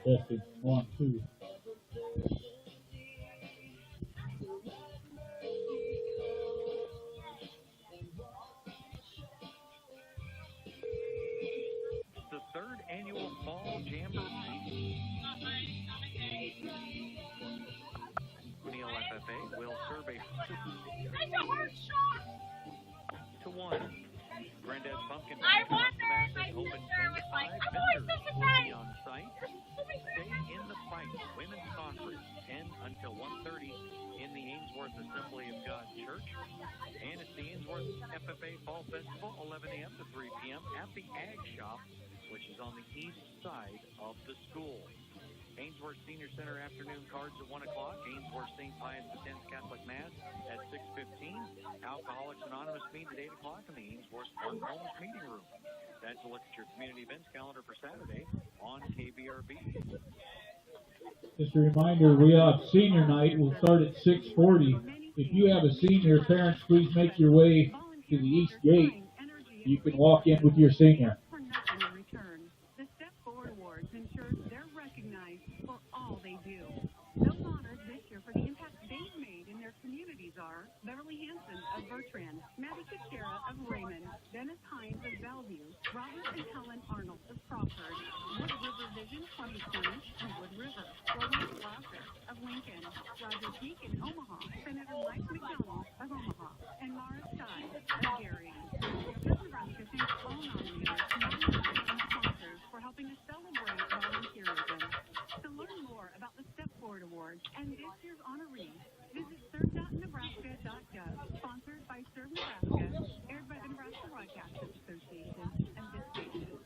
Testing. 1, 2. The third annual Fall Jamboree. Neil FFA will serve a to 1. Granddad's Pumpkin I Basketball wonder if I Open can 10 share to with 5. my Vendors will be on site. Stay in the Fight Women's Conference 10 until 1:30 in the Ainsworth Assembly of God Church. And it's the Ainsworth FFA Fall Festival, 11 a.m. to 3 p.m. at the Ag Shop, which is on the east side of the school. Ainsworth Senior Center afternoon cards at 1 o'clock. Ainsworth St. Pius X Catholic Mass at 6:15. Alcoholics Anonymous meet at 8 o'clock in the Ainsworth Park Homes Meeting Room. That's a look at your community events calendar for Saturday on KBRB. Just a reminder, we have senior night. We'll start at 6:40. If you have a senior, parents, please make your way to the east gate. You can walk in with your senior. The Step Forward Awards ensures they're recognized for all they do. Those honored this year for the impact they've made in their communities are Beverly Hanson of Bertrand, Maddie Kuchera of Raymond, Dennis Hines of Bellevue, Robert and Helen Arnold of Crawford, Wood River Vision 2020 of Wood River, Roland Glasser of Lincoln, Roger Peak in Omaha, Senator Mike McDonald of Omaha, and Mara Stein of Gary. Nebraska thanks all nominators, and sponsors for helping us celebrate volunteerism. To learn more about the Step Forward Awards and this year's honorees, visit serve.nebraska.gov. Sponsored by Serve Nebraska, aired by the Nebraska Broadcasters Association and this station.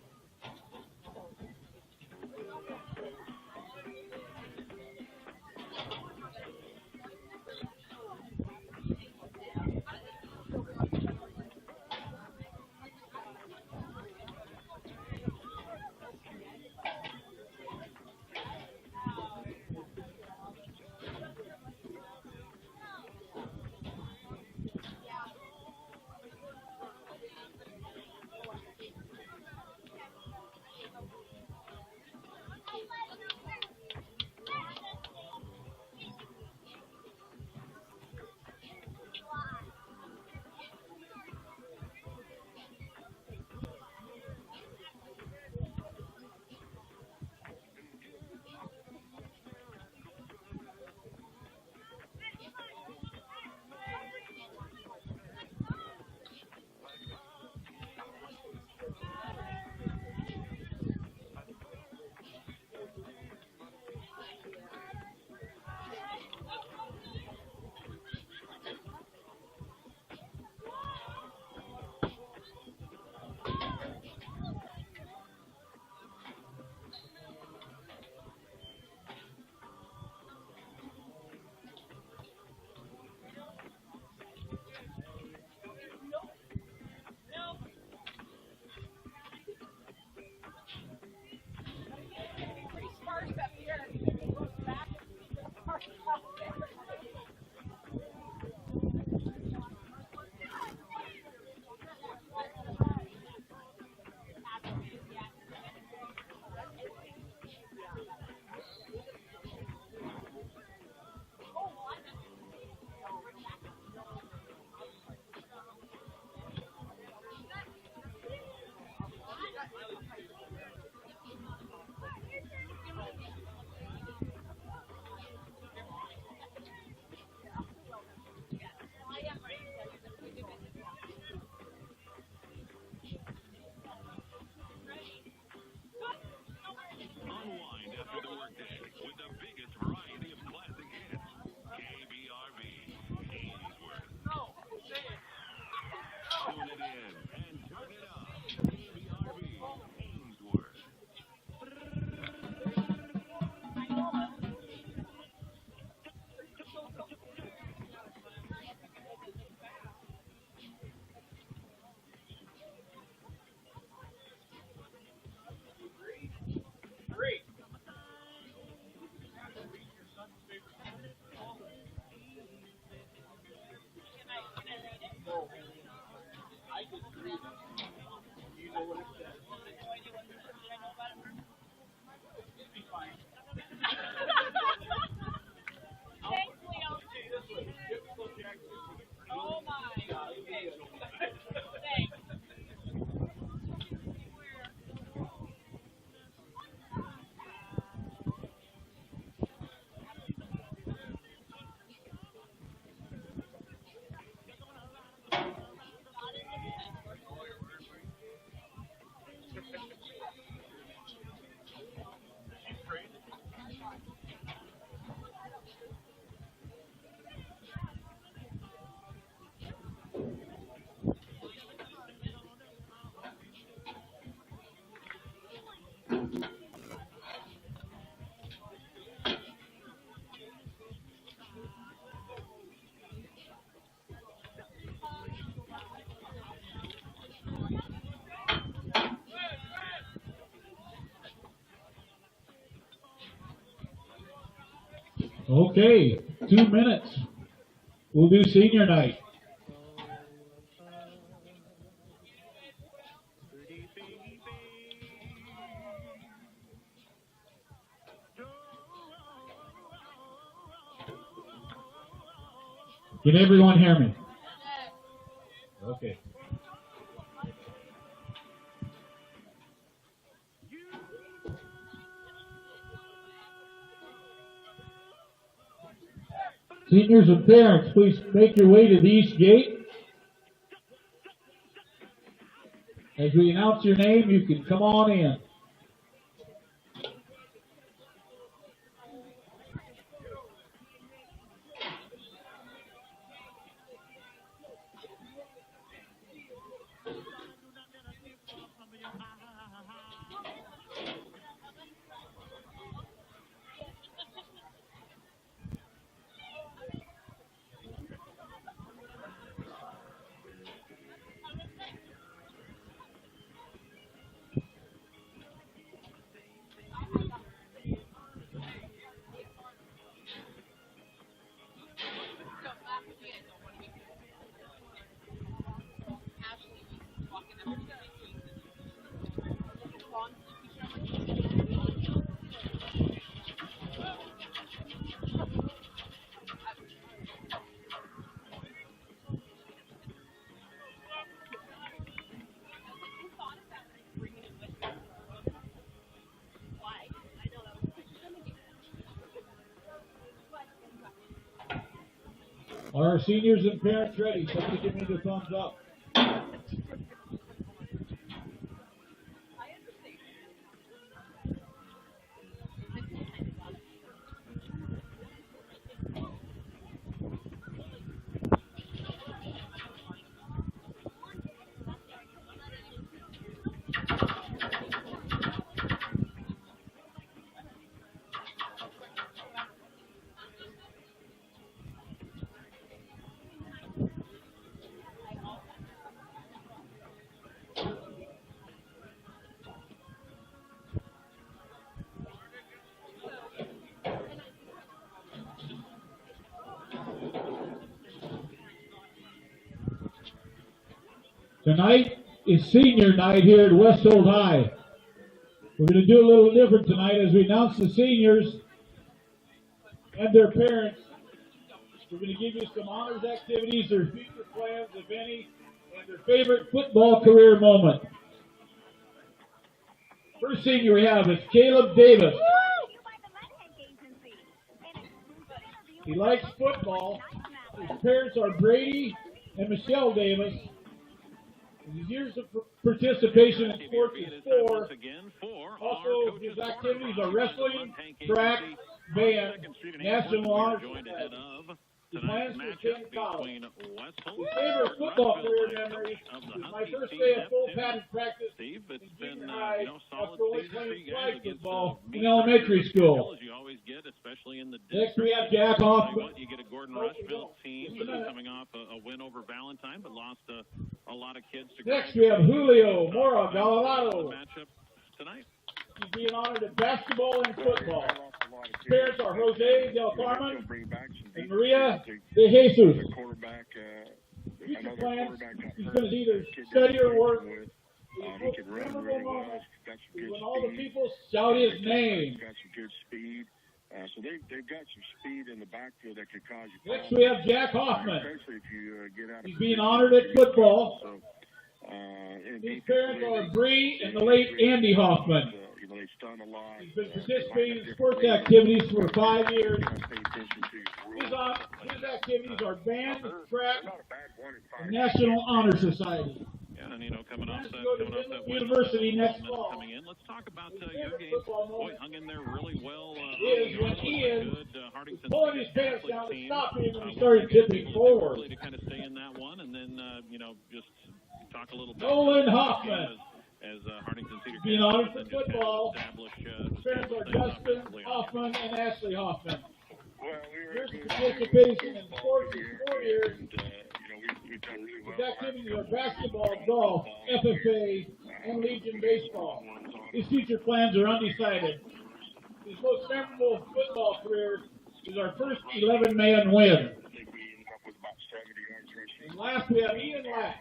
Okay, 2 minutes. We'll do senior night. Can everyone hear me? Okay. Seniors and parents, please make your way to the east gate. As we announce your name, you can come on in. Are our seniors and parents ready? Somebody give me the thumbs up. Tonight is senior night here at West Holt High. We're going to do a little different tonight as we announce the seniors and their parents. We're going to give you some honors activities, their future plans, if any, and their favorite football career moment. First senior we have is Caleb Davis. He likes football. His parents are Brady and Michelle Davis. His years of participation in sports is 4. Also, his activities are wrestling, track, band, national honor society. He plans to attend college. His favorite football career memory is my first day of full padded practice in junior high after only playing flag football in elementary school. Next we have Jack Hoffman. You get a Gordon-Rushville team that is coming off a win over Valentine, but lost a lot of kids to Next we have Julio Mora Gallardo. matchup tonight. He's being honored in basketball and football. His parents are Jose Del Carmen and Maria de Jesus. Future plans, he's going to either study or work. His most memorable moment is when all the people shout his name. So they've got some speed in the backfield that could cause you. Next we have Jack Hoffman. Especially if you get out of He's being honored at football. So, his parents are Bree and the late Andy Hoffman. They stun a lot. He's been participating in sports activities for 5 years. His activities are band, track, and National Honor Society. Yeah, and coming off that University next fall. coming in. Let's talk about your game. Boy, hung in there really well. Is when Ian was pulling his pants down to stop him when he started tipping forward. Really to kind of stay in that one, and then just talk a little bit. Nolan Hoffman. As Hartington Cedar Being honored for just football. establish His parents are Justin Hoffman and Ashley Hoffman. Well, Years of participation in sports is 4 years. We've done really well. His activities are basketball, golf, FFA, and Legion baseball. His future plans are undecided. His most memorable football career is our first 11-man win. I think we ended up with about 70 yards rushing. And last we have Ian Latt.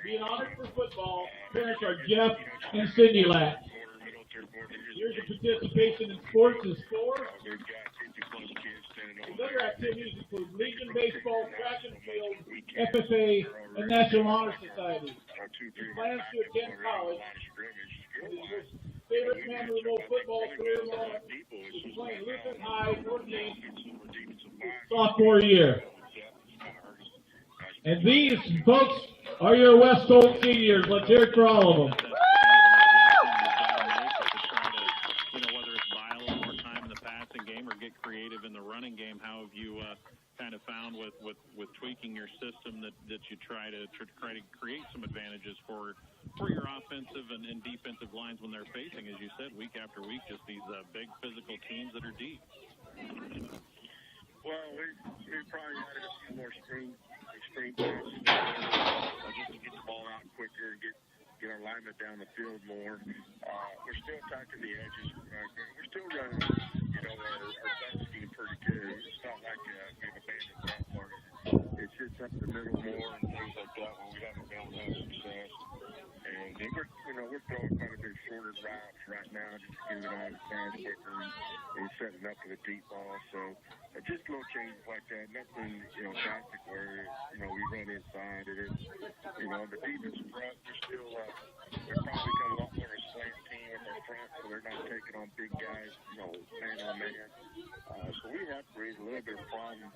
Being honored for football, parents are Jeff and Cindy Latt. Years of participation in sports is 4. They've got 50-plus kids standing over Other there. activities include Legion Baseball, Track and Field, FFA, and National Honor Society. He plans to attend college. His favorite memorable football career moment is playing Lutheran High 14 sophomore year. And these, folks, are your West Holt seniors. Let's hear it for all of them. Whether it's buy a little more time in the passing game or get creative in the running game, how have you kind of found with tweaking your system that you try to create some advantages for your offensive and defensive lines when they're facing, as you said, week after week, just these big physical teams that are deep? Well, we probably added a few more screen passes just to get the ball out quicker and get our alignment down the field more. We're still attacking the edges. We're still running, our back scheme pretty good. It's not like we've abandoned that part. It's just up the middle more and things like that where we haven't been able to have success. And then we're throwing quite a bit shorter routes right now, just to get it out of the side quicker and setting up for the deep ball. So just little changes like that. Nothing, drastic where, we run inside. And then, the defensive front, they're probably got a lot more of a slant team in their front, so they're not taking on big guys, man on man. So we have created a little bit of problem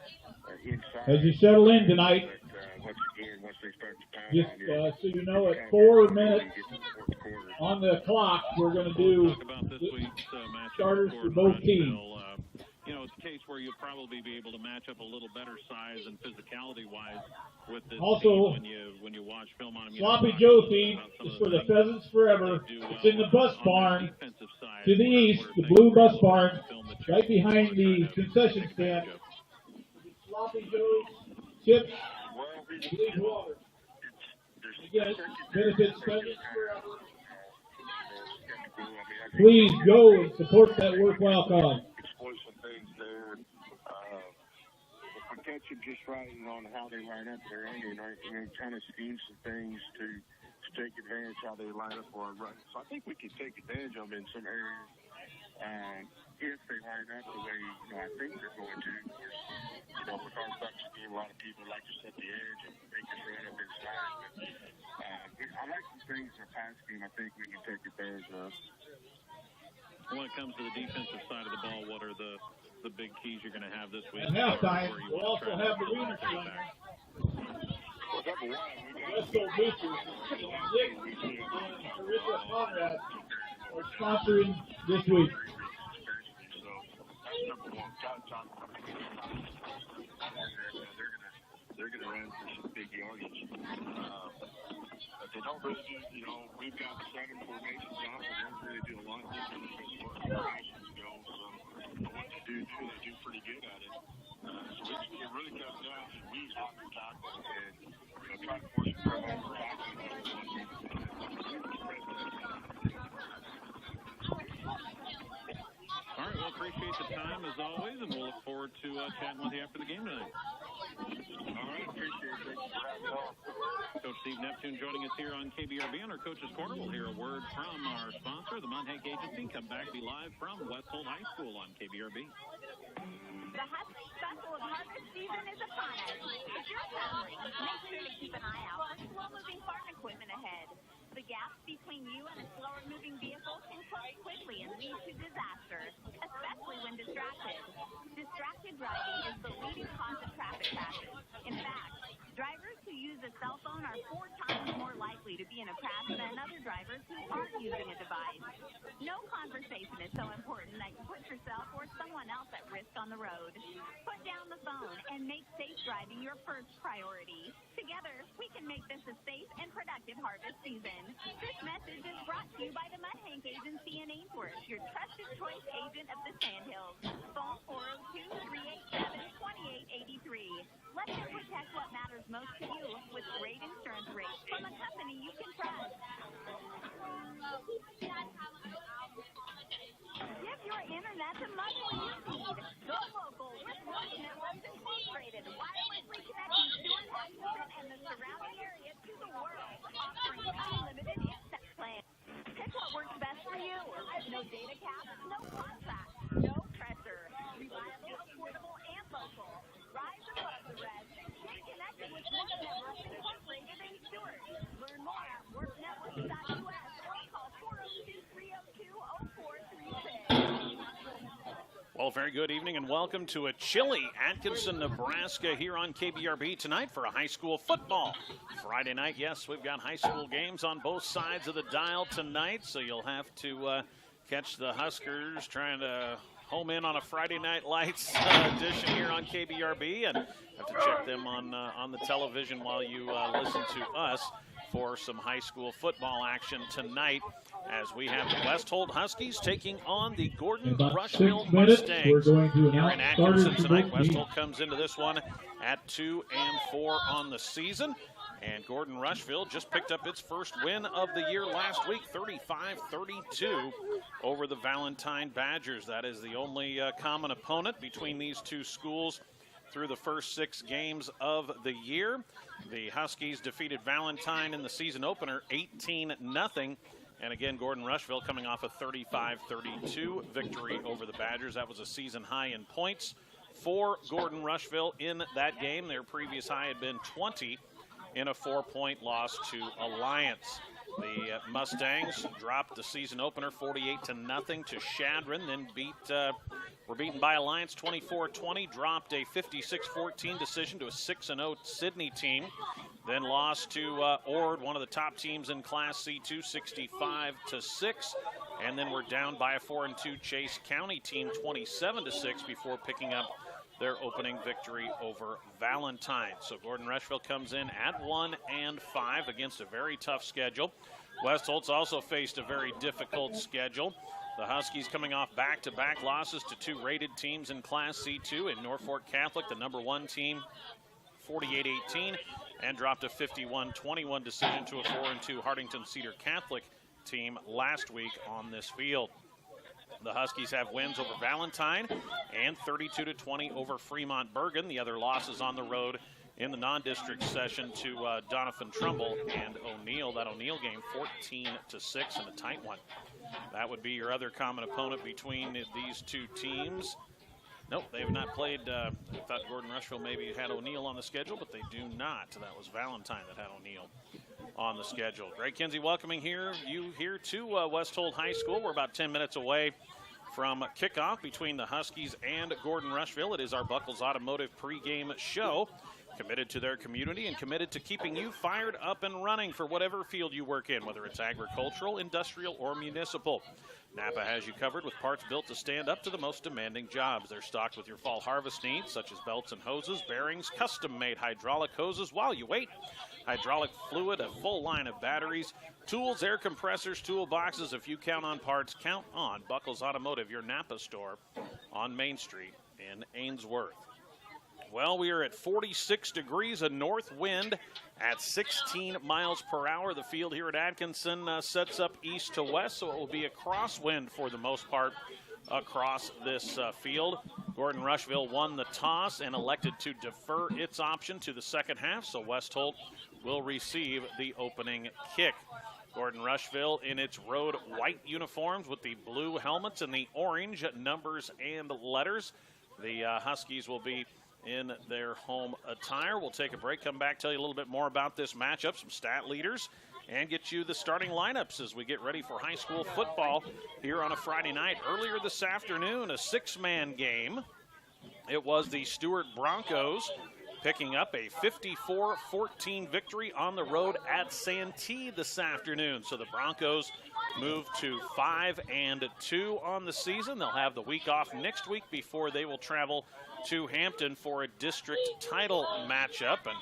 inside. As you settle in tonight, but, once they start to pound just on you, so you know, at 4 minutes on the clock, we're going to do starters for both teams. It's a case where you'll probably be able to match up a little better size and physicality-wise with this also, team when you watch film on them. Sloppy Joe feed is for the Pheasants Forever. It's in the bus barn to the east, the blue bus barn, right behind the concession stand. Sloppy Joe's, chips, and leaf water. Again, benefits Pheasants Forever. Please go and support that worthwhile cause. Exploit some things there. If we catch them just right on how they line up their onion, right, kind of scheme some things to take advantage how they line up for our run. So I think we can take advantage of them in some areas if they line up the way I think they're going to. With our duck scheme, a lot of people like to set the edge and make us run up inside. But I like some things in the pass scheme I think we can take advantage of. When it comes to the defensive side of the ball, what are the big keys you're going to have this week? At halftime, we'll also have the Wiener Sling. West Holt Boosters, Dick and Carissa Conrad are sponsoring this week. They're going to run for some big yardage. But they don't really do, we've got 7 formations off, and they don't really do a lot different as far as formations go. So what they do, they do pretty good at it. So it really comes down to we have to tackle and try to force it from over tackling. All right, well, appreciate the time as always, and we'll look forward to chatting with you after the game tonight. All right, appreciate it. Coach Steve Neptune joining us here on KBRB on our Coach's Corner. We'll hear a word from our sponsor, the Montank Agency. Come back to be live from West Holt High School on KBRB. The Hudson Special of Harvest season is upon us. If you're traveling, make sure to keep an eye out for slow-moving farm equipment ahead. The gaps between you and a slower-moving vehicle can close quickly and lead to disaster, especially when distracted. Distracted driving is the leading cause of traffic crashes. In fact, drivers who use a cell phone are 4 times more likely to be in a crash than other drivers who aren't using a device. No conversation is so important that you put yourself or someone else at risk on the road. Put down the phone and make safe driving your first priority. Together, we can make this a safe and productive harvest season. This message is brought to you by the Montank Agency in Ainsworth, your trusted choice agent of the Sandhills. Phone 402-387-2883. Let them protect what matters most to you with great insurance rates from a company you can trust. Give your internet the money you need. Go local. No data cap, no contract, no pressure. Reliable, affordable, and local. Rise above the rest. Get connected with Work Networks Incorporated in Stewart. Learn more at worknetworks.us or call 402-302-0436. Well, very good evening and welcome to a chilly Atkinson, Nebraska here on KBRB tonight for a high school football Friday night. Yes, we've got high school games on both sides of the dial tonight, so you'll have to catch the Huskers trying to home in on a Friday Night Lights edition here on KBRB, and have to check them on the television while you listen to us for some high school football action tonight, as we have the West Holt Huskies taking on the Gordon-Rushville Mustangs. We're going to Here in announce Atkinson starters for tonight. both West teams. Holt comes into this one at 2-4 on the season. And Gordon-Rushville just picked up its first win of the year last week, 35-32 over the Valentine Badgers. That is the only common opponent between these two schools through the first 6 games of the year. The Huskies defeated Valentine in the season opener 18-0. And again, Gordon-Rushville coming off a 35-32 victory over the Badgers. That was a season high in points for Gordon-Rushville in that game. Their previous high had been 20 in a 4-point loss to Alliance. The Mustangs dropped the season opener 48-0 to Shadron, then were beaten by Alliance 24-20, dropped a 56-14 decision to a 6-0 Sydney team, then lost to Ord, one of the top teams in Class C2, 65-6, and then were down by a 4-2 Chase County team, 27-6, before picking up their opening victory over Valentine. So Gordon-Rushville comes in at 1-5 against a very tough schedule. West Holt's also faced a very difficult schedule. The Huskies coming off back-to-back losses to 2 rated teams in Class C2 in Norfolk Catholic, the #1 team, 48-18, and dropped a 51-21 decision to a 4-2 Hartington Cedar Catholic team last week on this field. The Huskies have wins over Valentine and 32-20 over Fremont Bergen. The other losses on the road in the non-district session to Doniphan Trumbull and O'Neill. That O'Neill game 14-6 and a tight one. That would be your other common opponent between these two teams. Nope, they have not played. I thought Gordon-Rushville maybe had O'Neill on the schedule, but they do not. That was Valentine that had O'Neill on the schedule. Greg Kinsey welcoming you here to West Holt High School. We're about 10 minutes away from kickoff between the Huskies and Gordon-Rushville. It is our Buckles Automotive pregame show, committed to their community and committed to keeping you fired up and running for whatever field you work in, whether it's agricultural, industrial, or municipal. Napa has you covered with parts built to stand up to the most demanding jobs. They're stocked with your fall harvest needs, such as belts and hoses, bearings, custom-made hydraulic hoses while you wait, hydraulic fluid, a full line of batteries, tools, air compressors, toolboxes. If you count on parts, count on Buckles Automotive, your Napa store on Main Street in Ainsworth. Well, we are at 46 degrees, a north wind at 16 miles per hour. The field here at Atkinson sets up east to west, so it will be a crosswind for the most part across this field. Gordon-Rushville won the toss and elected to defer its option to the second half, so West Holt will receive the opening kick. Gordon-Rushville in its road white uniforms with the blue helmets and the orange numbers and letters. The Huskies will be in their home attire. We'll take a break, come back, tell you a little bit more about this matchup, some stat leaders, and get you the starting lineups as we get ready for high school football here on a Friday night. Earlier this afternoon, a 6-man game. It was the Stewart Broncos picking up a 54-14 victory on the road at Santee this afternoon. So the Broncos move to 5-2 on the season. They'll have the week off next week before they will travel to Hampton for a district title matchup. And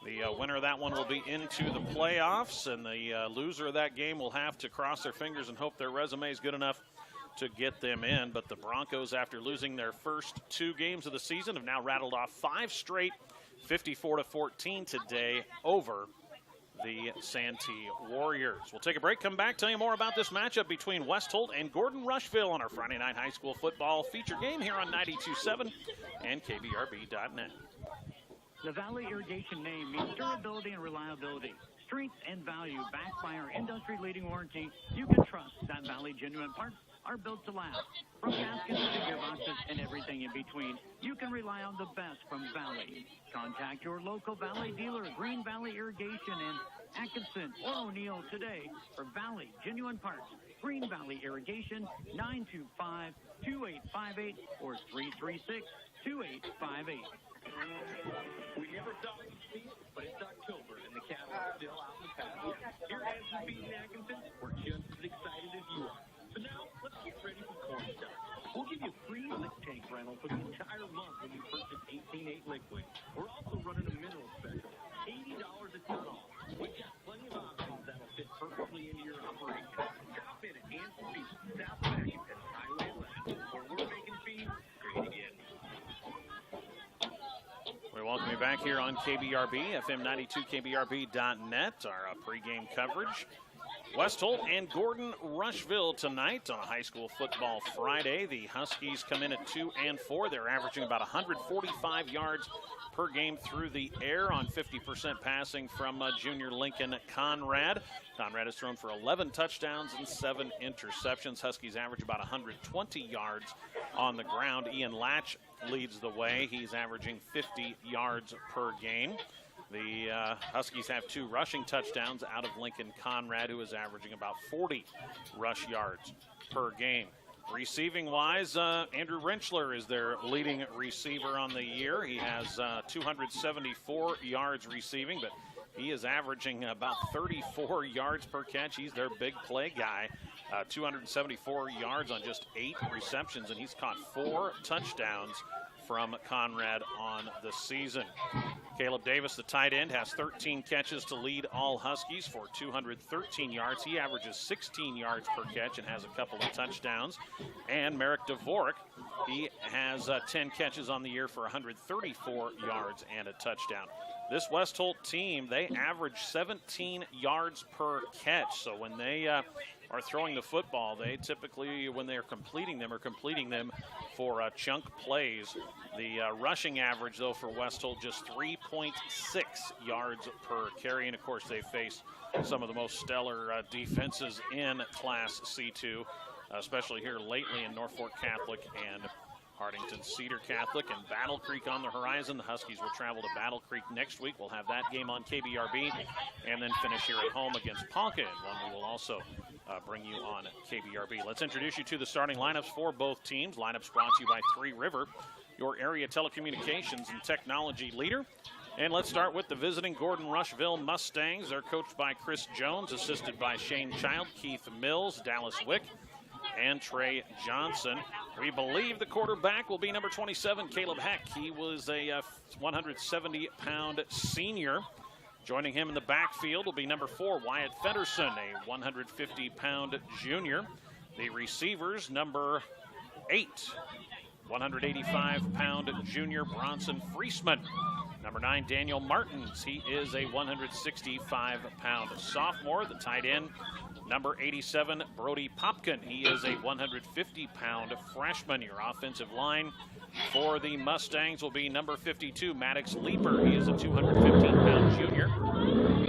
the winner of that one will be into the playoffs, and the loser of that game will have to cross their fingers and hope their resume is good enough to get them in. But the Broncos, after losing their first 2 games of the season, have now rattled off 5 straight 54-14 today over the Santee Warriors. We'll take a break, come back, tell you more about this matchup between West Holt and Gordon-Rushville on our Friday night high school football feature game here on 92.7 and KBRB.net. The Valley Irrigation name means durability and reliability, strength and value backed by our industry-leading warranty. You can trust that Valley Genuine Parts are built to last. From baskets to gearboxes and everything in between, you can rely on the best from Valley. Contact your local Valley dealer, Green Valley Irrigation in Atkinson or O'Neill today for Valley Genuine Parts. Green Valley Irrigation, 925-2858 or 336-2858. We never thought we'd see it, but it's October and the cattle are still out in the pasture. Here at Feed in Atkinson, we're just as excited as you are. So now, let's get ready for corn stuff. We'll give you free lick tank rental for the entire month when you purchase 18-8 liquid. We're also running a mineral special, $80 a ton off. We've got plenty of options that'll fit perfectly into your operation. Stop in at Hanson Feed, South Atkinson, Highway 11, where we're making feed great again. We welcome you back here on KBRB, FM92KBRB.net, our pregame coverage. West Holt and Gordon-Rushville tonight on a high school football Friday. The Huskies come in at 2-4. They're averaging about 145 yards per game through the air on 50% passing from junior Lincoln Conrad. Conrad has thrown for 11 touchdowns and 7 interceptions. Huskies average about 120 yards on the ground. Ian Latch leads the way. He's averaging 50 yards per game. The Huskies have 2 rushing touchdowns out of Lincoln Conrad, who is averaging about 40 rush yards per game. Receiving-wise, Andrew Rentschler is their leading receiver on the year. He has 274 yards receiving, but he is averaging about 34 yards per catch. He's their big play guy. 274 yards on just 8 receptions, and he's caught 4 touchdowns from Conrad on the season. Caleb Davis, the tight end, has 13 catches to lead all Huskies for 213 yards. He averages 16 yards per catch and has a couple of touchdowns. And Merrick Dvorak, he has 10 catches on the year for 134 yards and a touchdown. This West Holt team, they average 17 yards per catch. So when they are throwing the football, they typically, when they're completing them, are completing them for chunk plays. The rushing average, though, for West Holt, just 3.6 yards per carry. And, of course, they face some of the most stellar defenses in Class C2, especially here lately in Norfolk Catholic and Hardington Cedar Catholic, and Battle Creek on the horizon. The Huskies will travel to Battle Creek next week. We'll have that game on KBRB and then finish here at home against Ponca, and one we will also bring you on KBRB. Let's introduce you to the starting lineups for both teams. Lineups brought to you by Three River, your area telecommunications and technology leader. And let's start with the visiting Gordon-Rushville Mustangs. They're coached by Chris Jones, assisted by Shane Child, Keith Mills, Dallas Wick, and Trey Johnson. We believe the quarterback will be number 27, Caleb Heck. He was a 170-pound senior. Joining him in the backfield will be number 4, Wyatt Fedderson, a 150-pound junior. The receivers, number 8, 185-pound junior Bronson Friesman. Number 9, Daniel Martins. He is a 165-pound sophomore. The tight end, number 87, Brody Popkin. He is a 150-pound freshman. Your offensive line for the Mustangs will be number 52, Maddox Leeper. He is a 215-pound junior.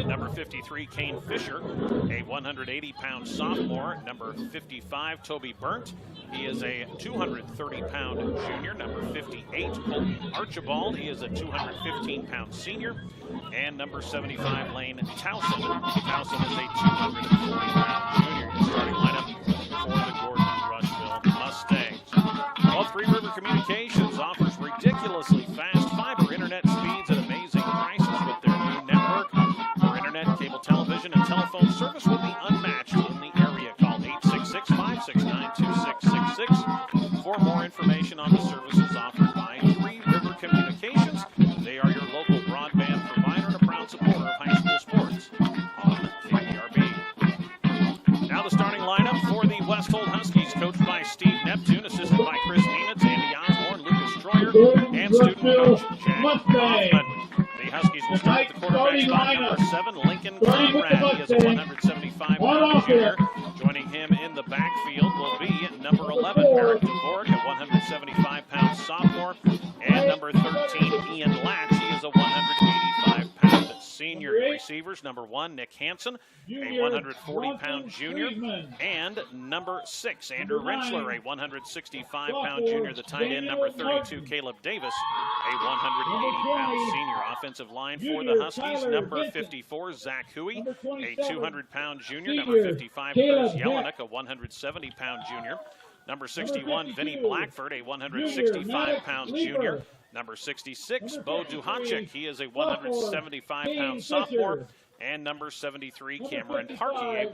Number 53, Kane Fisher, a 180-pound sophomore. Number 55, Toby Burnt. He is a 230-pound junior. Number 58, Colton Archibald. He is a 215-pound senior. And number 75, Lane Towson. Towson is a 240-pound junior. Your starting lineup for the Gordon-Rushville Mustangs. Well, Three River Communications offers ridiculously fast fiber internet speeds at amazing prices with their new network. For internet, cable television, and telephone service will be unmatched in the area. Call 866-569-2666 for more information on the services offered by Three River Communications. They are your local broadband provider and a proud supporter of high school sports on KBRB. Now the starting lineup for the West Holt Huskies, coached by Steve Neptune, assisted by Chris Nemitz, Andy Osborne, Lucas Stroyer, and student coach Jack Hoffman. The Huskies will start at the quarterback spot, number 7, Lincoln Conrad. He is a 175-pound junior. Joining him in the backfield will be number 11, Merrick Dvorak, a 175-pound sophomore, and number 13, Ian Latch. He is a 185-pound senior. Number 8. Receivers, number 1, Nick Hansen, a Junior, 140-pound junior. Friedman. And number 6, Andrew Number 9, Rentschler, a 165-pound sophomore, junior. The tight end, number Daniel 32, Martin. Caleb Davis, a 180-pound Number 20, senior. Offensive line for junior, the Huskies, Tyler number Vincent. 54, Zach Huey, Number a 27, 200-pound junior. senior, Number 55, Caleb Chris Jelinek, a 170-pound junior. Number 61, Vinny 52, Blackford, a 165-pound Junior, junior. Leaper. Number 66, Number Bo 53, Duhacek. He is a sophomore, 175-pound Kane sophomore. Fisher. And number 73, Number Cameron 55, Parkey, a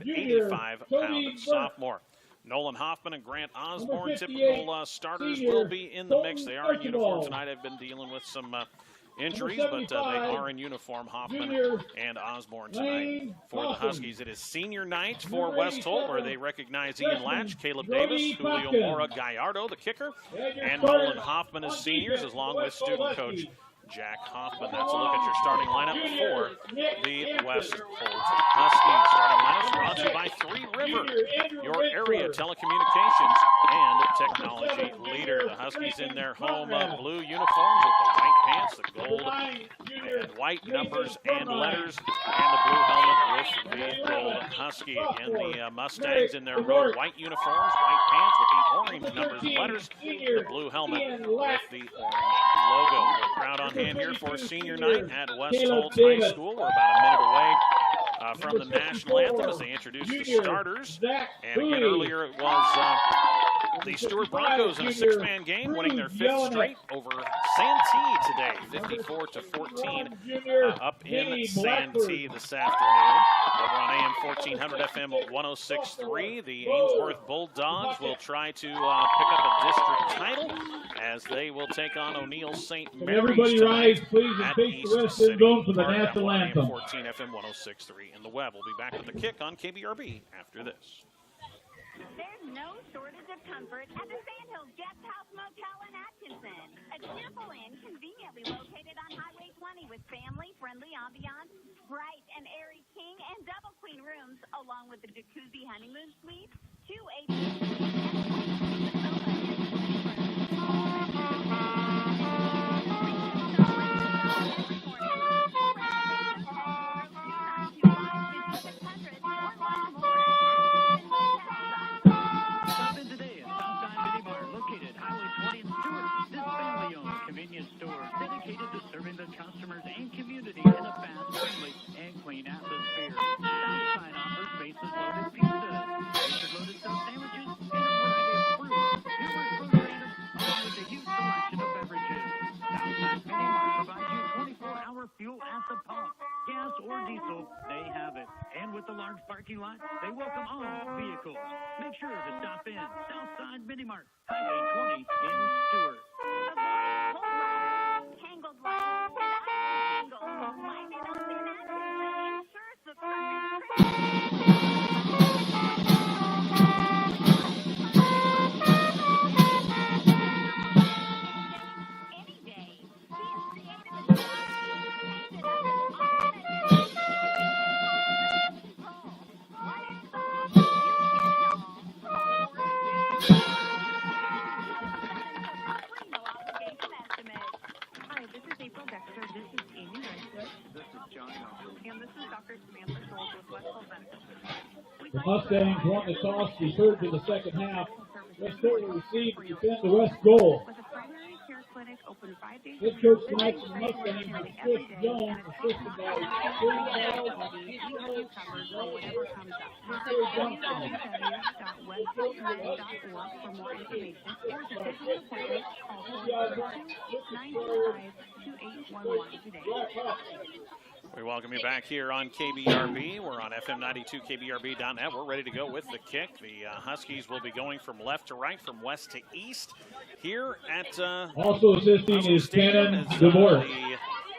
junior, 185-pound Tony Burke. sophomore. Nolan Hoffman and Grant Osborne, 58, typical starters, senior, will be in the mix. Colton They are in uniform Archibald. tonight. I've been dealing with some injuries, but they 75, are in uniform, Hoffman junior, and Osborne tonight. Lane For the Dawson. Huskies, it is senior night for Number West Holt, where 87, they recognize Ian freshman, Latch, Caleb Brody Davis, Julio Pumpkin. Mora, Gallardo, the kicker, And your and starters Nolan Hoffman as on seniors, defense, along the with West Holt student coach Huskies. Jack Hoffman. That's a look at your starting lineup Junior, for Nick the Hampton. West Holt Huskies. Starting lineup brought to you by Three River, Junior, Andrew your area Rentschler. telecommunications and technology leader. The Huskies in their home blue uniforms with the white pants, the Number gold 9, junior, and white Nathan numbers and Brumine. letters, and the blue helmet with the gold Husky. Again, the Mustangs in their red white uniforms, white pants with the orange numbers and letters, the blue helmet with the orange logo. We're proud on hand here for senior night at West Holt High School. We're about a minute away from the national anthem as they introduce the Junior, starters. Zach And again, Bowie. earlier it was the Stewart Broncos in a Junior, six-man game, winning their Bruce 5th Jelinek. straight over Santee today, 54-14. Junior, Up in Vinny Santee Blackford. this afternoon. Over on AM 1400 FM 106.3, the Ainsworth Bulldogs will try to pick up a district title as they will take on O'Neill St. Can Mary's everybody tonight rise, please, and at face East the West City End Zone for the Park. national That one, AM anthem. 14 FM 106.3 in the web. We'll be back with the kick on KBRB after this. There's no shortage of comfort at the Sandhills Guest House Motel in Atkinson. A cheerful inn conveniently located on Highway 20 with family-friendly ambiance, bright and airy king and double queen rooms, along with the jacuzzi honeymoon suite, 2 AC suites, Stop in today at Southside Mini Bar, located Highway 20 in Stewart. This family-owned convenience store dedicated to serving the customers and community in a fast, friendly, and clean atmosphere. Southside offers bases-loaded pizzas, bases-loaded stuffed sandwiches, and a variety of fruit, numerous food items, along with a huge selection of beverages. Southside Mini Bar provides you 24-hour fuel at the pump. Gas or diesel, they have it. And with the large parking lot, they welcome all vehicles. Make sure to stop in Southside Mini Mart, Highway 20 in Stewart. avoid cold weather, tangled lights, and tangles. Find it on the Atkinson ensures the any day. He has created the design, painted up, all in it. Control. One install, you get it all. Free no obligation estimate. Hi, this is April Dexter. This is Amy Renslip. This is John Alford. And this is Dr. Samantha Scholes with West Holt Medical. The Mustangs won the toss, referred to the second half. West Holt will receive and defend the West goal. With a primary care clinic open 5 days a Head week, coach visiting tonight for the specialists Mustangs nearly is every Chris day, Jones, and a assisted by telephone Terry number Bell will and be Keith email you covered for whatever comes up. Visit Terry Johnson. www.westholtmed.org for more information, or to schedule an appointment, call 402-925-2811 today. We welcome you back here on KBRB. We're on FM 92 KBRB.net. We're ready to go with the kick. The Huskies will be going from left to right, from west to east. Here at Also assisting Russell is Stadium Cannon as, DeVore. the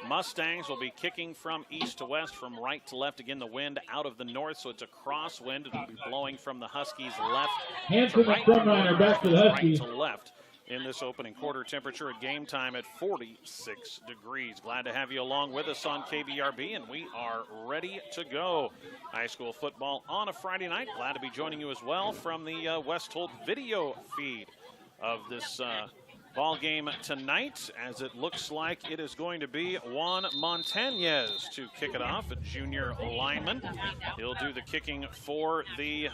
Mustangs will be kicking from east to west, from right to left. Again, the wind out of the north, so it's a crosswind. It'll be blowing from the Huskies left Hanson to and right, Frumreiner back to the Huskies. right to left. In this opening quarter, temperature at game time at 46 degrees. Glad to have you along with us on KBRB, and we are ready to go. High school football on a Friday night. Glad to be joining you as well from the West Holt video feed of this ball game tonight, as it looks like it is going to be Juan Montañez to kick it off, a junior lineman. He'll do the kicking for the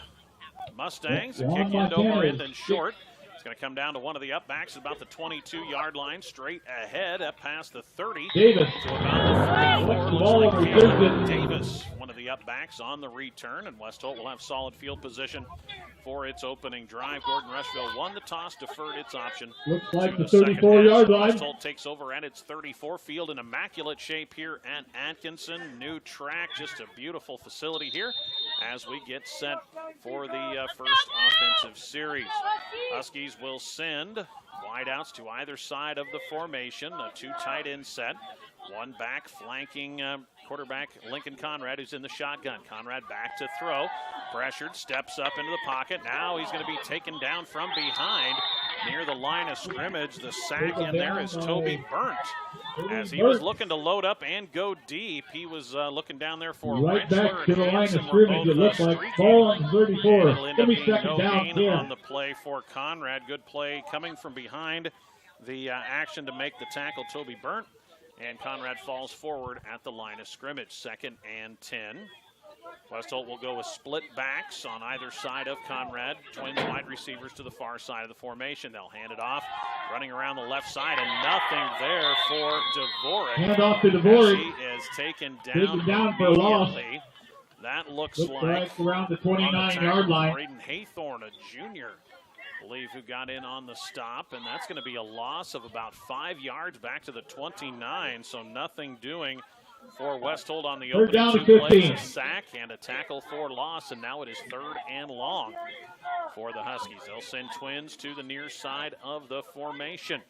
Mustangs. The kick end over end and short. It's going to come down to one of the upbacks at about the 22-yard line, straight ahead up past the 30 Davis. to about the 34. Looks like Cameron Davis, one of the upbacks on the return, and West Holt will have solid field position for its opening drive. Gordon-Rushville won the toss, deferred its option. Looks like the second 34-yard half. line. West Holt takes over at its 34. Field in immaculate shape here at Atkinson. New track, just a beautiful facility here as we get set for the first offensive series. Huskies will send wideouts to either side of the formation, a two tight end set. One back flanking quarterback Lincoln Conrad, who's in the shotgun. Conrad back to throw. Pressured, steps up into the pocket. Now he's going to be taken down from behind near the line of scrimmage. The sack in there is Toby Burnt. As he was looking to load up and go deep, he was looking down there for Right back Rensler to the and line of Hanson. scrimmage, it looks like. Ball on 34. It'll end Give up me being second no down gain here. on the play for Conrad. Good play coming from behind the action to make the tackle, Toby Burnt. And Conrad falls forward at the line of scrimmage. 2nd and 10. West Holt will go with split backs on either side of Conrad. Twins wide receivers to the far side of the formation. They'll hand it off, running around the left side, and nothing there for Dvorak. Hand off to Dvorak. He is taken down for a loss. immediately. That looks Looks like around the on the 29-yard tackle, line. Braden Haythorne, a junior, I believe, who got in on the stop, and that's going to be a loss of about 5 yards back to the 29, so nothing doing for West Holt on the Third down opening to two plays. 15. A sack and a tackle for loss, and now it is 3rd and long for the Huskies. They'll send Twins to the near side of the formation.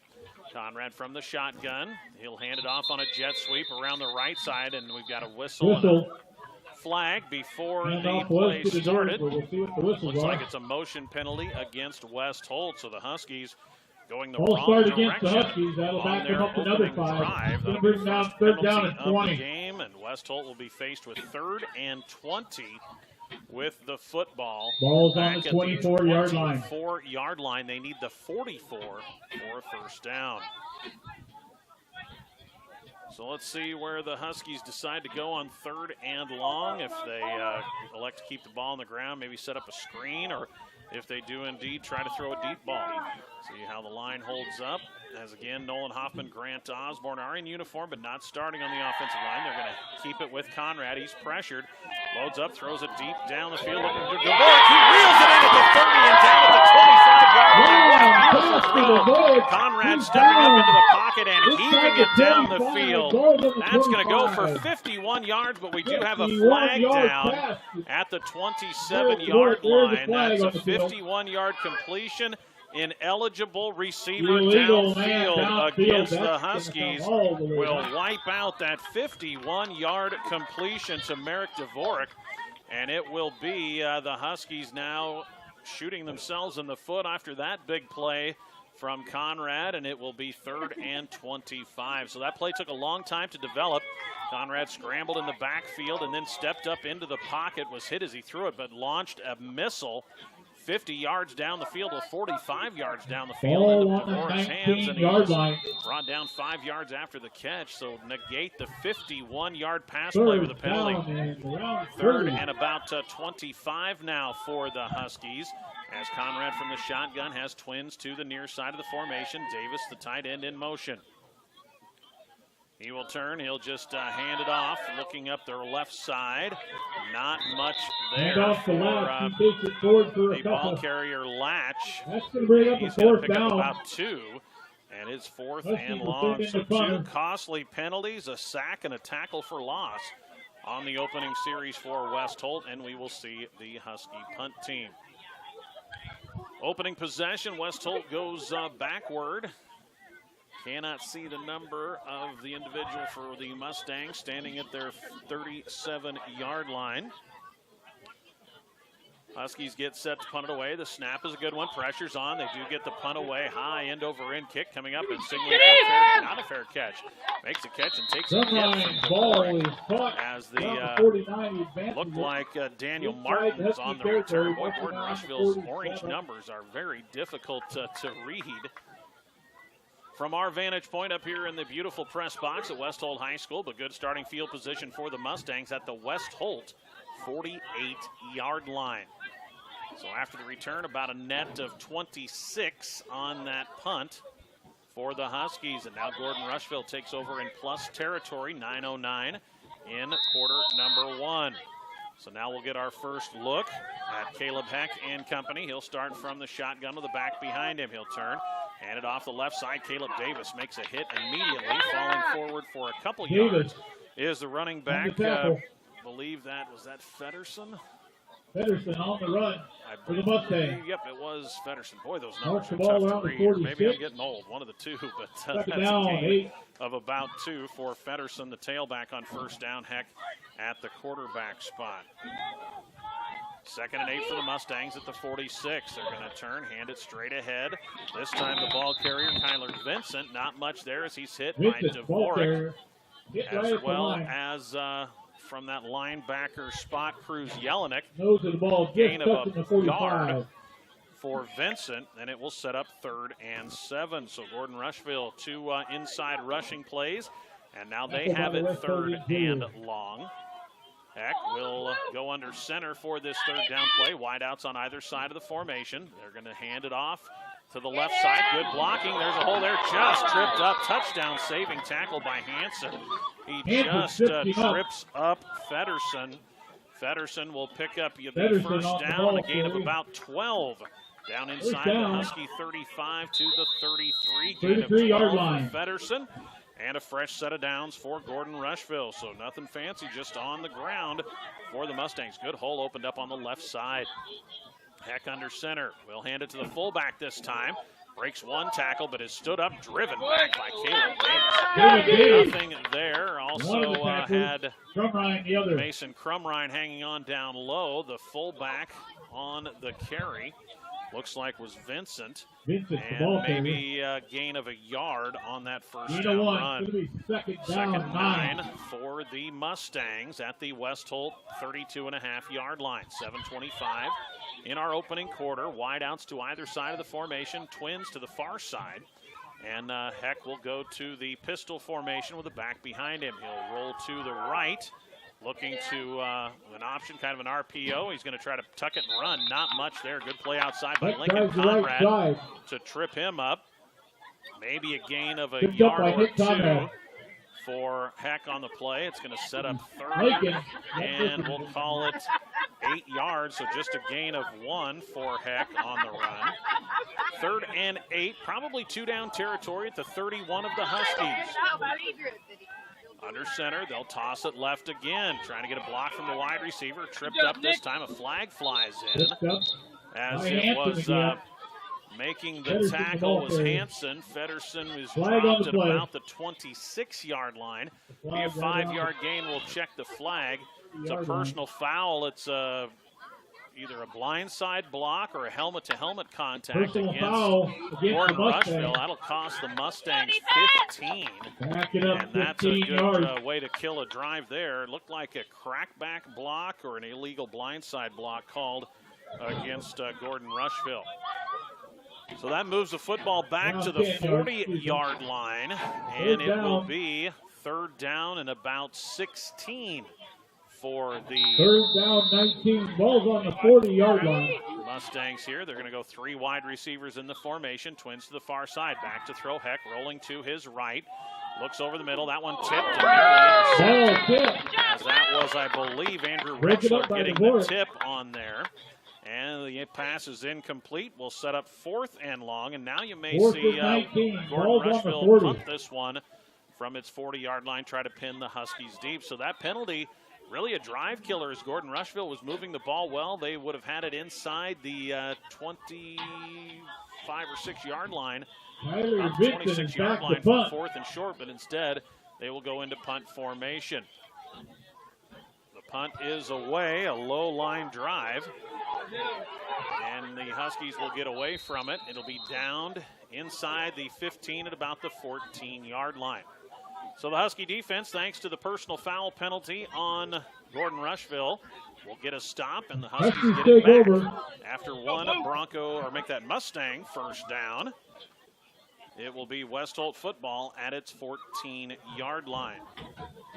Conrad from the shotgun. He'll hand it off on a jet sweep around the right side, and we've got a whistle. And a flag before the play started. Looks like it's a motion penalty against West Holt, so the Huskies going the wrong against direction the Huskies. That'll on back them their up another opening 5. drive. Gonna That'll be bring down first 3rd down penalty and of 20. the game, and West Holt will be faced with 3rd and 20 with the football. Ball's on back the at 24-yard line. 24-yard line. They need the 44 for a first down. So let's see where the Huskies decide to go on 3rd and long. If they elect to keep the ball on the ground, maybe set up a screen, or if they do indeed try to throw a deep ball. See how the line holds up. As again, Nolan Hoffman, Grant Osborne are in uniform, but not starting on the offensive line. They're going to keep it with Conrad. He's pressured. Loads up, throws it deep down the field. Looking to Dvorak. He reels it in at the 30 and down at the 25-yard line. What a beautiful throw. Conrad stepping up into the pocket and heaving it down the field. That's going to go for 51 yards, but we do have a flag down at the 27-yard line. That's a 51-yard completion. Ineligible receiver downfield against the Huskies will wipe out that 51-yard completion to Merrick Dvorak, and it will be the Huskies now shooting themselves in the foot after that big play from Conrad, and it will be 3rd and 25. So that play took a long time to develop. Conrad scrambled in the backfield and then stepped up into the pocket, was hit as he threw it, but launched a missile 50 yards down the field, or 45 yards down the field. Ball on the 19-yard line. Brought down 5 yards after the catch, so negate the 51-yard pass play with a penalty. 3rd and about 25 now for the Huskies, as Conrad from the shotgun has Twins to the near side of the formation. Davis, the tight end, in motion. He will turn. He'll just hand it off, looking up their left side. Not much there for the ball carrier Latch. That's going to bring up He's a going to 4th pick down. up about 2, and it's 4th and long. So 2 costly penalties, a sack, and a tackle for loss on the opening series for West Holt, and we will see the Husky punt team. Opening possession, West Holt goes backward. Cannot see the number of the individual for the Mustangs, standing at their 37-yard line. Huskies get set to punt it away. The snap is a good one. Pressure's on. They do get the punt away. High end over end kick coming up and signaling for not a fair catch. Makes a catch and takes a hit. Ball is caught as the 49 looked like Daniel Martin was on the return. Boy, Gordon-Rushville's orange numbers are very difficult to read. from our vantage point up here in the beautiful press box at West Holt High School, but good starting field position for the Mustangs at the West Holt 48-yard line. So after the return, about a net of 26 on that punt for the Huskies. And now Gordon-Rushville takes over in plus territory, 9:09 in quarter number 1. So now we'll get our first look at Caleb Heck and company. He'll start from the shotgun with the back behind him. He'll turn, hand it off the left side. Caleb Davis makes a hit immediately, falling forward for a couple yards. Is the running back, believe that Feddersen? Feddersen on the run for the Mustangs. Yep, it was Feddersen. Boy, those numbers are the ball tough to around read. the Maybe I'm getting old, one of the two, but that's a gain of about 2 for Feddersen, the tailback on first down. Heck at the quarterback spot. 2nd and 8 for the Mustangs at the 46. They're going to turn, hand it straight ahead. This time the ball carrier, Kyler Vincent. Not much there as he's hit by Dvorak, as well as from that linebacker spot, Cruz Jelinek. Nose of the ball, gain of a yard for Vincent, and it will set up 3rd and 7. So Gordon-Rushville, 2 inside rushing plays, and now they have it 3rd and long. Heck will go under center for this 3rd down play. Wideouts on either side of the formation. They're going to hand it off to the left side. Good blocking. There's a hole there. Just tripped up. Touchdown saving tackle by Hansen. He just trips up Feddersen. Feddersen will pick up the first down, a gain of about 12. Down inside the Husky 35 to the 33. Gain of 12 line. Feddersen. And a fresh set of downs for Gordon-Rushville. So nothing fancy, just on the ground for the Mustangs. Good hole opened up on the left side. Heck under center. We'll hand it to the fullback this time. Breaks one tackle, but is stood up, driven back by Caleb Davis. Nothing there. Also had Mason Crumrine hanging on down low. The fullback on the carry looks like was Vincent. And maybe a gain of a yard on that first down run. Second 9 for the Mustangs at the West Holt 32.5-yard line. 7:25 in our opening quarter. Wideouts to either side of the formation. Twins to the far side. And Heck will go to the pistol formation with the back behind him. He'll roll to the right. Looking to an option, kind of an RPO. He's going to try to tuck it and run. Not much there. Good play outside by Lincoln Conrad to trip him up. Maybe a gain of a yard or 2 for Heck on the play. It's going to set up 3rd, and we'll call it 8 yards, so just a gain of 1 for Heck on the run. 3rd and 8, probably 2-down territory at the 31 of the Huskies. Under center, they'll toss it left again. Trying to get a block from the wide receiver. Tripped up this time. A flag flies in. As it was making the tackle was Hansen. Feddersen was dropped at about the 26-yard line. Be a 5-yard gain. We'll check the flag. It's a personal foul. It's either a blindside block or a helmet-to-helmet contact against Gordon-Rushville. That'll cost the Mustangs 15. And that's a good way to kill a drive there. It looked like a crackback block or an illegal blindside block called against Gordon-Rushville. So that moves the football back to the 40-yard line, and it will be 3rd down and about 16. For the 3rd down, 19. Ball's on the 40-yard line. Mustangs here. They're going to go 3 wide receivers in the formation. Twins to the far side. Back to throw. Heck rolling to his right. Looks over the middle. That one tipped. As that was, I believe, Andrew Rexler getting the tip on there. And the pass is incomplete. We'll set up 4th and long. And now you may see Gordon-Rushville punt this one from its 40-yard line. Try to pin the Huskies deep. So that penalty, really a drive killer as Gordon-Rushville was moving the ball well. They would have had it inside the 25 or 6-yard line. 26-yard line for 4th and short, but instead they will go into punt formation. The punt is away, a low line drive. And the Huskies will get away from it. It'll be downed inside the 15 at about the 14-yard line. So the Husky defense, thanks to the personal foul penalty on Gordon-Rushville, will get a stop, and the Huskies get it back after one Bronco, or make that Mustang first down. it will be West Holt football at its 14-yard line.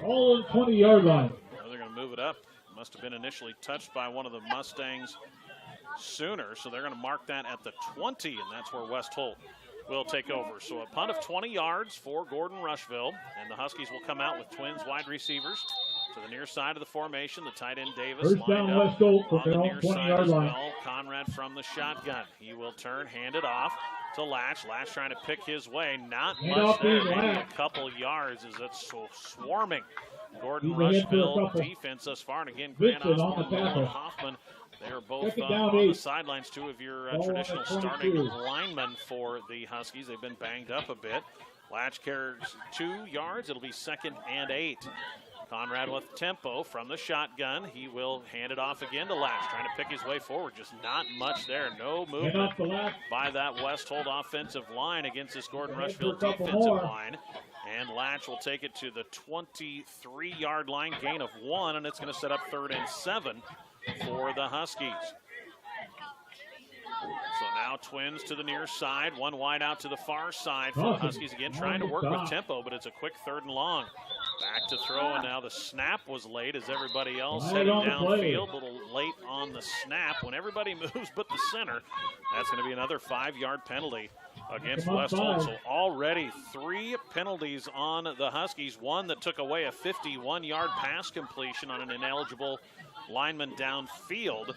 All on the 20-yard line. Now they're going to move it up. Must have been initially touched by one of the Mustangs sooner, so they're going to mark that at the 20, and that's where West Holt will take over. So a punt of 20 yards for Gordon-Rushville, and the Huskies will come out with twins wide receivers to the near side of the formation. The tight end Davis First down, lined up West Holt from on the their own near side 20-yard as line. well. Conrad from the shotgun. He will turn, hand it off to Latch. Latch trying to pick his way. Not Hand much off there, to maybe a Latch. couple yards as it's so swarming. He's ahead for a Gordon-Rushville couple. defense thus far, and again, Grant Vincent on Osborne the and tackle. Hoffman, they are both Second down, on the 8. sidelines, two of your Ball on traditional the 22. starting linemen for the Huskies. They've been banged up a bit. Latch carries 2 yards. It'll be 2nd and 8. Conrad with tempo from the shotgun. He will hand it off again to Latch, trying to pick his way forward. Just not much there. No Hand movement off the Latch. by that West Holt offensive line against this Gordon-Rushville Head for a couple defensive more. line. And Latch will take it to the 23-yard line, gain of 1, and it's going to set up 3rd and 7 for the Huskies. So now twins to the near side, one wide out to the far side for the Huskies again, trying to work with tempo, but it's a quick 3rd and long. Back to throw, and now the snap was late as everybody else Right headed on the play. downfield. A little late on the snap. When everybody moves but the center, that's going to be another 5-yard penalty against Come on, West Holt. 5. So already 3 penalties on the Huskies. One that took away a 51-yard pass completion on an ineligible lineman downfield.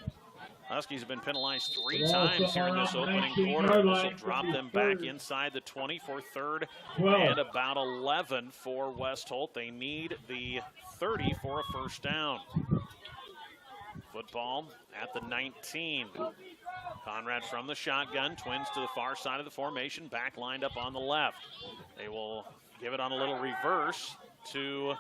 Huskies have been penalized 3 times here in this opening quarter. This will drop them back inside the 20 for 3rd and about 11 for West Holt. They need the 30 for a 1st down. Football at the 19. Conrad from the shotgun, twins to the far side of the formation, back lined up on the left. They will give it on a little reverse to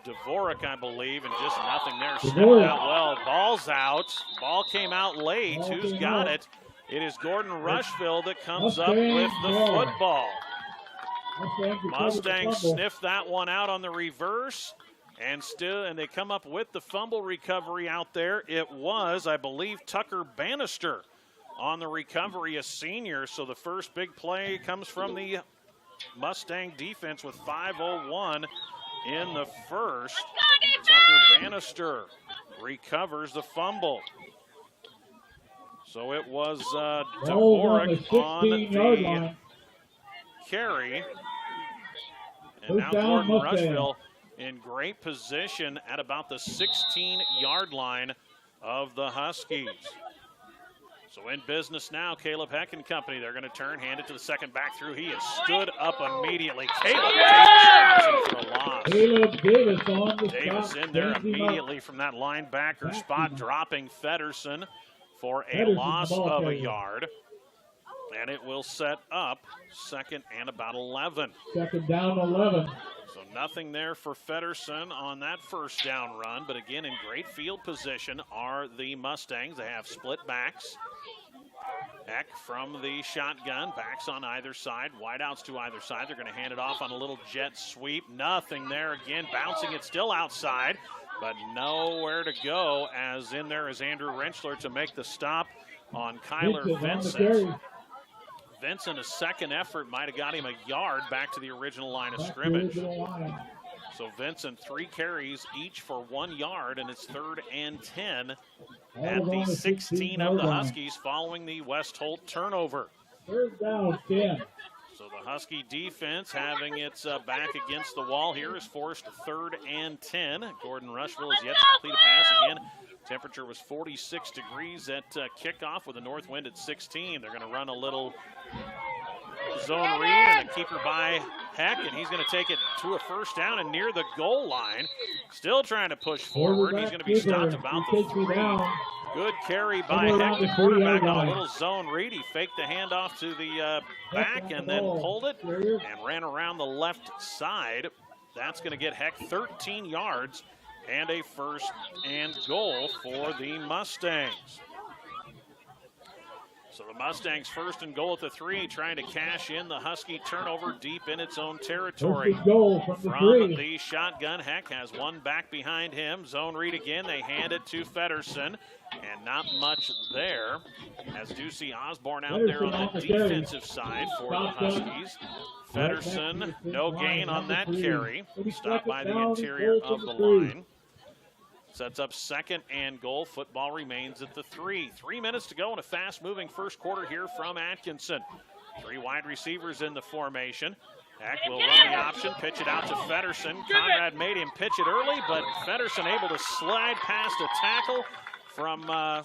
Dvorak, I believe, and just nothing there. Snipped out well. Ball's out. Ball came out late. Who's got it? It is Gordon-Rushville that comes up with the football. Mustangs sniff that one out on the reverse, and they come up with the fumble recovery out there. It was, I believe, Tucker Bannister on the recovery, a senior. So the first big play comes from the Mustang defense with 5:01 in the first. Tucker Bannister recovers the fumble. So it was Dvorak on the carry. And now Gordon-Rushville in great position at about the 16-yard line of the Huskies. So in business now, Caleb Heck and company. They're going to turn, hand it to the second back through. He has stood up immediately. Caleb Davis for a loss. Caleb Davis on the Davis stop. in there immediately from that linebacker spot, dropping Feddersen for a loss of a yard. And it will set up 2nd and about 11. 2nd down, 11. So nothing there for Feddersen on that 1st down run. But again, in great field position are the Mustangs. They have split backs. Heck from the shotgun, backs on either side, wideouts to either side. They're going to hand it off on a little jet sweep. Nothing there again, bouncing it still outside, but nowhere to go, as in there is Andrew Rentschler to make the stop on Kyler Vincent. Vincent, a second effort, might have got him a yard back to the original line of scrimmage. So Vincent, 3 carries, each for 1 yard, and it's 3rd and 10 at the 16 of the Huskies following the West Holt turnover. 3rd down, 10. So the Husky defense having its back against the wall here is forced 3rd and 10. Gordon-Rushville has yet to complete a pass again. Temperature was 46 degrees at kickoff with a north wind at 16. They're going to run a little zone read and a keeper by Heck, and he's going to take it to a 1st down and near the goal line. Still trying to push forward. He's going to be stopped about the 3. Good carry by Heck, the quarterback on a little zone read. He faked the handoff to the back and then pulled it and ran around the left side. That's going to get Heck 13 yards and a 1st and goal for the Mustangs. So the Mustangs first and goal at the 3, trying to cash in the Husky turnover deep in its own territory. First goal from the From 3. the shotgun, Heck has one back behind him. Zone read again. They hand it to Feddersen, and not much there. As Ducey Osborne out there on the defensive side for the Huskies. Feddersen, no gain on that carry. Stopped by the interior of the line. Sets up second and goal. Football remains at the 3. 3 minutes to go in a fast-moving first quarter here from Atkinson. 3 wide receivers in the formation. Heck will run the option, pitch it out to Feddersen. Conrad made him pitch it early, but Feddersen able to slide past a tackle from an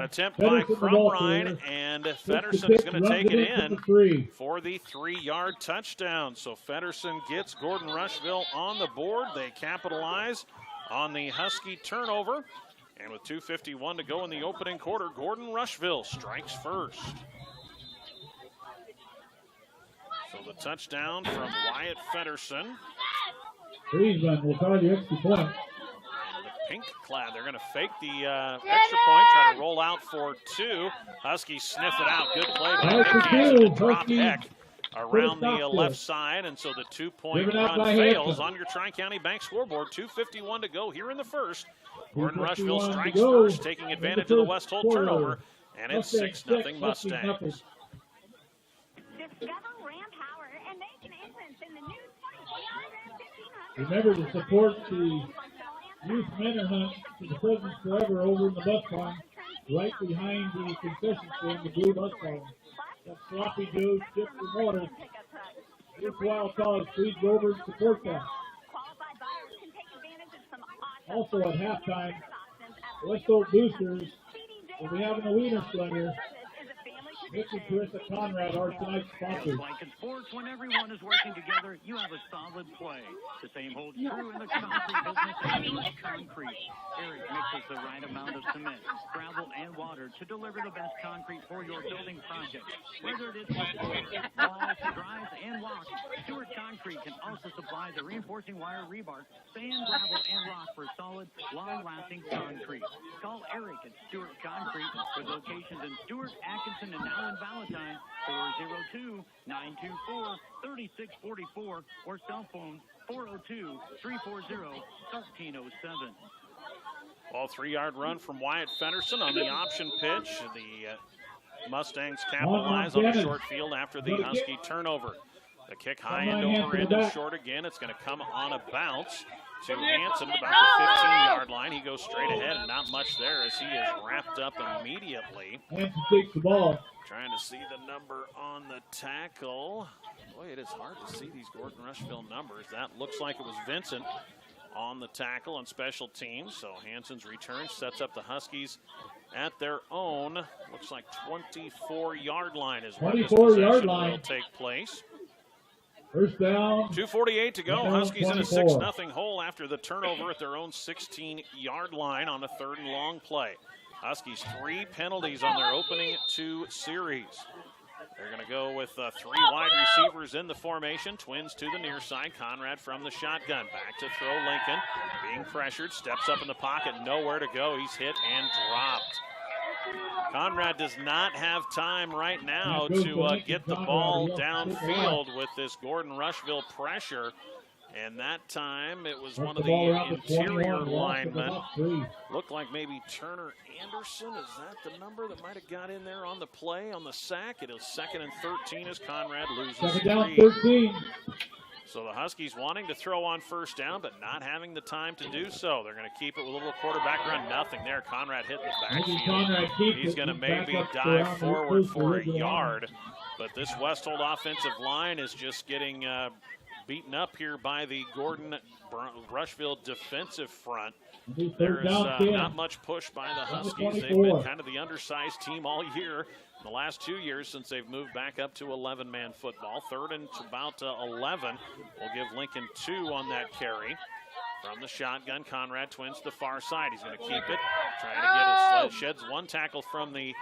attempt by Crumrine, and Feddersen is going to take it in for the 3-yard touchdown. So Feddersen gets Gordon-Rushville on the board. They capitalize on the Husky turnover. And with 2:51 to go in the opening quarter, Gordon-Rushville strikes first. So the touchdown from Wyatt Feddersen. Friesman will call the extra point. And the pink clad, they're going to fake the extra point, try to roll out for 2. Huskies sniff it out. Good play by Nick Hansen to drop Heck around the left side, and so the 2-point run fails on your Tri-County Bank scoreboard. 2:51 to go here in the first. Gordon-Rushville strikes first, taking advantage of the West Holt turnover, and it's 6-0 Mustangs. Discover Ram Power and make an entrance in the new 24-yard Ram 1500. Remember to support the youth mentor hunt for the Presents Forever over in the bus barn, right behind the concession stand, the blue bus barn. That sloppy Joe chips and water. Worthwhile cause. Please go over and support that. Also at halftime, West Holt Boosters will be having a wiener slinger. This is Carissa Conrad, our tonight's sponsor. Just like in sports, when everyone is working together, you have a solid play. The same holds true in the concrete business at Stewart Concrete. Eric mixes the right amount of cement, gravel, and water to deliver the best concrete for your building project. Whether it is for floors, walls, drives, and walks, Stewart Concrete can also supply the reinforcing wire rebar, sand, gravel, and rock for solid, long-lasting concrete. Call Eric at Stewart Concrete with locations in Stewart, Atkinson, and now in Valentine, 402-924-3644 or cell phone 402-340-1307. Ball 3-yard run from Wyatt Feddersen on the option pitch. The Mustangs capitalize on the short field after the Husky turnover. The kick high end over end and short again. It's going to come on a bounce to Hansen about the 15-yard line. He goes straight ahead and not much there as he is wrapped up immediately. Hansen takes the ball. Trying to see the number on the tackle. Boy, it is hard to see these Gordon-Rushville numbers. That looks like it was Vincent on the tackle on special teams. So Hansen's return sets up the Huskies at their own, looks like 24-yard line is where this possession will take place. First down. 2:48 to go. Huskies in a 6-0 hole after the turnover at their own 16-yard line on a 3rd and long play. Huskies 3 penalties on their opening 2 series. They're going to go with 3 wide receivers in the formation. Twins to the near side. Conrad from the shotgun. Back to throw Lincoln. Being pressured. Steps up in the pocket. Nowhere to go. He's hit and dropped. Conrad does not have time right now to get the ball downfield with this Gordon-Rushville pressure. And that time it was one of the interior linemen. Looked like maybe Turner Anderson. Is that the number that might have got in there on the play, on the sack? It is 2nd and 13 as Conrad loses 2nd down, 3. 13. So the Huskies wanting to throw on 1st down, but not having the time to do so. They're going to keep it with a little quarterback run. Nothing there. Conrad hit the backfield. He's going to maybe dive forward for a yard. But this West Holt offensive line is just getting beaten up here by the Gordon-Rushville defensive front. There's not much push by the Huskies. They've been kind of the undersized team all year. In the last 2 years since they've moved back up to 11-man football. 3rd and about 11. We'll give Lincoln 2 on that carry. From the shotgun, Conrad twins to the far side. He's going to keep it. Trying to get a sled. Sheds 1 tackle from the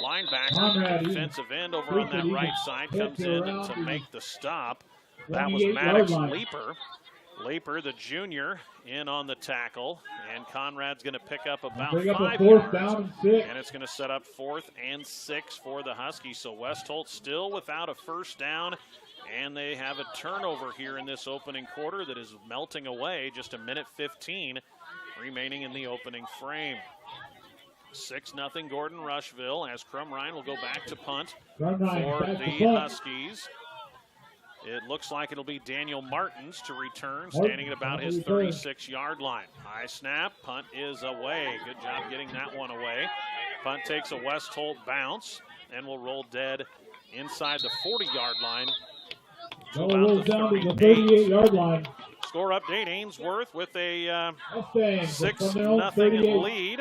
linebacker. Defensive end over on that right side comes in to make the stop. That was Maddox Leaper. Leaper, the junior, in on the tackle, and Conrad's going to pick up about Bring up a 5 fourth yards, down and 6. and it's going to set up 4th and 6 for the Huskies. So West Holt still without a first down, and they have a turnover here in this opening quarter that is melting away. Just a minute 15 remaining in the opening frame. 6-0 Gordon-Rushville, as Crumrine will go back to punt for the Huskies. It looks like it'll be Daniel Martins to return, standing at about his 36-yard line. High snap, punt is away. Good job getting that one away. Punt takes a West Holt bounce and will roll dead inside the 40-yard line. To about the 38-yard line. Score update, Ainsworth with a Mustangs 6-0 lead.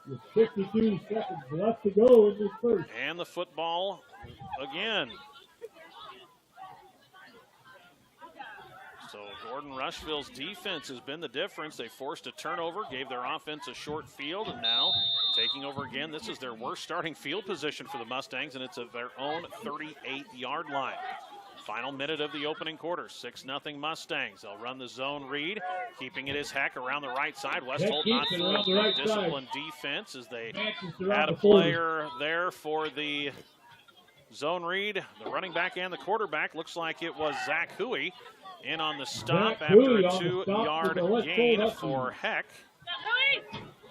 With 52 seconds left to go in this first. And the football again. So Gordon-Rushville's defense has been the difference. They forced a turnover, gave their offense a short field, and now taking over again. This is their worst starting field position for the Mustangs, and it's at their own 38-yard line. Final minute of the opening quarter, 6-0 Mustangs. They'll run the zone read, keeping it as Heck around the right side. West Holt not through disciplined defense as they had a player there for the zone read. The running back and the quarterback, looks like it was Zach Huey in on the stop after a 2-yard gain for Heck.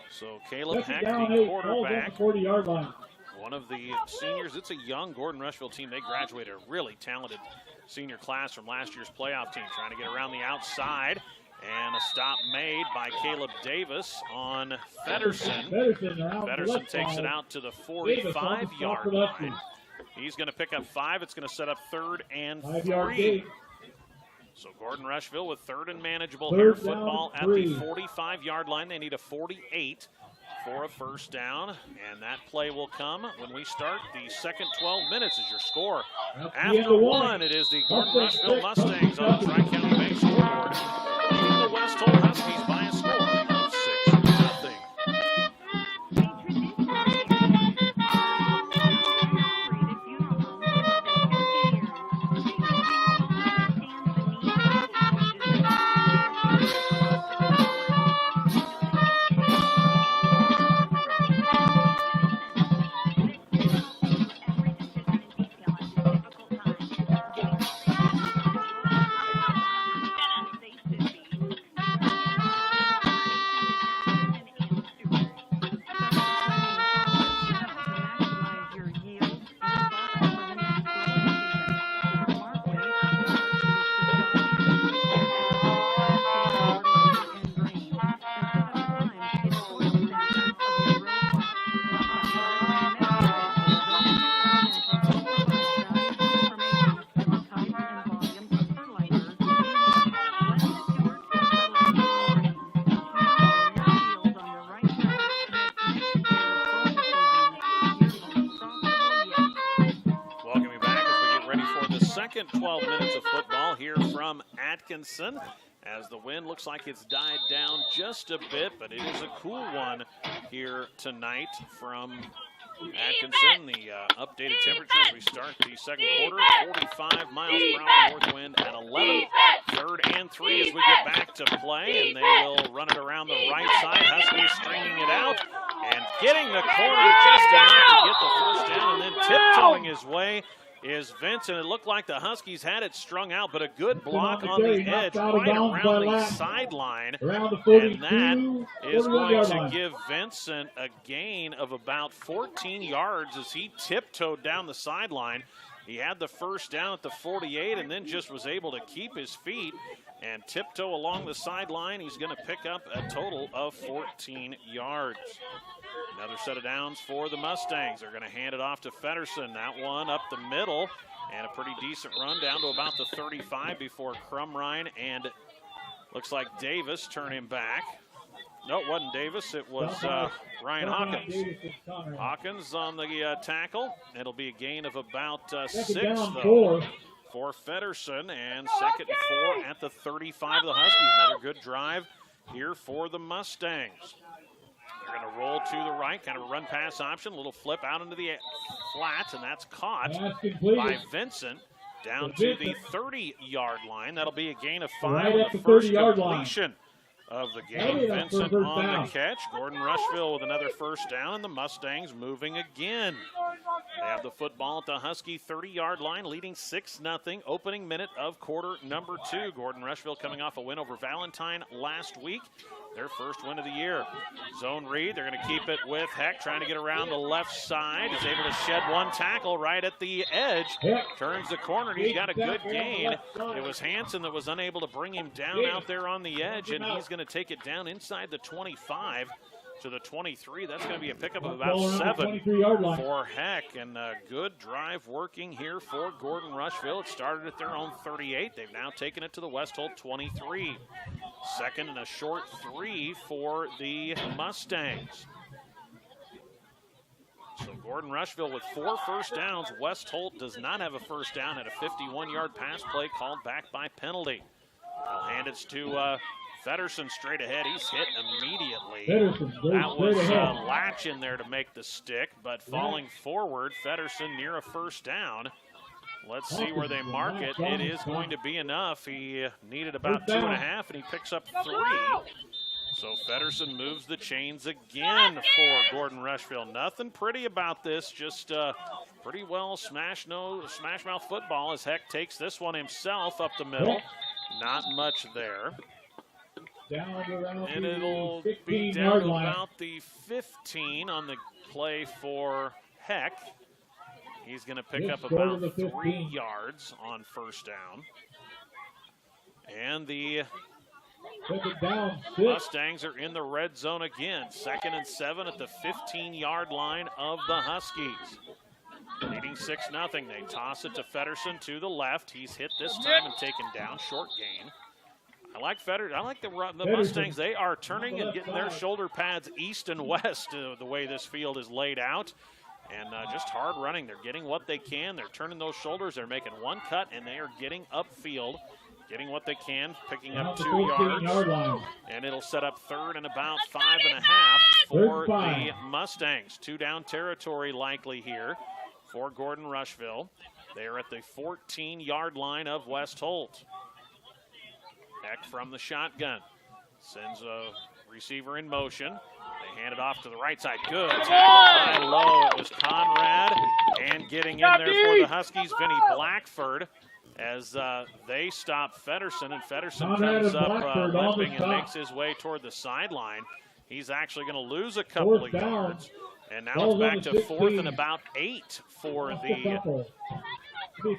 So Caleb Heck, the quarterback, 40-yard line. one of the seniors. It's a young Gordon-Rushville team. They graduated a really talented senior class from last year's playoff team, trying to get around the outside. And a stop made by Caleb Davis on Feddersen. Feddersen takes it out to the 45-yard line. He's going to pick up 5. It's going to set up 3rd and 3. So Gordon-Rushville with 3rd and manageable here. Football at the 45-yard line. They need a 48 for a first down. And that play will come when we start the second 12 minutes as your score. After 1, it is the Gordon-Rushville Mustangs on the Tri-County Bank scoreboard, leading the West Holt Huskies by a score of 6-0. Second 12 minutes of football here from Atkinson, as the wind looks like it's died down just a bit, but it is a cool one here tonight from Atkinson. The updated temperature as we start the second quarter, 45 miles per hour north wind at 11. 3rd and 3 as we get back to play, and they will run it around the right side. Huskies stringing it out and getting the corner just enough to get the first down, and then tiptoeing his way is Vincent. It looked like the Huskies had it strung out, but a good block on the edge right around the sideline. And that is going to give Vincent a gain of about 14 yards as he tiptoed down the sideline. He had the first down at the 48 and then just was able to keep his feet and tiptoe along the sideline. He's going to pick up a total of 14 yards. Another set of downs for the Mustangs. They're going to hand it off to Feddersen. That one up the middle, and a pretty decent run down to about the 35 before Crumrine and looks like Davis turn him back. No, it wasn't Davis. It was Ryan Hawkins. Hawkins on the tackle. It'll be a gain of about 6, though, for Feddersen, and 2nd and 4 at the 35 of the Huskies. Another good drive here for the Mustangs. They're going to roll to the right, kind of a run-pass option, a little flip out into the flat, and that's caught by Vincent. down to the 30-yard line. That'll be a gain of 5 Right on at the the first 30-yard line. completion of the That'll game. be enough for a Vincent first on down. the catch. Gordon-Rushville with another first down, and the Mustangs moving again. They have the football at the Husky 30-yard line, leading 6-0. Opening minute of quarter number 2. Gordon-Rushville coming off a win over Valentine last week. Their first win of the year. Zone read. They're going to keep it with Heck, trying to get around the left side. He's able to shed one tackle right at the edge. Turns the corner, and he's got a good gain. It was Hanson that was unable to bring him down out there on the edge, and he's going to take it down inside the 25 to the 23. That's going to be a pickup of about 7 for Heck, and a good drive working here for Gordon-Rushville. It started at their own 38. They've now taken it to the West Holt 23. Second and a short 3 for the Mustangs. So Gordon-Rushville with 4 first downs. West Holt does not have a first down at a 51-yard pass play called back by penalty. They'll hand it to Feddersen straight ahead. He's hit immediately. That was Latch in there to make the stick, but falling forward, Feddersen near a first down. Let's see where they mark it. It is going to be enough. He needed about 2.5, and he picks up 3. So Feddersen moves the chains again for Gordon-Rushville. Nothing pretty about this, just pretty well smash mouth football as Heck takes this one himself up the middle. Not much there. And it'll be down to about the 15 on the play for Heck. He's going to pick up about 3 yards on first down. And the Mustangs are in the red zone again. 2nd and 7 at the 15-yard line of the Huskies. Leading 6-0. They toss it to Feddersen to the left. He's hit this time and taken down. Short gain. I like the Mustangs. They are turning and getting their shoulder pads east and west the way this field is laid out. And just hard running. They're getting what they can. They're turning those shoulders. They're making one cut, and they are getting upfield, getting what they can, picking up 2 yards. And it'll set up 3rd and about 5.5 for the Mustangs. 2-down territory likely here for Gordon-Rushville. They are at the 14-yard line of West Holt. Heck from the shotgun. Sends a receiver in motion. They hand it off to the right side. Good tackle high low. It was Conrad. And getting in there for the Huskies, Vinny Blackford, as they stop Feddersen. And Feddersen comes up limping and makes his way toward the sideline. He's actually going to lose a couple of yards. And now it's back to 4th and about 8 for the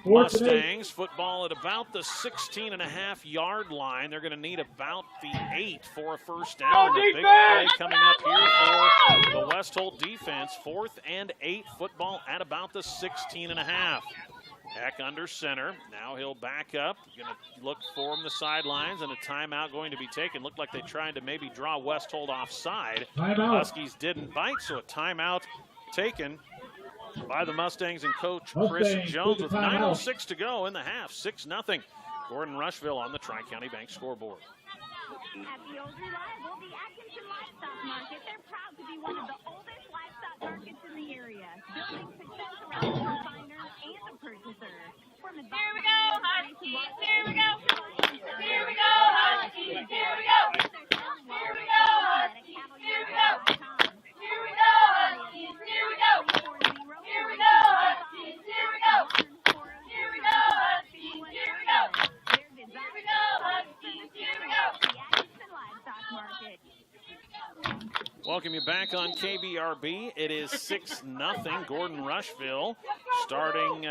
Mustangs. Football at about the 16.5-yard line. They're going to need about the 8 for a first down. And a big play coming up here for the West Holt defense. 4th and 8. Football at about the 16.5. Heck under center. Now he'll back up. Going to look for him the sidelines, and a timeout going to be taken. Looked like they tried to maybe draw West Holt offside. Huskies didn't bite, so a timeout taken by the Mustangs and Coach Chris Jones with 9:06 to go in the half. 6-0. Gordon-Rushville on the Tri-County Bank scoreboard. At the old reliable, the Atkinson Livestock Market, they're proud to be one of the oldest livestock markets in the area, building success around the refiner and the purchaser. Here we go, Huskies! Here we go! Here we go, Huskies! Here we go! Here we go, Huskies! Here we go! Here we go, Huskies! Here we go! Here we go, Huskies! Here we go! Here we go, Huskies! Here we go! Here we go, Huskies! Here we go! The Atkinson Livestock Market. Welcome you back on KBRB. It is 6-0. Gordon-Rushville starting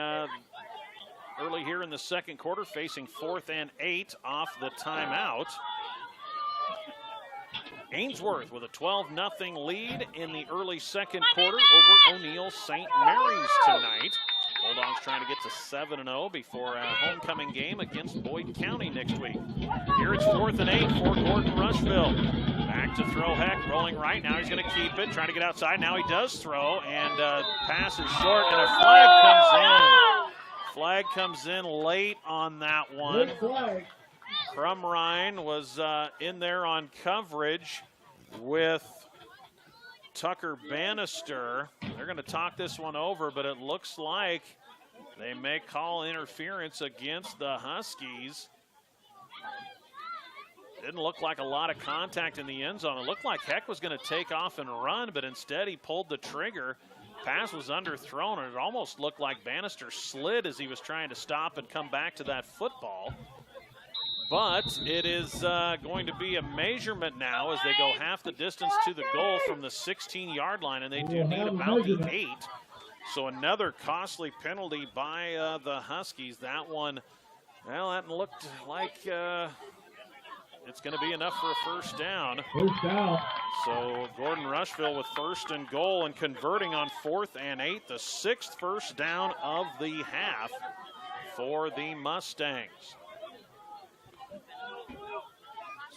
early here in the second quarter, facing 4th and 8 off the timeout. Ainsworth with a 12-0 lead in the early second quarter over O'Neill St. Mary's tonight. Bulldogs trying to get to 7-0 before a homecoming game against Boyd County next week. Here it's 4th and 8 for Gordon-Rushville. Back to throw Heck, rolling right. Now he's going to keep it, trying to get outside. Now he does throw, and pass is short, and a flag comes in. Flag comes in late on that one. Crumrine was in there on coverage with Tucker Bannister. They're going to talk this one over, but it looks like They may call interference against the Huskies. Didn't look like a lot of contact in the end zone. It looked like Heck was going to take off and run, but instead he pulled the trigger. Pass was underthrown, and it almost looked like Bannister slid as he was trying to stop and come back to that football. But it is going to be a measurement now as they go half the distance to the goal from the 16-yard line, and they do need about the 8. So another costly penalty by the Huskies. That one, well, that looked like it's going to be enough for a first down. First down. So Gordon-Rushville with first and goal and converting on 4th and 8, the 6th first down of the half for the Mustangs.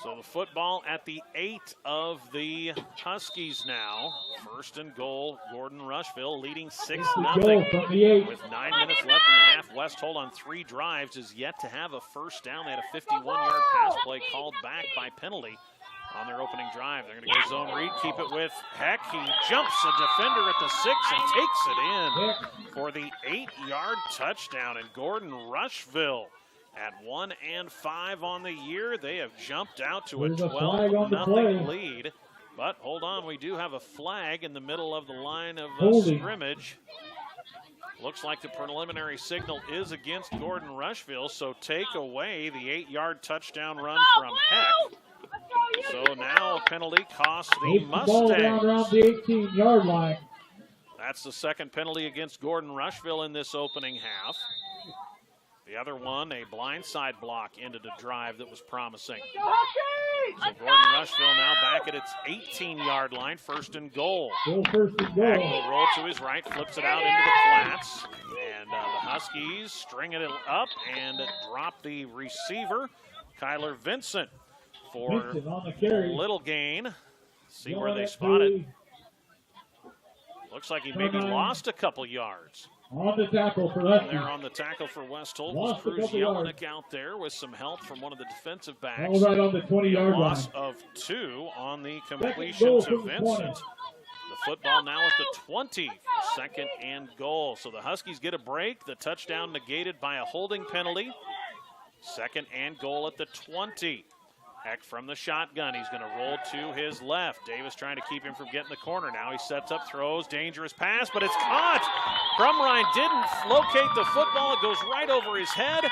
So the football at the 8 of the Huskies now. First and goal, Gordon-Rushville leading 6-0 with 9 minutes left in the half. West Holt on 3 drives is yet to have a first down. They had a 51-yard pass play called back by penalty on their opening drive. They're going to go zone read, keep it with Heck. He jumps a defender at the 6 and takes it in for the 8-yard touchdown. And Gordon-Rushville at 1-5 on the year, they have jumped out to a 12-0 lead. But hold on, we do have a flag in the middle of the line of scrimmage. Looks like the preliminary signal is against Gordon-Rushville, so take away the 8-yard touchdown run from Heck. So now a penalty costs the Mustangs. Ball down around the 18-yard line. That's the second penalty against Gordon-Rushville in this opening half. The other one, a blindside block, ended a drive that was promising. So Gordon-Rushville now back at its 18-yard line, first and goal. First and goal. Heck will roll to his right, flips it out into the flats. And the Huskies stringing it up and drop the receiver, Kyler Vincent, for a little gain. See where they spot it. Looks like he maybe lost a couple yards. On the tackle for Huskies. There on the tackle for West Holt was Cruz Jelinek out there with some help from one of the defensive backs. All right on the 20-yard line. Loss of 2 on the completion to Vincent. The football now at the 20, second and goal. So the Huskies get a break. The touchdown negated by a holding penalty. Second and goal at the 20. Heck from the shotgun. He's going to roll to his left. Davis trying to keep him from getting the corner. Now he sets up, throws, dangerous pass, but it's caught. Brumrine didn't locate the football. It goes right over his head.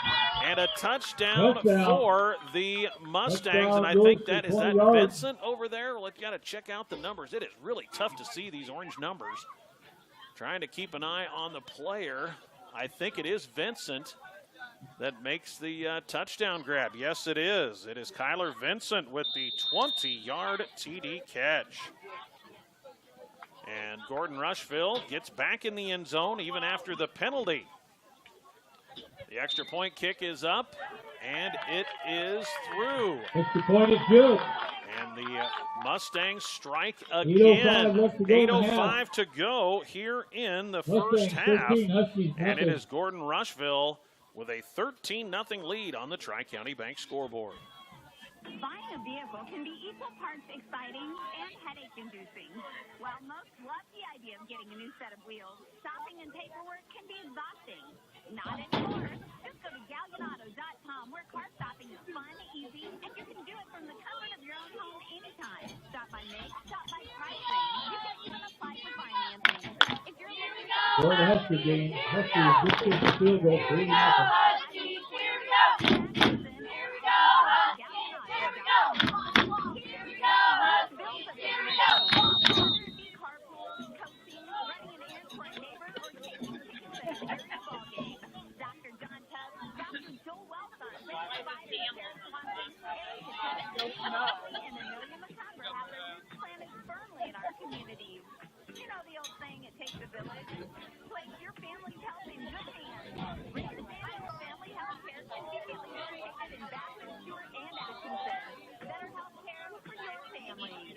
And a touchdown for the Mustangs. And I think that is that Vincent over there. Well, you got to check out the numbers. It is really tough to see these orange numbers. Trying to keep an eye on the player. I think it is Vincent that makes the touchdown grab. Yes, it is. It is Kyler Vincent with the 20-yard TD catch. And Gordon-Rushville gets back in the end zone even after the penalty. The extra point kick is up, and it is through. Extra point is good. And the Mustangs strike again. 8:05 to go here in the first half. And it is Gordon-Rushville with a 13-0 lead on the Tri-County Bank scoreboard. Buying a vehicle can be equal parts exciting and headache-inducing. While most love the idea of getting a new set of wheels, shopping and paperwork can be exhausting. Not anymore. Just go to GallionAuto.com where car shopping is fun, easy, and you can do it from the comfort of your own home anytime. Shop by make, shop by pricing. You can even apply for financing. If you're looking for the Husker game, Husker just gets the field goal, 3-0. You know the old saying, it takes a village. Place your family's health in good hands. Family Health Care conveniently located in Baton, Stewart, and Atkinson. Better health care for your family.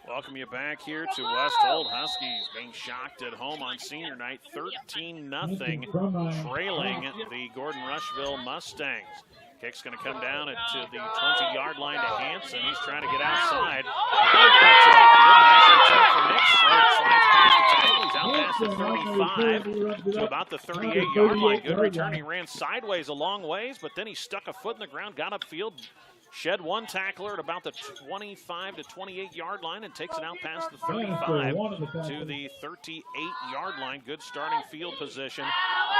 Welcome you back here to West Holt. Huskies being shocked at home on senior night, 13-0, trailing the Gordon-Rushville Mustangs. Kick's going to come down to the 20-yard line to Hanson. He's trying to get outside. to about the 38-yard line. Good return. He ran sideways a long ways, but then he stuck a foot in the ground, got upfield, shed one tackler at about the 25 to 28-yard line, and takes it out past the 35 to the 38-yard line. Good starting field position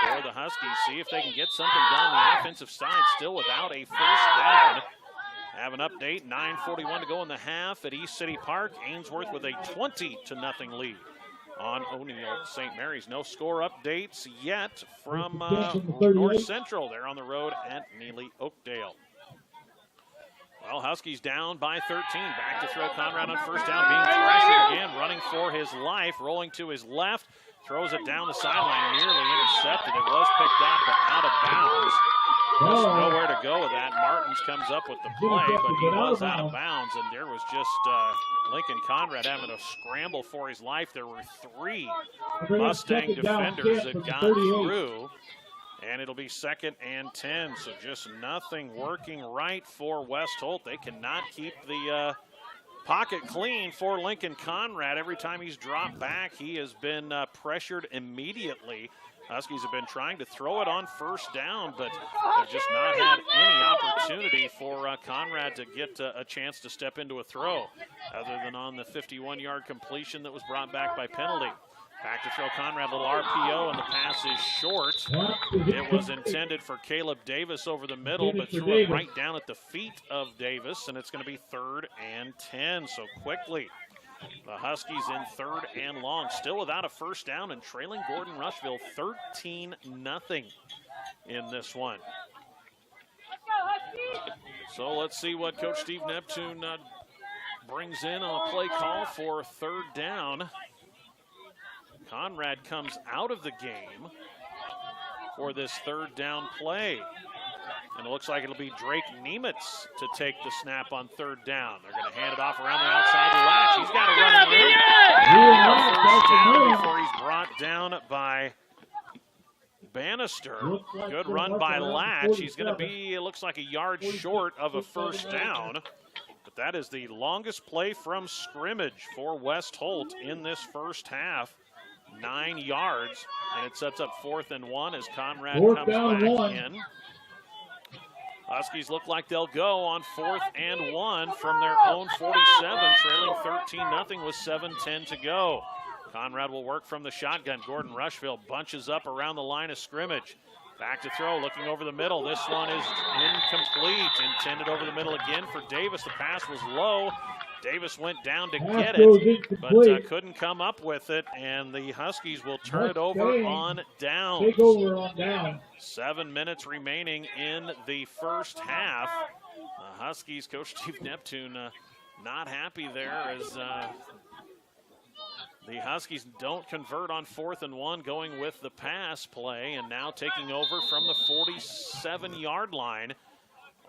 for the Huskies. See if they can get something done on the offensive side, still without a first down. Have an update, 9:41 to go in the half at East City Park. Ainsworth with a 20-0 lead on O'Neill St. Mary's. No score updates yet from North Central. They're on the road at Neely Oakdale. Well, Huskies down by 13. Back to throw. Conrad on first down, being pressured again, running for his life, rolling to his left, throws it down the sideline, nearly intercepted. It was picked up, but out of bounds. Just nowhere to go with that. Martins comes up with the play, but he was out of bounds, and there was just Lincoln Conrad having to scramble for his life. There were 3 Mustang defenders that got through, and it'll be 2nd and 10. So just nothing working right for West Holt. They cannot keep the pocket clean for Lincoln Conrad. Every time he's dropped back, he has been pressured immediately. Huskies have been trying to throw it on first down, but have just not had any opportunity for Conrad to get a chance to step into a throw, other than on the 51-yard completion that was brought back by penalty. Back to throw. Conrad, little RPO, and the pass is short. It was intended for Caleb Davis over the middle, but threw it right down at the feet of Davis, and it's going to be 3rd and 10. So quickly, the Huskies in 3rd and long, still without a first down and trailing Gordon-Rushville 13-0 in this one. So let's see what Coach Steve Neptune brings in on a play call for 3rd down. Conrad comes out of the game for this 3rd down play. And it looks like it'll be Drake Nemitz to take the snap on 3rd down. They're going to hand it off around the outside to Latch. He's got to run room before he's brought down by Bannister. Good run by Latch. He's going to be, it looks like, a yard short of a first down. But that is the longest play from scrimmage for West Holt in this first half. 9 yards. And it sets up 4th and 1 as Conrad comes back in. Huskies look like they'll go on 4th and 1 from their own 47, trailing 13-0 with 7:10 to go. Conrad will work from the shotgun. Gordon-Rushville bunches up around the line of scrimmage. Back to throw, looking over the middle. This one is incomplete. Intended over the middle again for Davis. The pass was low. Davis went down to get it, but couldn't come up with it, and the Huskies will turn it over on downs. Take over on down. 7 minutes remaining in the first half. The Huskies, Coach Steve Neptune, not happy there as the Huskies don't convert on 4th and 1, going with the pass play, and now taking over from the 47-yard line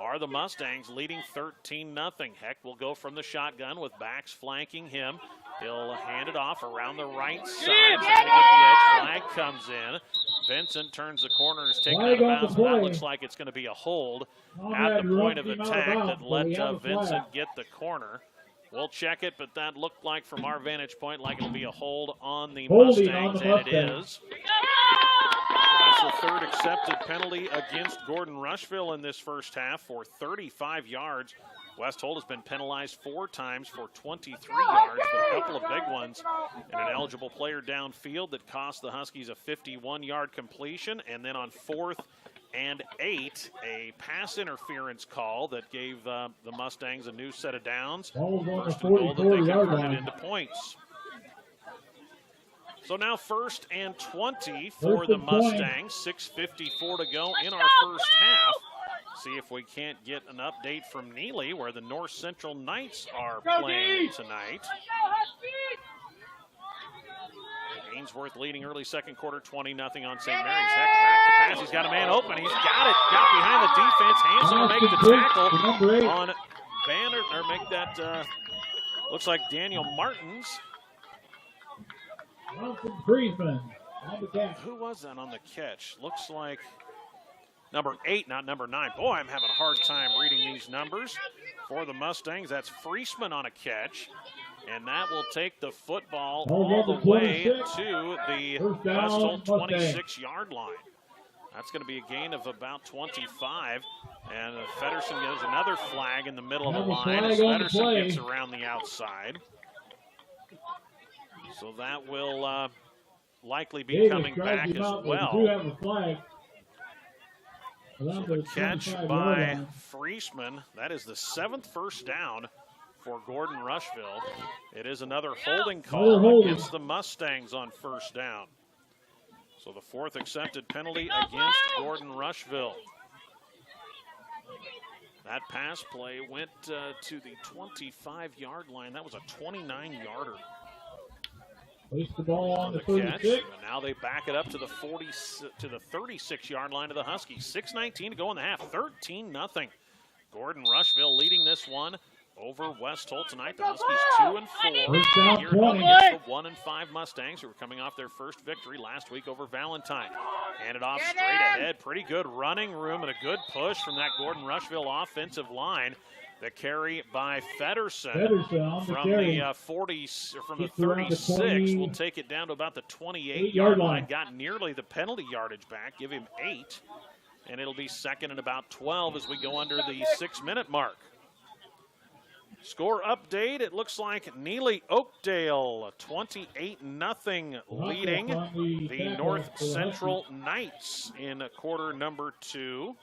are the Mustangs, leading 13-0. Heck will go from the shotgun with backs flanking him. He'll hand it off around the right side, trying to get the edge. Flag comes in. Vincent turns the corner and is taken out of bounds. That looks like it's going to be a hold at the point of attack that let Vincent get the corner. We'll check it, but that looked like, from our vantage point, like it'll be a hold on the Mustangs, and it is. That's the 3rd accepted penalty against Gordon-Rushville in this first half for 35 yards. West Holt has been penalized 4 times for 23 yards, but a couple of big ones, and an eligible player downfield that cost the Huskies a 51-yard completion, and then on 4th and 8, a pass interference call that gave the Mustangs a new set of downs. First and goal that they converted into points. So now 1st and 20 for the Mustangs. 6:54 to go in our first half. See if we can't get an update from Neely, where the North Central Knights are playing tonight. Ainsworth leading early second quarter, 20-0 on St. Mary's. Heck, back to pass. He's got a man open. He's got it. Got behind the defense. Hanson will make the tackle on Banner, or make that, looks like Daniel Martins. Who was that on the catch? Looks like number 8, not number 9. Boy, I'm having a hard time reading these numbers. for the Mustangs. That's Friesman on a catch. And that will take the football Ball all on the the way 26. to the First down, West Holt Mustangs. 26-yard line. That's going to be a gain of about 25. And Feddersen gives another flag in the middle of the Another line as flag on the Feddersen play. gets around the outside. So that will likely be Davis coming drives back him as out, but well. we do have a flag. So Around the the catch 25-yard by line. Friesman, that is the 7th first down for Gordon-Rushville. It is another holding call holding. against the Mustangs on first down. So the 4th accepted penalty against Gordon-Rushville. That pass play went to the 25-yard line. That was a 29-yarder. Place the ball on the catch. 36. And now they back it up to the 36-yard line of the Huskies. 6:19 to go in the half. 13-0. Gordon-Rushville leading this one over West Holt tonight. The Huskies 2-4 First down, here 20. against the 1-5 Mustangs, who were coming off their first victory last week over Valentine. Handed off straight ahead. Pretty good running room and a good push from that Gordon-Rushville offensive line. The carry by Feddersen Feddersen from the 40, from the Gets around the 36. We'll take it down to about the 28-yard 8-yard line. line. Got nearly the penalty yardage back. Give him 8. And it'll be second and about 12 as we go under the 6-minute mark. Score update, it looks like Neely Oakdale 28-0 leading the North Central Knights in quarter number 2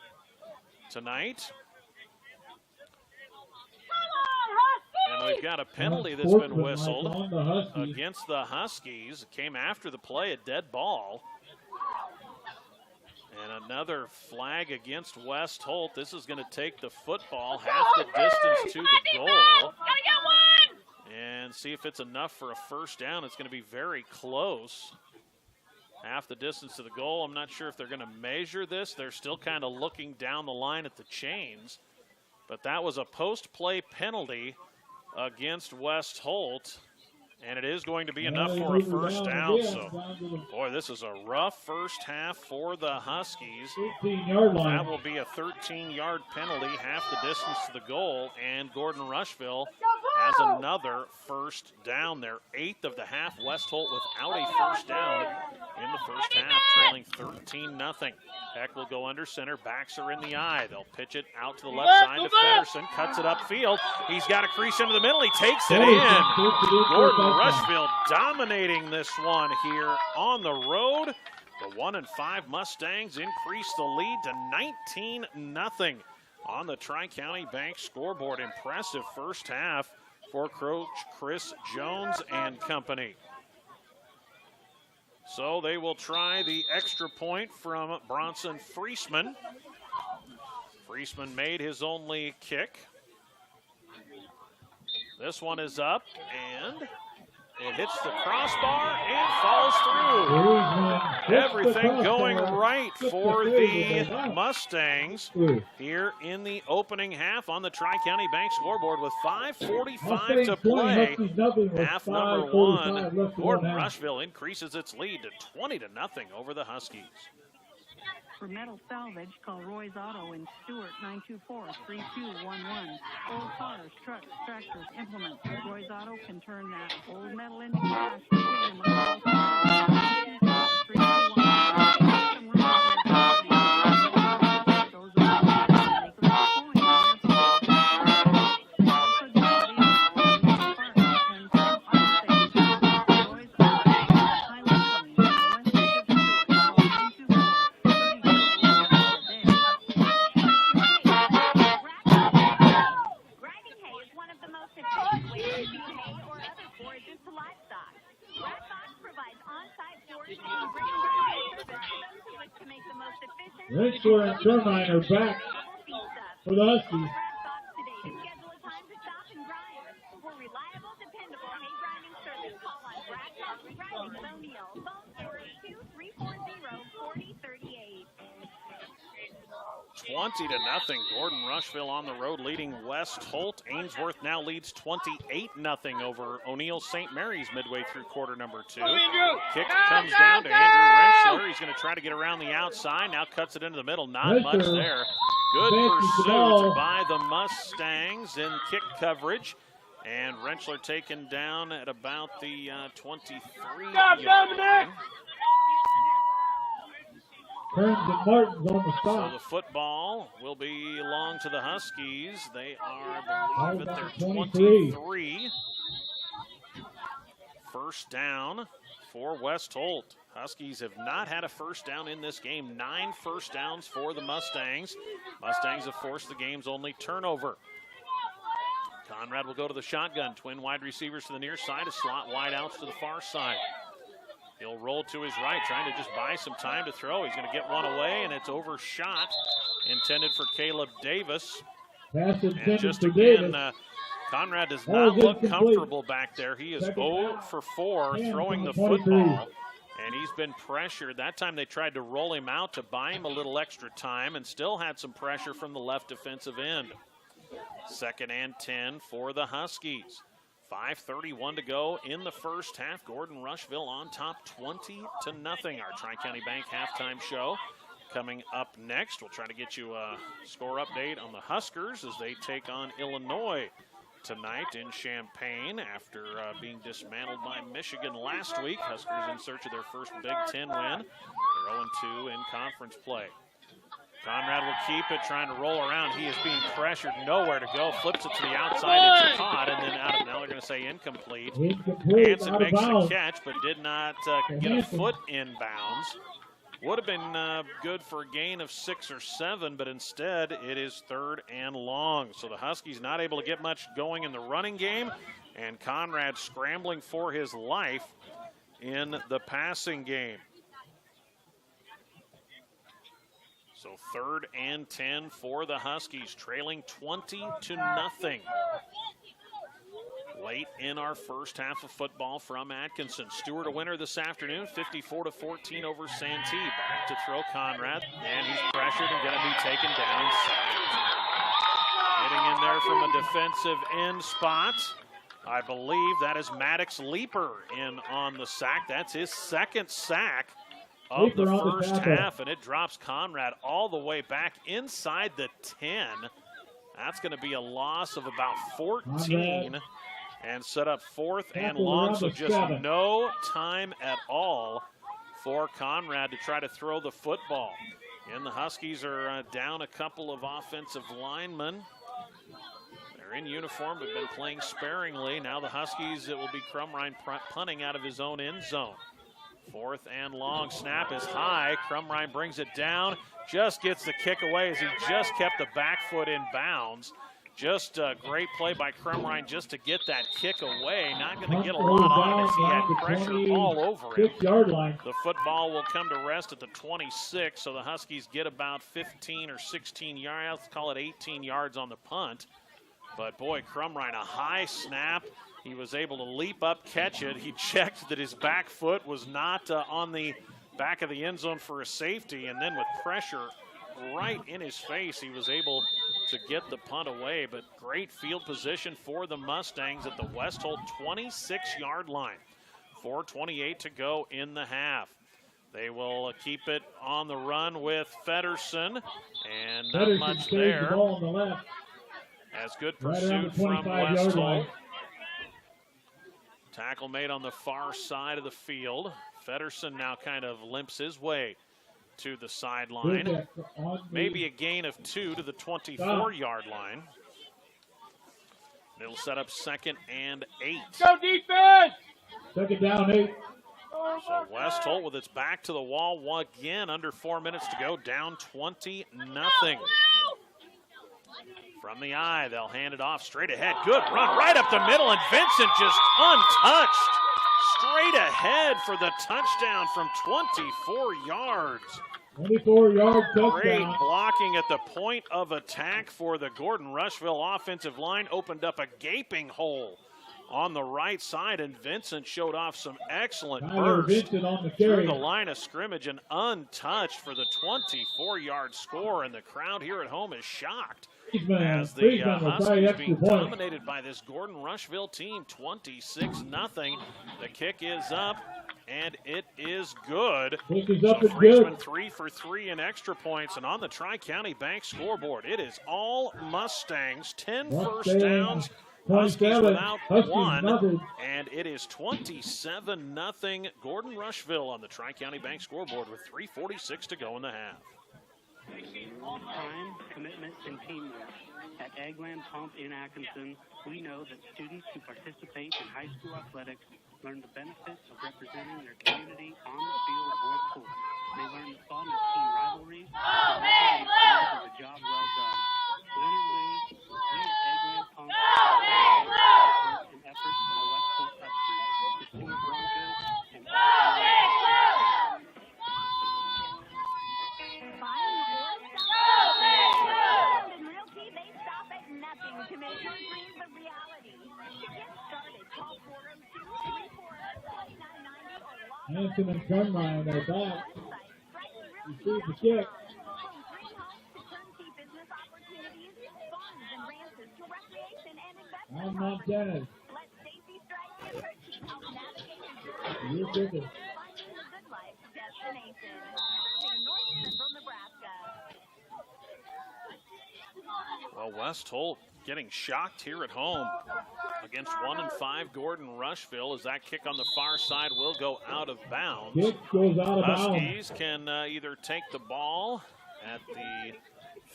tonight. And we've got a penalty that's been whistled against the Huskies. It came after the play, a dead ball. And another flag against West Holt. This is going to take the football half the distance to the goal. And see if it's enough for a first down. It's going to be very close. Half the distance to the goal. I'm not sure if they're going to measure this. They're still kind of looking down the line at the chains. But that was a post-play penalty against West Holt. And it is going to be enough for a first down. So, boy, this is a rough first half for the Huskies. 13-yard line. That will be a 13-yard penalty, half the distance to the goal, and Gordon-Rushville has another first down. Their 8th of the half. West Holt without a first down in the first half, trailing 13-0. Heck will go under center, backs are in the eye. They'll pitch it out to the left side to Feddersen, cuts it upfield. He's got a crease into the middle, he takes it in. Gordon-Rushville dominating this one here on the road. The 1-5 Mustangs increase the lead to 19-0 on the Tri-County Bank scoreboard. Impressive first half for Coach Chris Jones and company. So they will try the extra point from Bronson Friesman. Friesman made his only kick. This one is up, and it hits the crossbar and falls through. Everything going right for the Mustangs here in the opening half on the Tri-County Bank scoreboard with 5:45 to play. Half number 1, Gordon-Rushville increases its lead to 20-0 over the Huskies. For metal salvage, call Roy's Auto in Stewart 924-3211. Old cars, trucks, tractors, implements. Roy's Auto can turn that old metal into cash. Rensler and Termine are back for the Huskies. 20-0. Gordon-Rushville on the road leading West Holt. Ainsworth now leads 28-0 over O'Neill St. Mary's midway through quarter number 2. Kick comes down to Andrew Rentschler. He's going to try to get around the outside. Now cuts it into the middle. Not much there. Good pursuit by the Mustangs in kick coverage. And Rentschler taken down at about the 23-yard line. Kearns and Martin's on the So stop. the football will belong to the Huskies. They are, I believe, at their 23. First down for West Holt. Huskies have not had a first down in this game. 9 first downs for the Mustangs. Mustangs have forced the game's only turnover. Conrad will go to the shotgun. Twin wide receivers to the near side, a slot wide outs to the far side. He'll roll to his right, trying to just buy some time to throw. He's going to get one away, and it's overshot. Intended for Caleb Davis. Pass And intended just for again, Davis. Conrad does Ball not is look incomplete. comfortable back there. He is Second 0 down. for 4 And throwing from the the 23. football. And he's been pressured. That time they tried to roll him out to buy him a little extra time and still had some pressure from the left defensive end. 2nd and 10 for the Huskies. 5:31 to go in the first half. Gordon-Rushville on top 20-0. Our Tri-County Bank halftime show coming up next. We'll try to get you a score update on the Huskers as they take on Illinois tonight in Champaign after being dismantled by Michigan last week. Huskers in search of their first Big Ten win. They're 0-2 in conference play. Conrad will keep it, trying to roll around. He is being pressured, nowhere to go. Flips it to the outside, it's caught, and then out of, now they're going to say incomplete. Hanson makes the catch, but did not get a foot in bounds. Would have been good for a gain of 6 or 7, but instead it is 3rd and long. So the Huskies not able to get much going in the running game, and Conrad scrambling for his life in the passing game. So 3rd and 10 for the Huskies, trailing 20-0. Late in our first half of football from Atkinson. Stewart a winner this afternoon, 54-14 over Santee. Back to throw Conrad, and he's pressured and going to be taken down inside. Getting in there from a defensive end spot. I believe that is Maddox Leaper in on the sack. That's his 2nd sack of the first half, and it drops Conrad all the way back inside the 10. That's going to be a loss of about 14 and set up 4th and long, so just no time at all for Conrad to try to throw the football. And the Huskies are down a couple of offensive linemen. They're in uniform, but been playing sparingly. Now the Huskies, it will be Crumrine punting out of his own end zone. 4th and long, snap is high. Crumrine brings it down, just gets the kick away as he just kept the back foot in bounds. Just a great play by Crumrine just to get that kick away. Not going to get a lot on it as he had pressure all over him. 6-yard line. The football will come to rest at the 26, so the Huskies get about 15 or 16 yards, let's call it 18 yards on the punt. But boy, Crumrine, a high snap. He was able to leap up, catch it. He checked that his back foot was not on the back of the end zone for a safety, and then with pressure right in his face, he was able to get the punt away. But great field position for the Mustangs at the West Holt 26-yard line. 4:28 to go in the half. They will keep it on the run with Feddersen, and not much there. The ball on the left. As good Right pursuit around the from West 25-yard Holt. line. Tackle made on the far side of the field. Feddersen now kind of limps his way to the sideline. Maybe a gain of 2 to the 24-yard line. It'll set up 2nd and 8. Go defense! 2nd down, 8. So West Holt with its back to the wall again, under 4 minutes to go, down 20-0. From the eye, they'll hand it off straight ahead. Good run right up the middle, and Vincent just untouched. Straight ahead for the touchdown from 24 yards. 24-yard Great touchdown. blocking at the point of attack for the Gordon-Rushville offensive line. Opened up a gaping hole on the right side, and Vincent showed off some excellent Tyler burst Vincent on the through carry. the line of scrimmage and untouched for the 24-yard score, and the crowd here at home is shocked as the Huskies being dominated by this Gordon-Rushville team, 26-0. The kick is up, and it is good. Kick is up So and Friesman good. 3 for 3 in extra points, and on the Tri-County Bank scoreboard, it is all Mustangs, 10 first downs, Huskies 27, without Huskies one, nothing. and it is 27-0 Gordon-Rushville on the Tri-County Bank scoreboard with 3:46 to go in the half. Time, commitment, and teamwork. At Eggland Pump in Atkinson, we know that students who participate in high school athletics learn the benefits of representing their community on the field or court. They learn the fun of team rivalries and the experience of a job well done. Win or lose, we at Eggland Pump appreciate and efforts of the West Holt Huskies, the Stewart Broncos, and to make your dreams a reality. To get started, call 402-340-2990 or log Hanson and Gunline are back. Receive the kick. On Montana. Let Stacy Stripe and her team help navigate the journey You're good. finding the good life destination. Serving North Central Nebraska. Well, West Holt getting shocked here at home against 1-5 Gordon-Rushville, as that kick on the far side will go out of bounds. Kick goes out of bounds. Huskies can either take the ball at the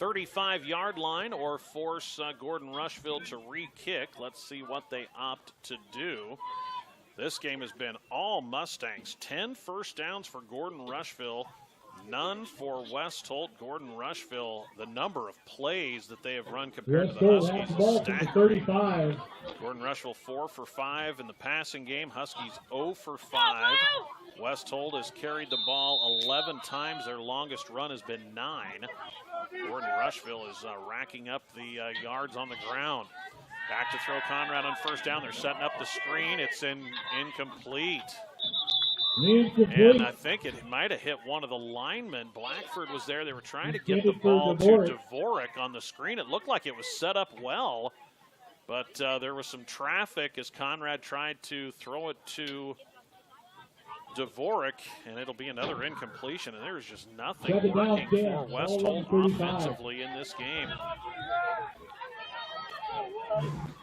35-yard line or force Gordon-Rushville to re-kick. Let's see what they opt to do. This game has been all Mustangs. 10 first downs for Gordon-Rushville, none for West Holt. Gordon-Rushville, the number of plays that they have run compared West to the Holt has Huskies the is ball from the staggering. 35. Gordon-Rushville 4 for 5 in the passing game. Huskies 0 for 5. West Holt has carried the ball 11 times. Their longest run has been 9. Gordon-Rushville is racking up the yards on the ground. Back to throw Conrad on first down. They're setting up the screen. It's incomplete. And I think it might have hit one of the linemen. Blackford was there. They were trying to get the ball to Dvorak on the screen. It looked like it was set up well, but there was some traffic as Conrad tried to throw it to Dvorak, and it'll be another incompletion. And there's just nothing working for West Holt offensively in this game.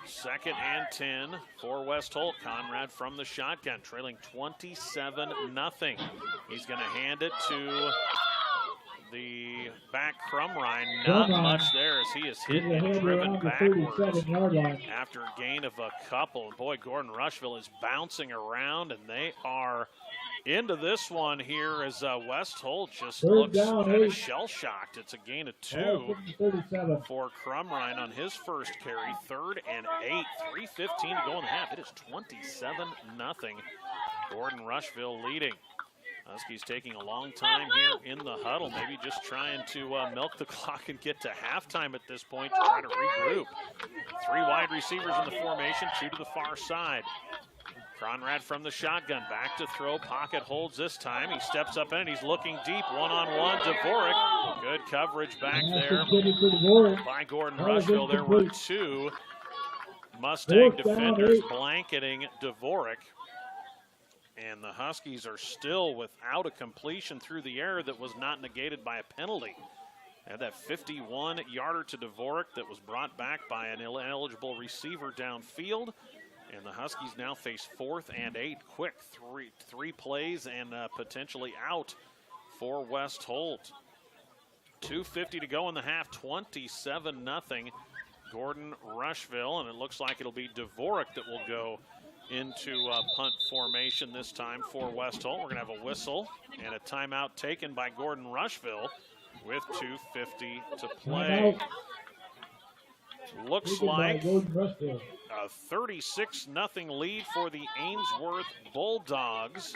2nd and 10 for West Holt. Conrad from the shotgun, trailing 27-0. He's going to hand it to the back Crumrine. Not much there as he is hit and driven backwards after a gain of a couple. And boy, Gordon-Rushville is bouncing around, and they are into this one here as West Holt just looks kind of shell-shocked. It's a gain of 2 for Crumrine on his first carry. 3rd and 8, 3:15 to go in the half. It is 27-0. Gordon-Rushville leading. Huskies taking a long time here in the huddle, maybe just trying to milk the clock and get to halftime at this point to try to regroup. 3 wide receivers in the formation, 2 to the far side. Conrad from the shotgun, back to throw, pocket holds this time. He steps up in it, he's looking deep, one-on-one, Dvorak. Good coverage back there by Gordon-Rushville. There were 2 Mustang defenders blanketing Dvorak. And the Huskies are still without a completion through the air that was not negated by a penalty. Had that 51-yarder to Dvorak that was brought back by an ineligible receiver downfield. And the Huskies now face 4th and 8. Quick three plays and potentially out for West Holt. 2:50 to go in the half, 27-0 Gordon-Rushville. And it looks like it'll be Dvorak that will go into punt formation this time for West Holt. We're going to have a whistle and a timeout taken by Gordon-Rushville with 2:50 to play. Looks like a 36-0 lead for the Ainsworth Bulldogs.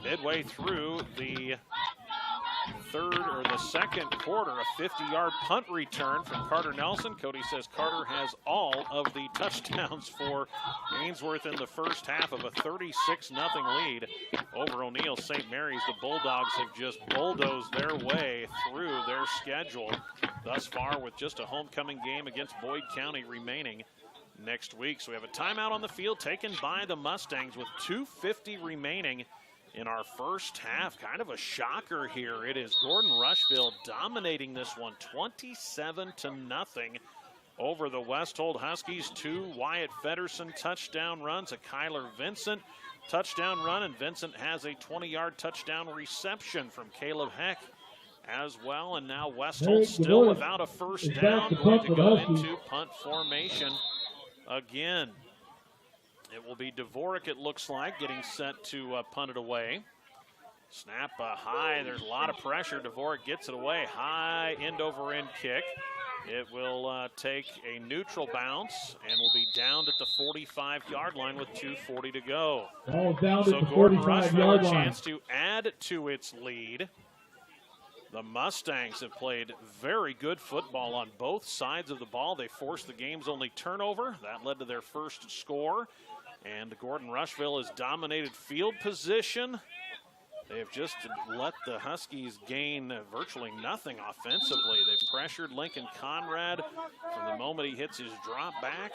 Midway through the the second quarter, a 50-yard punt return from Carter Nelson. Cody says Carter has all of the touchdowns for Ainsworth in the first half of a 36-0 lead over O'Neill St. Mary's. The Bulldogs have just bulldozed their way through their schedule thus far, with just a homecoming game against Boyd County remaining next week. So we have a timeout on the field taken by the Mustangs with 2:50 remaining in our first half. Kind of a shocker here. It is Gordon-Rushville dominating this one 27-0 over the West Holt Huskies. 2 Wyatt Feddersen touchdown runs, a Kyler Vincent touchdown run, and Vincent has a 20-yard touchdown reception from Caleb Heck as well. And now West Holt still without a first down, going to go into punt formation again. It will be Dvorak, it looks like, getting set to punt it away. Snap high, there's a lot of pressure. Dvorak gets it away, high end-over-end kick. It will take a neutral bounce and will be downed at the 45-yard line with 2:40 to go. So Gordon-Rushville a chance to add to its lead. The Mustangs have played very good football on both sides of the ball. They forced the game's only turnover. That led to their first score. And Gordon-Rushville has dominated field position. They have just let the Huskies gain virtually nothing offensively. They've pressured Lincoln Conrad from the moment he hits his drop back.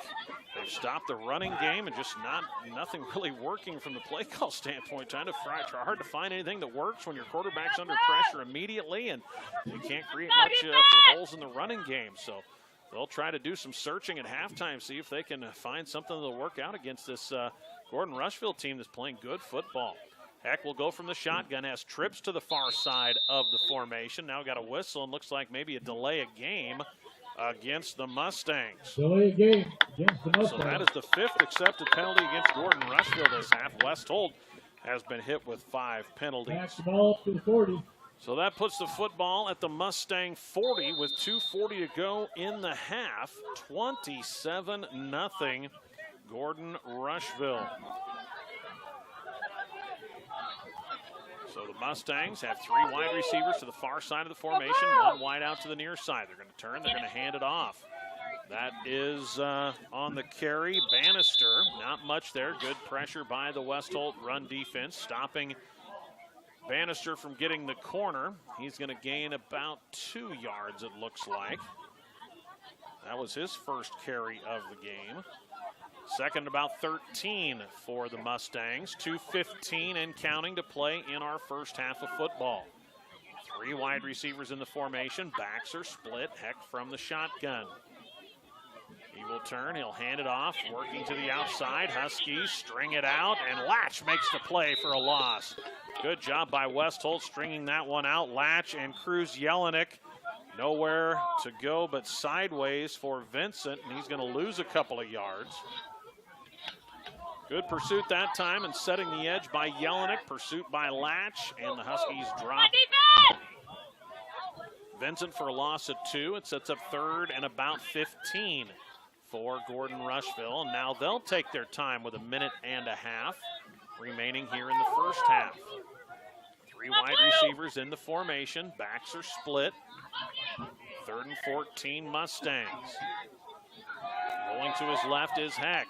They've stopped the running game and just nothing really working from the play call standpoint. Try hard to find anything that works when your quarterback's under pressure immediately, and you can't create much for holes in the running game. So they'll try to do some searching at halftime, see if they can find something that'll work out against this Gordon-Rushville team that's playing good football. Heck will go from the shotgun, has trips to the far side of the formation. Now got a whistle and looks like maybe a delay of game against the Mustangs. Delay of game against the Mustangs. So that is the 5th accepted penalty against Gordon-Rushville this half. West Holt has been hit with 5 penalties. Pass the ball to the 40. So that puts the football at the Mustang 40 with 2:40 to go in the half. 27-0 Gordon-Rushville. So the Mustangs have 3 wide receivers to the far side of the formation, 1 wide out to the near side. They're going to turn, they're going to hand it off. That is on the carry, Bannister. Not much there. Good pressure by the West Holt run defense, stopping Bannister from getting the corner. He's going to gain about 2 yards, it looks like. That was his first carry of the game. Second about 13 for the Mustangs. 2:15 and counting to play in our first half of football. 3 wide receivers in the formation. Backs are split. Heck from the shotgun. He will turn. He'll hand it off. Working to the outside. Huskies string it out. And Latch makes the play for a loss. Good job by West Holt stringing that one out. Latch and Cruz Jelinek. Nowhere to go but sideways for Vincent. And he's going to lose a couple of yards. Good pursuit that time, and setting the edge by Jelinek. Pursuit by Latch, and the Huskies drop Vincent for a loss of 2. It sets up 3rd and about 15 for Gordon-Rushville. And now they'll take their time with 1.5 minutes remaining here in the first half. 3 wide receivers in the formation. Backs are split. 3rd and 14 Mustangs. Going to his left is Heck.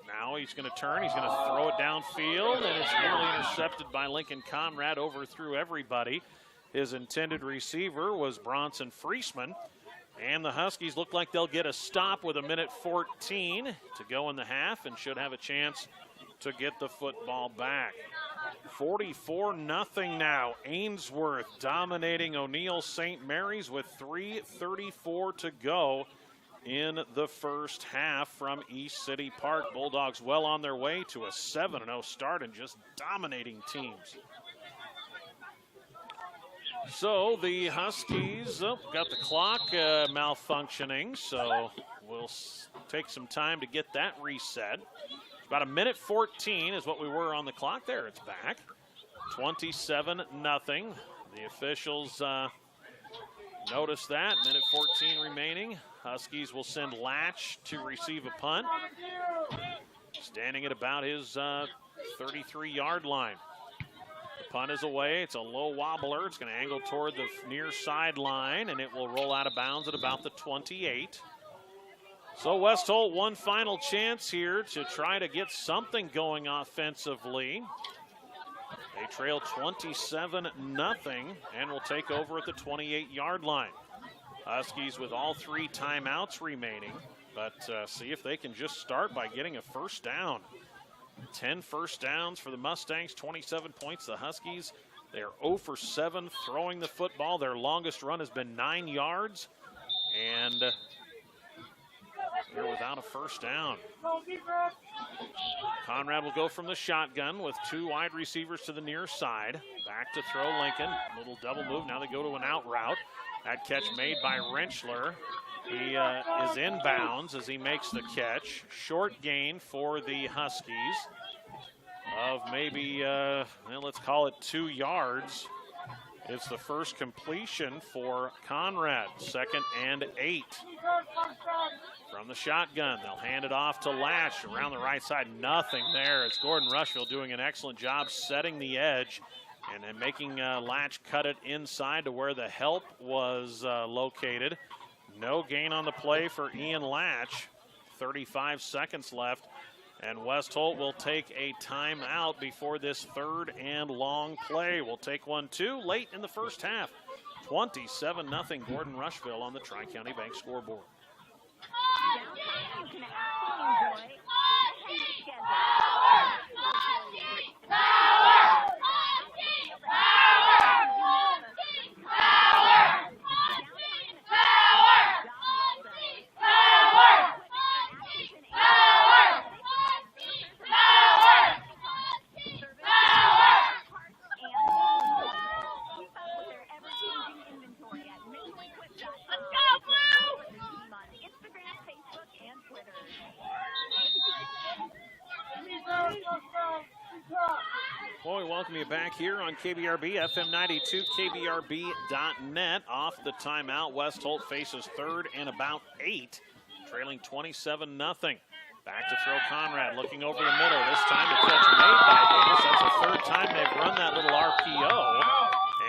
Now he's going to turn, he's going to throw it downfield, and it's nearly intercepted by Lincoln Conrad, overthrew everybody. His intended receiver was Bronson Friesman, and the Huskies look like they'll get a stop with 1:14 to go in the half and should have a chance to get the football back. 44-0 now. Ainsworth dominating O'Neill St. Mary's with 3:34 to go in the first half from East City Park. Bulldogs well on their way to a 7-0 start and just dominating teams. So the Huskies got the clock malfunctioning, so we'll take some time to get that reset. About 1:14 is what we were on the clock. There, it's back. 27-0. The officials notice that. 1:14 remaining. Huskies will send Latch to receive a punt. Standing at about his 33-yard line. The Punt is away. It's a low wobbler. It's going to angle toward the near sideline, and it will roll out of bounds at about the 28. So West Holt, one final chance here to try to get something going offensively. They trail 27-0 and will take over at the 28-yard line. Huskies with all 3 timeouts remaining, but see if they can just start by getting a first down. 10 first downs for the Mustangs, 27 points. The Huskies, they are 0 for 7 throwing the football. Their longest run has been 9 yards, and they're without a first down. Conrad will go from the shotgun with 2 wide receivers to the near side. Back to throw Lincoln. Little double move. Now they go to an out route. That catch made by Rentschler. He is inbounds as he makes the catch. Short gain for the Huskies of maybe, let's call it 2 yards. It's the first completion for Conrad. 2nd and 8. From the shotgun, they'll hand it off to Latch around the right side. Nothing there. It's Gordon-Rushville doing an excellent job setting the edge and then making Latch cut it inside to where the help was located. No gain on the play for Ian Latch. 35 seconds left, and West Holt will take a timeout before this 3rd and long play. We'll take one too late in the first half. 27-0 Gordon-Rushville on the Tri-County Bank scoreboard. Downtown, you can actually enjoy Well, we welcome you back here on KBRB, FM 92, KBRB.net. Off the timeout, West Holt faces 3rd and about 8, trailing 27-0. Back to throw Conrad, looking over the middle. This time the catch made by Davis. That's the 3rd time they've run that little RPO.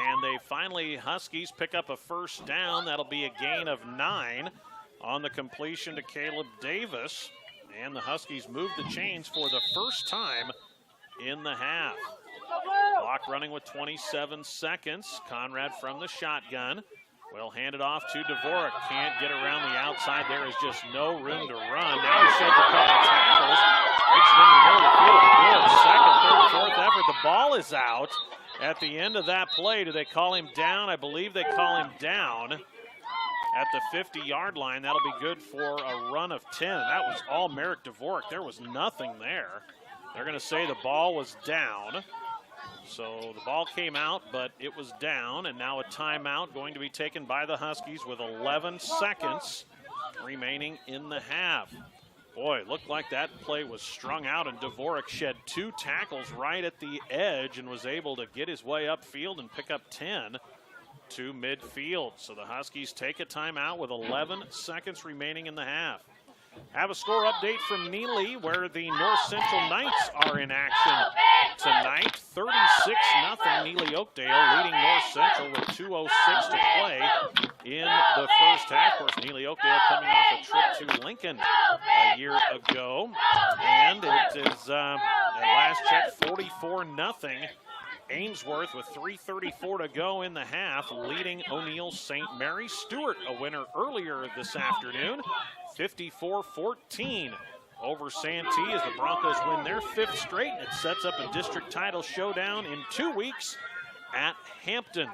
And they finally, Huskies, pick up a first down. That'll be a gain of 9 on the completion to Caleb Davis. And the Huskies move the chains for the first time in the half. Clock running with 27 seconds. Conrad from the shotgun will hand it off to Dvorak. Can't get around the outside. There is just no room to run. Now he sheds a couple of tackles. Reaching in the middle of the field. Good. 2nd, 3rd, 4th effort. The ball is out at the end of that play. Do they call him down? I believe they call him down at the 50-yard line. That'll be good for a run of 10. That was all Merrick Dvorak. There was nothing there. They're going to say the ball was down. So the ball came out, but it was down, and now a timeout going to be taken by the Huskies with 11 seconds remaining in the half. Boy, it looked like that play was strung out, and Dvorak shed 2 tackles right at the edge and was able to get his way upfield and pick up 10 to midfield. So the Huskies take a timeout with 11 seconds remaining in the half. Have a score update from Neely, where the North Central Knights are in action tonight. 36-0 Neely Oakdale leading North Central with 2:06 to play in the first half. Of course, Neely Oakdale coming off a trip to Lincoln a year ago. And it is, at last check, 44-0. Ainsworth with 3:34 to go in the half, leading O'Neill St. Mary. Stewart, a winner earlier this afternoon, 54-14 over Santee as the Broncos win their 5th straight, and it sets up a district title showdown in 2 weeks at Hampton.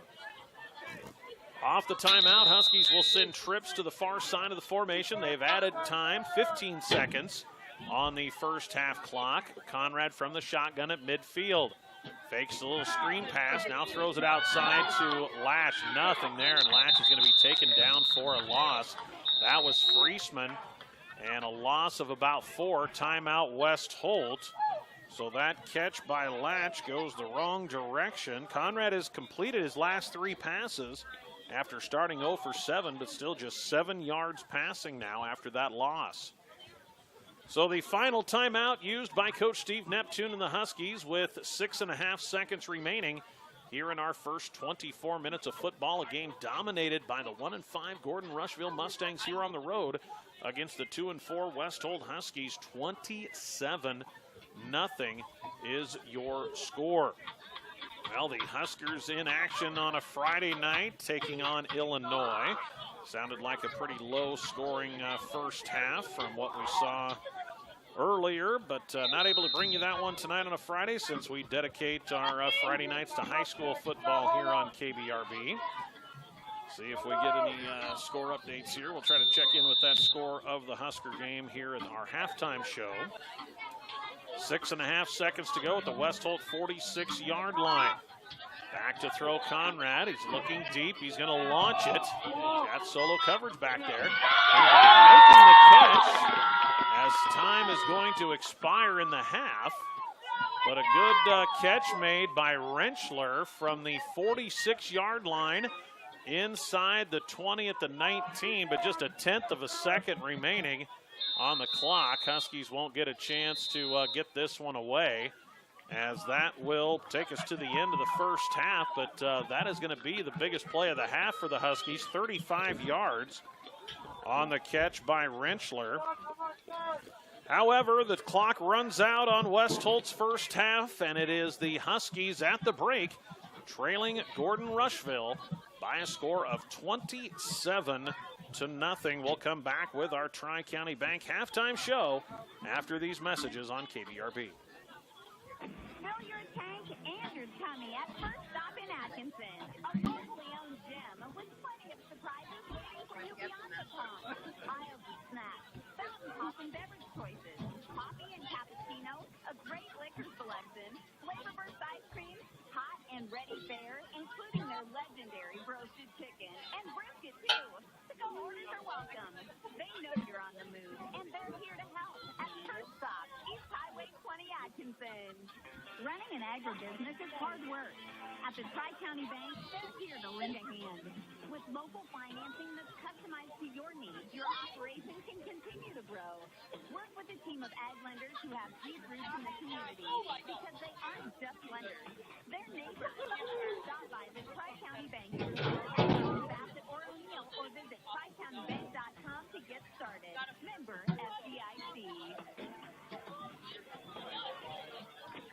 Off the timeout, Huskies will send trips to the far side of the formation. They've added time, 15 seconds on the first half clock. Conrad from the shotgun at midfield. Fakes a little screen pass, now throws it outside to Latch. Nothing there, and Latch is going to be taken down for a loss. That was Friesman, and a loss of about 4. Timeout West Holt. So that catch by Latch goes the wrong direction. Conrad has completed his last 3 passes after starting 0 for 7, but still just 7 yards passing now after that loss. So the final timeout used by Coach Steve Neptune and the Huskies with 6.5 seconds remaining here in our first 24 minutes of football. A game dominated by the 1-5 Gordon-Rushville Mustangs here on the road against the 2-4 West Holt Huskies. 27-0 is your score. Well, the Huskers in action on a Friday night taking on Illinois. Sounded like a pretty low-scoring first half from what we saw earlier, but not able to bring you that one tonight on a Friday since we dedicate our Friday nights to high school football here on KBRB. See if we get any score updates here. We'll try to check in with that score of the Husker game here in our halftime show. 6.5 seconds to go at the West Holt 46-yard line. Back to throw Conrad. He's looking deep. He's going to launch it. Got solo coverage back there. Making the catch as time is going to expire in the half. But a good catch made by Rentschler from the 46-yard line inside the 20 at the 19, but just a 1/10 of a second remaining on the clock. Huskies won't get a chance to get this one away, as that will take us to the end of the first half, but that is going to be the biggest play of the half for the Huskies. 35 yards on the catch by Rentschler. However, the clock runs out on West Holt's first half, and it is the Huskies at the break, trailing Gordon-Rushville by a score of 27-0. We'll come back with our Tri-County Bank halftime show after these messages on KBRB. Fill your tank and your tummy at First Stop in Atkinson, a locally owned gym with plenty of surprises waiting for you beyond the pump. Aisles of snacks, fountain pop and beverage choices, coffee and cappuccino, a great liquor selection, flavor burst ice cream, hot and ready fare, including their legendary roasted chicken and brisket too. To-go orders are welcome. They know you're on the move, and they're here to help at First Stop, East Highway 20 Atkinson. Running an agribusiness is hard work. At the Tri-County Bank, they're here to lend a hand. With local financing that's customized to your needs, your operation can continue to grow. Work with a team of ag lenders who have deep roots in the community, because they aren't just lenders. They're neighbors. Stop by the Tri-County Bank in Bassett or O'Neill, or visit TriCountyBank.com to get started. Member FDIC.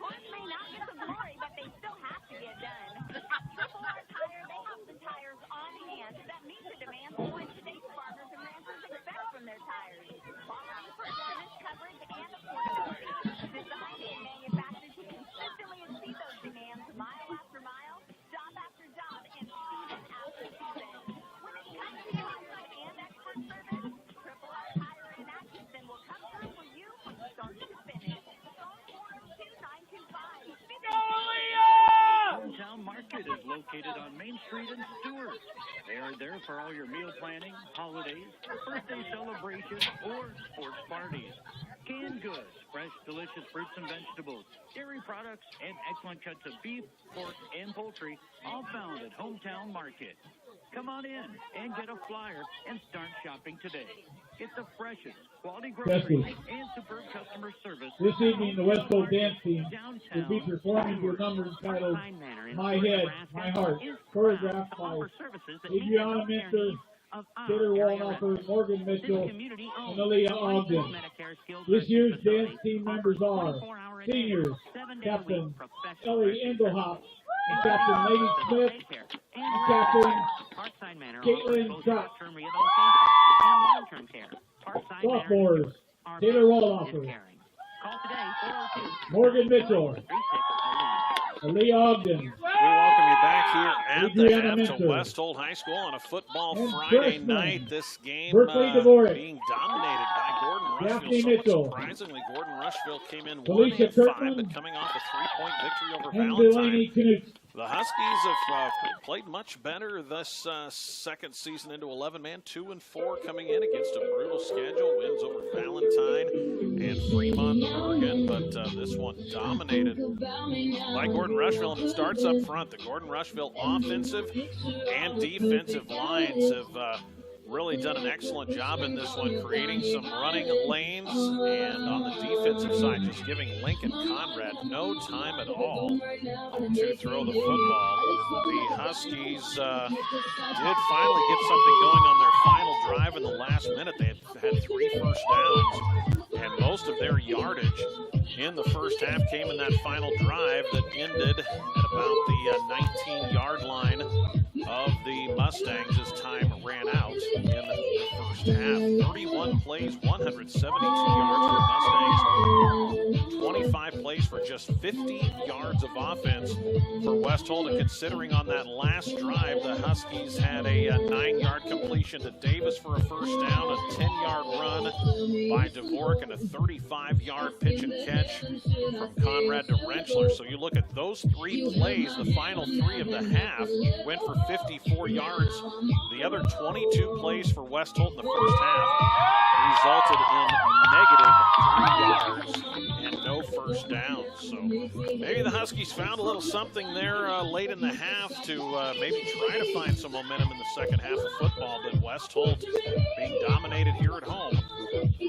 Chores may not get the glory, but they still have to get done. Triple R Tire, they have the tires on hand that meet the demands of what today's farmers and ranchers expect from their tires. Quality, performance, coverage, and affordability. Designed and manufactured to consistently exceed those demands mile after mile, job after job, and season after season. When it comes to quality and expert service, Triple R Tire in Atkinson will come through for you from start to finish. Hometown Market is located on Main Street in Stewart. They are there for all your meal planning, holidays, birthday celebrations, or sports parties. Canned goods, fresh, delicious fruits and vegetables, dairy products, and excellent cuts of beef, pork, and poultry, all found at Hometown Market. Come on in and get a flyer and start shopping today. Get the freshest quality groceries and superb customer service. This evening, the West Coast dance team will be performing their number entitled My Head, My Heart, choreographed by Adriana Minter, Taylor Walloffer, Morgan Mitchell, and Aaliyah Ogden. This year's dance team members are seniors, Captain Ellie Engelhoff, and Captain Lady Smith, and Captain Caitlin Scott. Sophomores, Taylor Walloffer, Morgan Mitchell, Aaliyah Ogden. We welcome you back here at Adriana the half to Minter. West Holt High School on a football And Friday freshman, night. This game Berkeley Dvorak. being dominated by Daphne Gordon-Rushville. Somewhat Mitchell. surprisingly, Gordon-Rushville came in Felicia 1-5, Kirkman. but coming off a 3-point victory over And Valentine. Delaney Knut. The Huskies have played much better this second season into 11-man, 2-4 coming in against a brutal schedule. Wins over Valentine and Fremont, Oregon, but this one dominated by Gordon-Rushville. And it starts up front. The Gordon-Rushville offensive and defensive lines have really done an excellent job in this one, creating some running lanes, and on the defensive side, just giving Lincoln Conrad no time at all to throw the football. The Huskies did finally get something going on their final drive in the last minute. They had 3 first downs, and most of their yardage in the first half came in that final drive that ended at about the 19-yard line of the Mustangs as time ran out in the first half. 31 plays, 172 yards for Mustangs, 25 plays for just 50 yards of offense for West Holt. And considering on that last drive, the Huskies had a 9-yard completion to Davis for a first down, a 10-yard run by Dvorak, and a 35-yard pitch and catch from Conrad to Rentschler. So you look at those 3 plays, the final 3 of the half went for 54 yards. The other 22 plays for West Holt in the first half resulted in negative 3 yards and no first downs. So maybe the Huskies found a little something there late in the half to maybe try to find some momentum in the second half of football, but West Holt being dominated here at home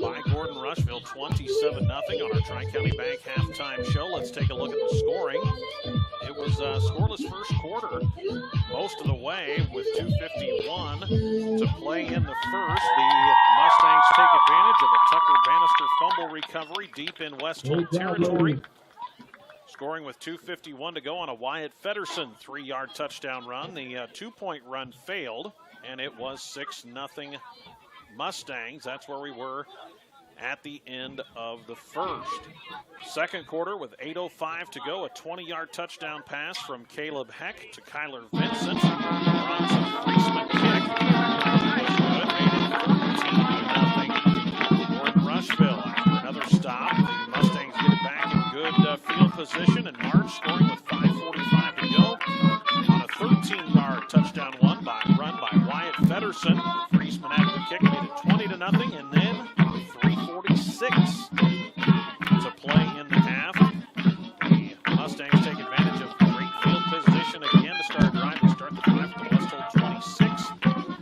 by Gordon-Rushville, 27-0 on our Tri-County Bank halftime show. Let's take a look at the scoring. It was a scoreless first quarter most of the way with 2:51 to play in the first. The Mustangs take advantage of a Tucker Bannister fumble recovery deep in West Holt territory. Scoring with 2:51 to go on a Wyatt Feddersen 3-yard touchdown run. The 2-point run failed, and it was 6-0 Mustangs. That's where we were at the end of the first. Second quarter with 8:05 to go, a 20-yard touchdown pass from Caleb Heck to Kyler Vincent. Bronson Friesman kick. Gordon-Rushville after another stop. The Mustangs get it back in good field position, and March scoring with 5:45 to go on a 13-yard touchdown run by Wyatt Feddersen. Friesman after the kick made it 20-0, and then 3:46 to play in the half. The Mustangs take advantage of great field position again to start a drive. They start the drive at the West Holt 26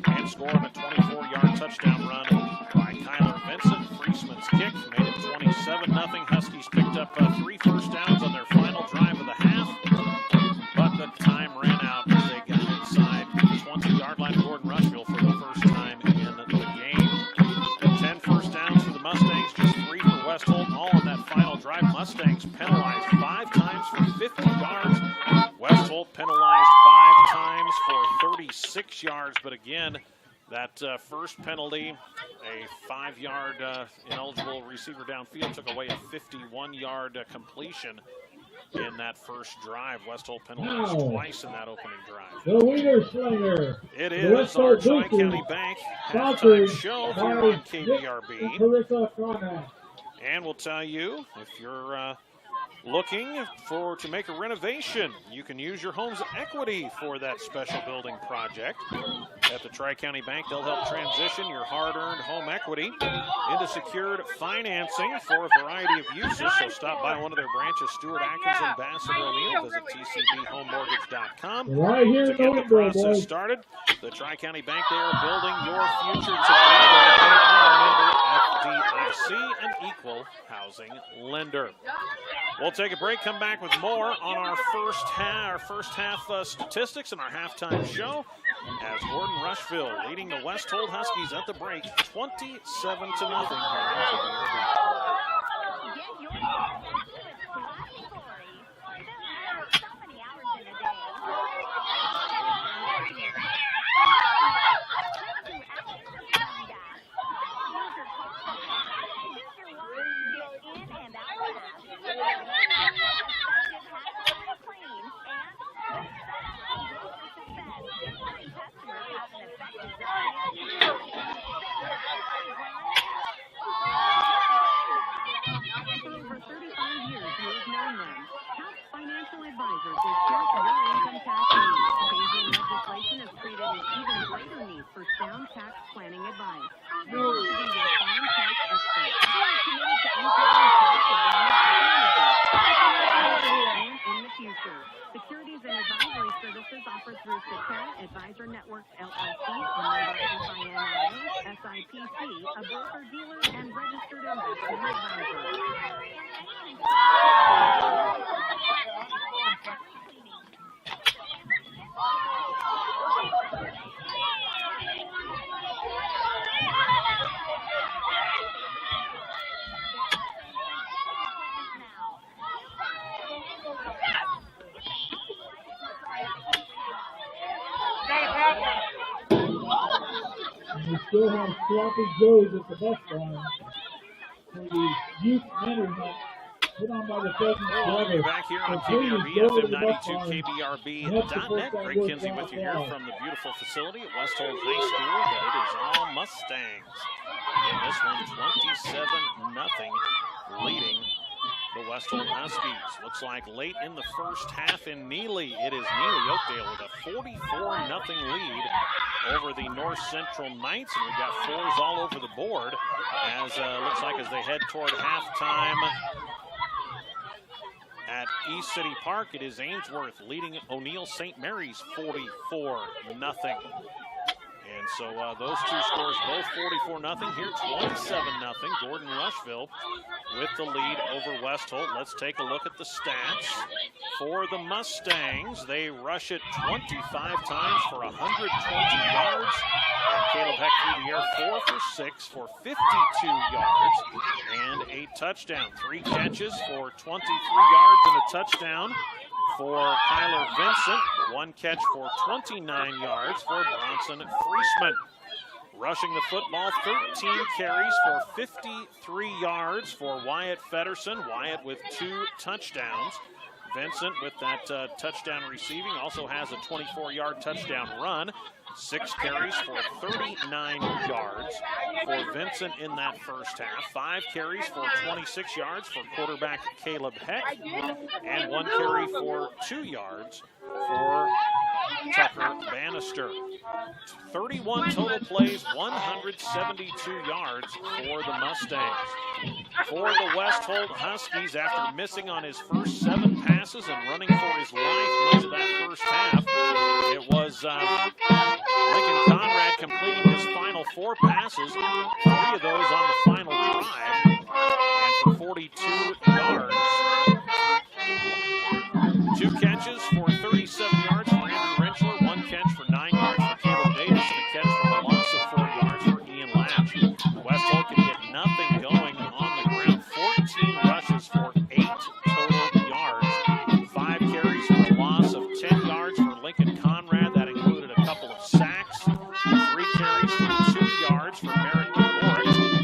and score on a 24-yard touchdown run by Kyler Vincent. Friesman's kick made it 27-0. Huskies picked up 3 first downs on their final drive of the half, but the time ran out as they got inside the 20-yard line of Gordon-Rushville for the first time in the game. 10 first downs for the Mustangs, just 3 for West Holt, all on that final drive. Mustangs penalized 5 times for 50 yards. West Holt penalized 5 times for 36 yards, but again, that first penalty, a 5-yard ineligible receiver downfield, took away a 51-yard completion in that first drive. West Holt penalized twice in that opening drive. The Wiener Slinger. It is our Tri-County Bank halftime show here on KBRB. And we'll tell you, if you're looking to make a renovation, you can use your home's equity for that special building project. At the Tri-County Bank, they'll help transition your hard-earned home equity into secured financing for a variety of uses. So stop by one of their branches, Stewart Atkins, Ambassador O'Neill. Visit tcbhomemortgage.com right here to get the process started. The Tri-County Bank, they are building your future together. They are a member FDIC, an equal housing lender. We'll take a break, come back with more on our first half statistics and our halftime show as Gordon-Rushville leading the West Holt Huskies at the break 27-0 here on KBRB. Get your back to its classic glory. There are so many hours in a day. Financial Advisors is here for your income tax needs. Changing legislation has created an even greater need for sound tax planning advice. We want to be your farm tax expert. We are committed to uncovering tax advantage technology in the future. Securities and advisory services offered through to Parent Advisor Networks, LLC, a member FINRA, SIPC, a broker-dealer, and registered investment advisor. And we still have sloppy joes at the bus line for the youth mentor hunt put on by the Pheasants Forever. Back here on So please KBRB, go to FM the bus 92, line. KBRB.net. Greg Kinsey with you here from the beautiful facility at West Holt High School, but it is all Mustangs. And this one 27-0 leading the West Holt Huskies. Looks like late in the first half in Neely, it is Neely Oakdale with a 44-0 lead over the North Central Knights, and we've got fours all over the board as looks like as they head toward halftime at East City Park. It is Ainsworth leading O'Neill St. Mary's 44-0. And so those two scores both 44-0. Here 27-0. Gordon-Rushville with the lead over West Holt. Let's take a look at the stats for the Mustangs. They rush it 25 times for 120 yards. And Caleb Heck through the air 4 for 6 for 52 yards and a touchdown. 3 catches for 23 yards and a touchdown for Tyler Vincent. 1 catch for 29 yards for Bronson Friesman. Rushing the football, 13 carries for 53 yards for Wyatt Fedderson. Wyatt with 2 touchdowns. Vincent with that touchdown receiving also has a 24-yard touchdown run. 6 carries for 39 yards for Vincent in that first half. 5 carries for 26 yards for quarterback Caleb Heck. And 1 carry for 2 yards for Tucker Bannister. 31 total plays, 172 yards for the Mustangs. For the West Holt Huskies, after missing on his first 7 passes and running for his life much of that first half, it was Lincoln Conrad completing his final 4 passes, 3 of those on the final drive, and for 42 yards. 2 catches for 37 yards for Andrew Rentschler, 1 catch for 9 yards for Caleb Davis, and a catch for a loss of 4 yards for Ian Latch. West Holt can get nothing going on the ground. 14 rushes for 8 total yards. 5 carries for a loss of 10 yards for Lincoln Conrad. That included a couple of sacks. 3 carries for 2 yards for Merrick DeBoer.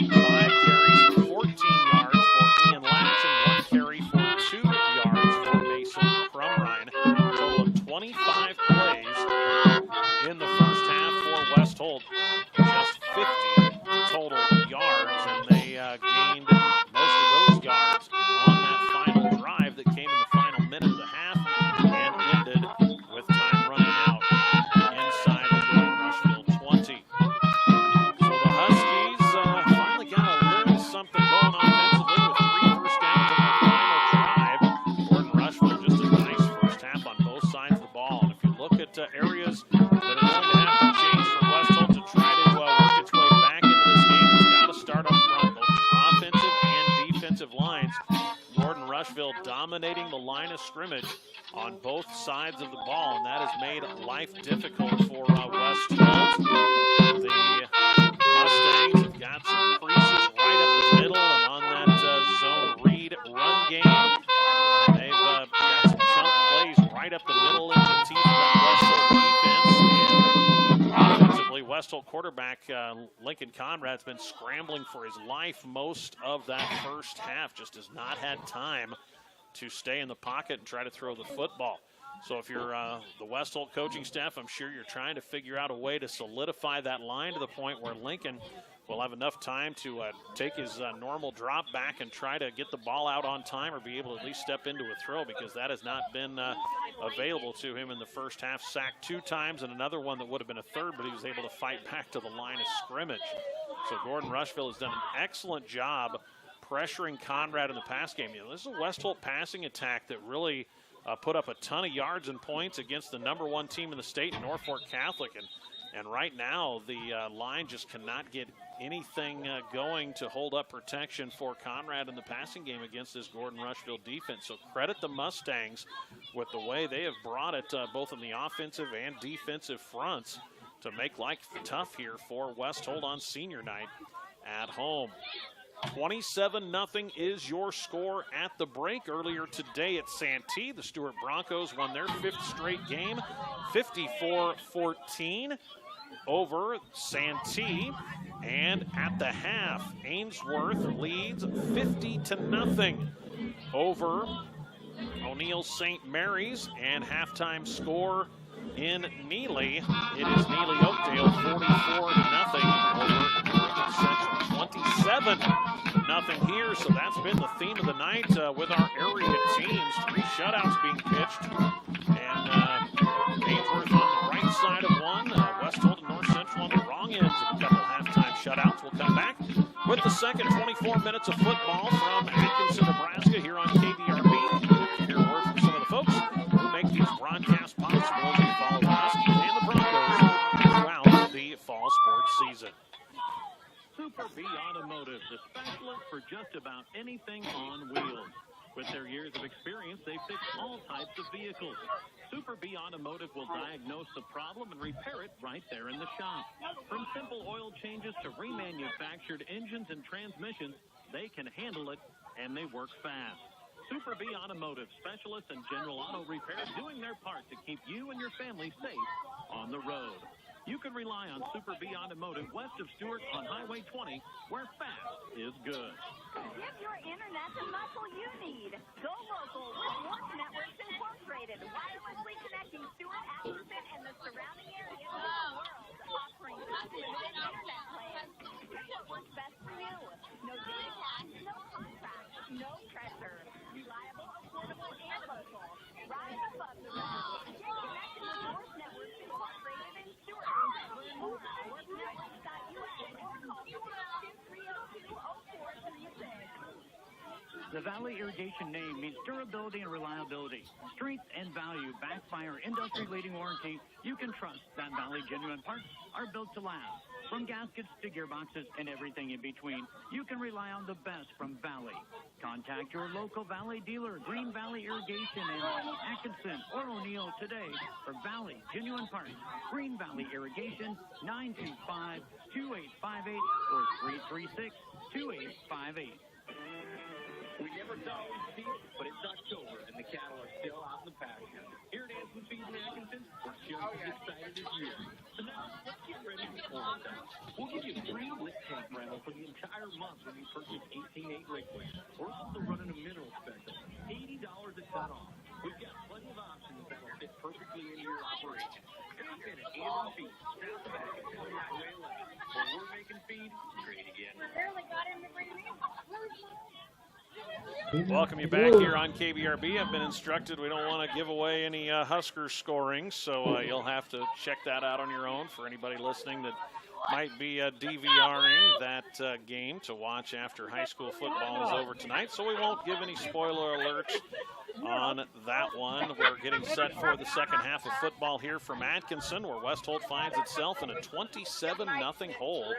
5 carries for 14 yards for Ian Latch, and 1 carry for 2 yards for Mason Crumrine. A total of 25 plays in the first half for West Holt. Just 50 total yards, and they gained most of those yards on that final drive that came in the final minute of the half and ended with time running out inside the Gordon-Rushville 20. So the Huskies finally got a little something going offensively with 3 first downs on their final drive. Gordon-Rushville just a nice first half on both sides of the ball. And if you look at areas that are going to have to change for West Holt to try to work its way back into this game, it's got to start up front, both offensive and defensive lines. Gordon-Rushville dominating the line of scrimmage on both sides of the ball, and that has made life difficult for West Holt. The Mustangs have got some creases right up the middle, and on that zone read run game, they've got some chunk plays right up the middle into the teeth of that West Holt defense. And offensively, West Holt quarterback Lincoln Conrad's been scrambling for his life most of that first half, just has not had time to stay in the pocket and try to throw the football. So if you're the West Holt coaching staff, I'm sure you're trying to figure out a way to solidify that line to the point where Lincoln will have enough time to take his normal drop back and try to get the ball out on time or be able to at least step into a throw, because that has not been available to him in the first half. Sacked 2 times and another one that would have been a third, but he was able to fight back to the line of scrimmage. So Gordon-Rushville has done an excellent job pressuring Conrad in the pass game. You know, this is a West Holt passing attack that really put up a ton of yards and points against the #1 team in the state, Norfolk Catholic. And right now, the line just cannot get anything going to hold up protection for Conrad in the passing game against this Gordon-Rushville defense. So credit the Mustangs with the way they have brought it both in the offensive and defensive fronts to make life tough here for West Holt on senior night at home. 27-0 is your score at the break. Earlier today at Santee, the Stuart Broncos won their 5th straight game, 54-14 over Santee. And at the half, Ainsworth leads 50-0 over O'Neill St. Mary's. And halftime score in Neely, it is Neely Oakdale 44-0 over Northern Central. 27-0 here, so that's been the theme of the night with our area teams. 3 shutouts being pitched, and Ainsworth on the right side of one, West Holt and North Central on the wrong ends of a couple halftime shutouts. We'll come back with the second 24 minutes of football from Atkinson, Nebraska here on KBRB. Hear a word from some of the folks who make these broadcasts possible as we follow the Huskies and the Broncos throughout the fall sports season. Super B Automotive, the specialist for just about anything on wheels. With their years of experience, they fix all types of vehicles. Super B Automotive will diagnose the problem and repair it right there in the shop. From simple oil changes to remanufactured engines and transmissions, they can handle it, and they work fast. Super B Automotive, specialists in general auto repair, doing their part to keep you and your family safe on the road. You can rely on Super B Automotive west of Stuart on Highway 20, where fast is good. Give your internet the muscle you need. Go local with Work Networks Incorporated, wirelessly connecting Stuart, Atkinson, and the surrounding areas of the world, offering unlimited internet plans. Pick what works best for you. No data tax, no contract, no pressure. Reliable, affordable, and local. Rise above the rest. Get connected with Work Networks Incorporated in Stuart. Learn more at worknetworks.us or call 402-302-0436. The Valley Irrigation name means durability and reliability. Strength and value backed by our industry-leading warranty. You can trust that Valley genuine parts are built to last. From gaskets to gearboxes and everything in between, you can rely on the best from Valley. Contact your local Valley dealer, Green Valley Irrigation in Atkinson or O'Neill today for Valley genuine parts. Green Valley Irrigation, 925-2858 or 336-2858. We never thought we'd see it, but it's October, and the cattle are still out in the pasture. Here at Anson Feed in Atkinson, we're just as excited as you. So now, let's get ready for corn time. We'll give you a free lick tank rental for the entire month when you purchase 18-8 liquid. We're also running a mineral special, $80 a ton off. We've got plenty of options that'll fit perfectly into your operation. We've been at Anson Feed, south of Atkinson, Highway 11, where we're making feed great again. Welcome you back here on KBRB. I've been instructed we don't want to give away any Husker scoring, so you'll have to check that out on your own for anybody listening that might be DVRing that game to watch after high school football is over tonight. So we won't give any spoiler alerts on that one. We're getting set for the second half of football here from Atkinson, where West Holt finds itself in a 27-0 hole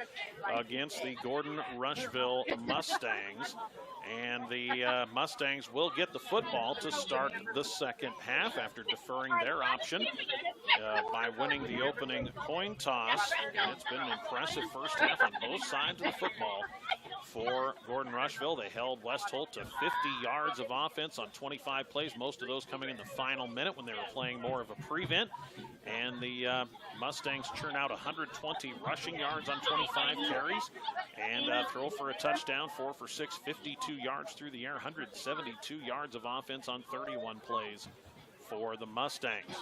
against the Gordon-Rushville Mustangs. And the Mustangs will get the football to start the second half after deferring their option by winning the opening coin toss. And it's been an impressive first half on both sides of the football for Gordon-Rushville. They held West Holt to 50 yards of offense on 25 plays, most of those coming in the final minute when they were playing more of a prevent. And the Mustangs churn out 120 rushing yards on 25 carries and throw for a touchdown, 4 for 6, 52 yards through the air, 172 yards of offense on 31 plays for the Mustangs.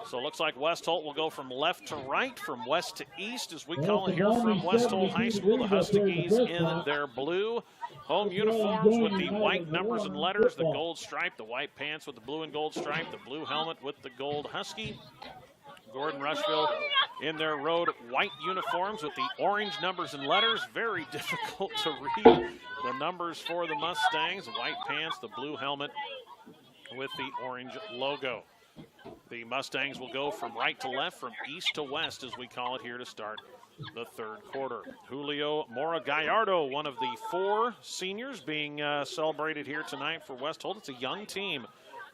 So it looks like West Holt will go from left to right, from west to east, as we call it here from West Holt High School. The Huskies in their blue home uniforms with the white numbers and letters, the gold stripe, the white pants with the blue and gold stripe, the blue helmet with the gold Husky. Gordon-Rushville in their road white uniforms with the orange numbers and letters. Very difficult to read the numbers for the Mustangs. The white pants, the blue helmet with the orange logo. The Mustangs will go from right to left, from east to west, as we call it here, to start the third quarter. Julio Mora Gallardo, one of the 4 seniors being celebrated here tonight for West Holt. It's a young team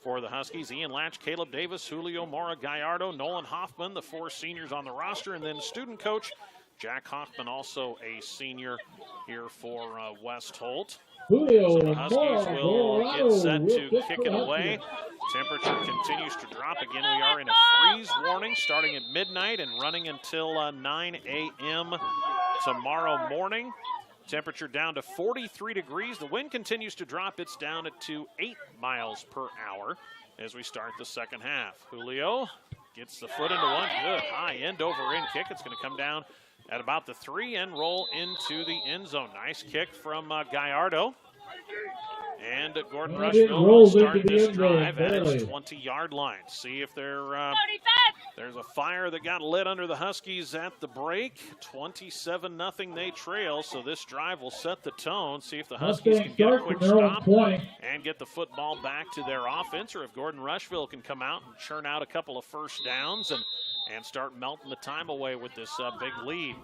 for the Huskies. Ian Latch, Caleb Davis, Julio Mora Gallardo, Nolan Hoffman, the 4 seniors on the roster, and then student coach Jack Hoffman, also a senior here for West Holt. So the Huskies will get set to kick it away. Temperature continues to drop again. We are in a freeze warning starting at midnight and running until 9 a.m. tomorrow morning. Temperature down to 43 degrees. The wind continues to drop. It's down to 8 miles per hour as we start the second half. Julio gets the foot into one. Good high end over end kick. It's going to come down at about the 3 and roll into the end zone. Nice kick from Gallardo. And Gordon-Rushville will start this drive at its 20-yard line. See if there's a fire that got lit under the Huskies at the break. 27-0 they trail, so this drive will set the tone. See if the Huskies can get a quick stop and get the football back to their offense, or if Gordon-Rushville can come out and churn out a couple of first downs and start melting the time away with this big lead.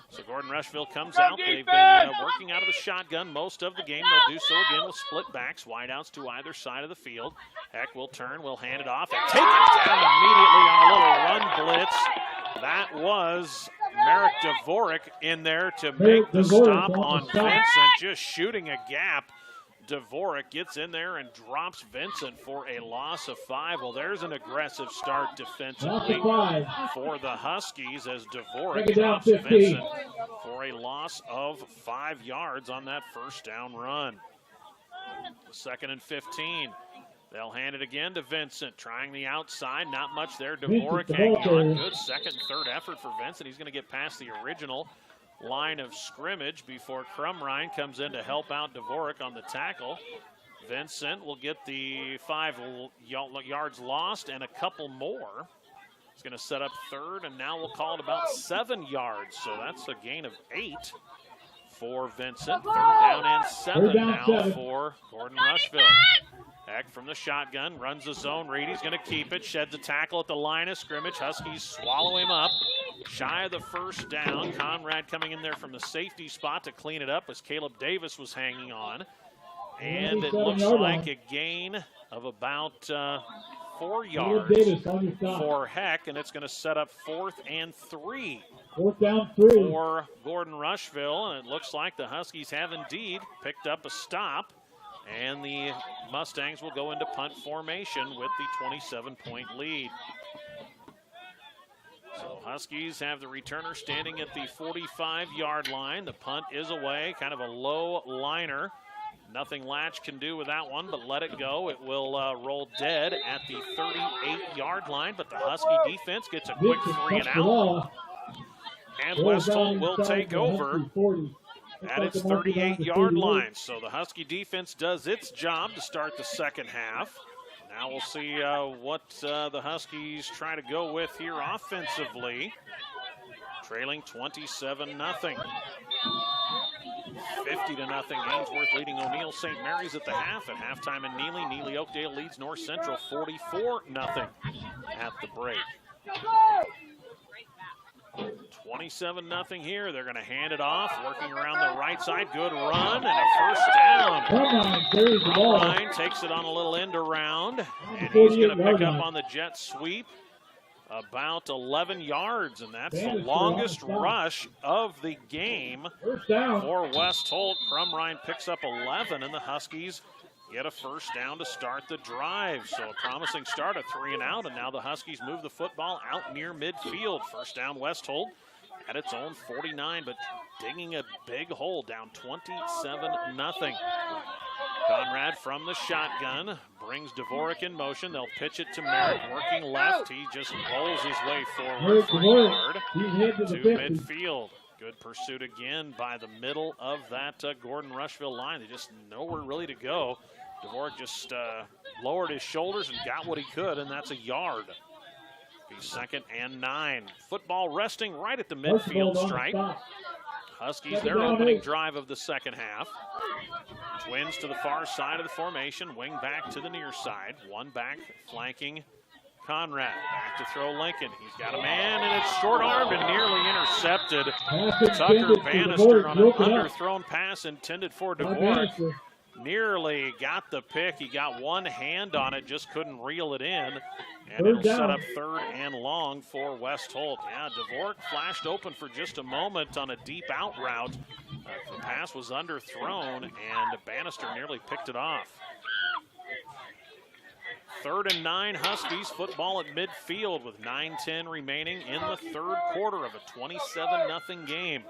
So Gordon-Rushville comes out. They've been working out of the shotgun most of the game. They'll do so again with split backs, wideouts to either side of the field. Heck will turn, will hand it off, and take it down immediately on a little run blitz. That was Merrick Dvorak in there to make the stop on Vincent, just shooting a gap. Dvorak gets in there and drops Vincent for a loss of 5. Well, there's an aggressive start defensively for the Huskies as Dvorak drops Vincent for a loss of 5 yards on that first down run. 2nd and 15. They'll hand it again to Vincent, trying the outside. Not much there. Dvorak hanging on. Good second and third effort for Vincent. He's going to get past the original line of scrimmage before Crumrine comes in to help out Dvorak on the tackle. Vincent will get the 5 yards lost and a couple more. He's going to set up third, and now we'll call it about 7 yards. So that's a gain of 8 for Vincent. 3rd down and 7 now for Gordon-Rushville. Heck from the shotgun, runs the zone read. He's going to keep it, sheds a tackle at the line of scrimmage. Huskies swallow him up. Shy of the first down. Conrad coming in there from the safety spot to clean it up as Caleb Davis was hanging on. And it looks like a gain of about 4 yards for Heck, and it's going to set up 4th and 3. 4th down 3 for Gordon-Rushville, and it looks like the Huskies have indeed picked up a stop. And the Mustangs will go into punt formation with the 27-point lead. So Huskies have the returner standing at the 45-yard line. The punt is away, kind of a low liner. Nothing Latch can do with that one, but let it go. It will roll dead at the 38-yard line, but the Husky defense gets a quick 3 and out. And West Holt will take over at its 38-yard line. So the Husky defense does its job to start the second half. Now we'll see what the Huskies try to go with here offensively. Trailing 27-0. 50-0. Ainsworth leading O'Neill St. Mary's at the half. At halftime in Neely, Neely Oakdale leads North Central 44-0 at the break. 27-0 here. They're going to hand it off, working around the right side. Good run and a first down. Crumrine takes it on a little end around, and he's going to pick up on the jet sweep about 11 yards, and that's the longest rush of the game for West Holt. Crumrine picks up 11, and the Huskies get a first down to start the drive. So a promising start, a 3 and out, and now the Huskies move the football out near midfield. First down West Holt at its own 49, but digging a big hole, down 27-0. Conrad from the shotgun brings Dvorak in motion. They'll pitch it to Merritt, working left. He just bowls his way forward for a yard to midfield. Good pursuit again by the middle of that Gordon-Rushville line. They just nowhere really to go. Dvorak just lowered his shoulders and got what he could, and that's a yard. Be 2nd and 9. Football resting right at the midfield stripe. Huskies, their opening drive of the second half. Twins to the far side of the formation, wing back to the near side. One back flanking Conrad. Back to throw Lincoln. He's got a man, and it's short-armed and nearly intercepted. Tucker Bannister on an underthrown pass intended for DeVork. Nearly got the pick. He got one hand on it, just couldn't reel it in. And it'll set up 3rd and long for West Holt. Yeah, DeVork flashed open for just a moment on a deep out route. The pass was underthrown, and Bannister nearly picked it off. 3rd and 9 Huskies, football at midfield with 9:10 remaining in the 3rd quarter of a 27-0 game.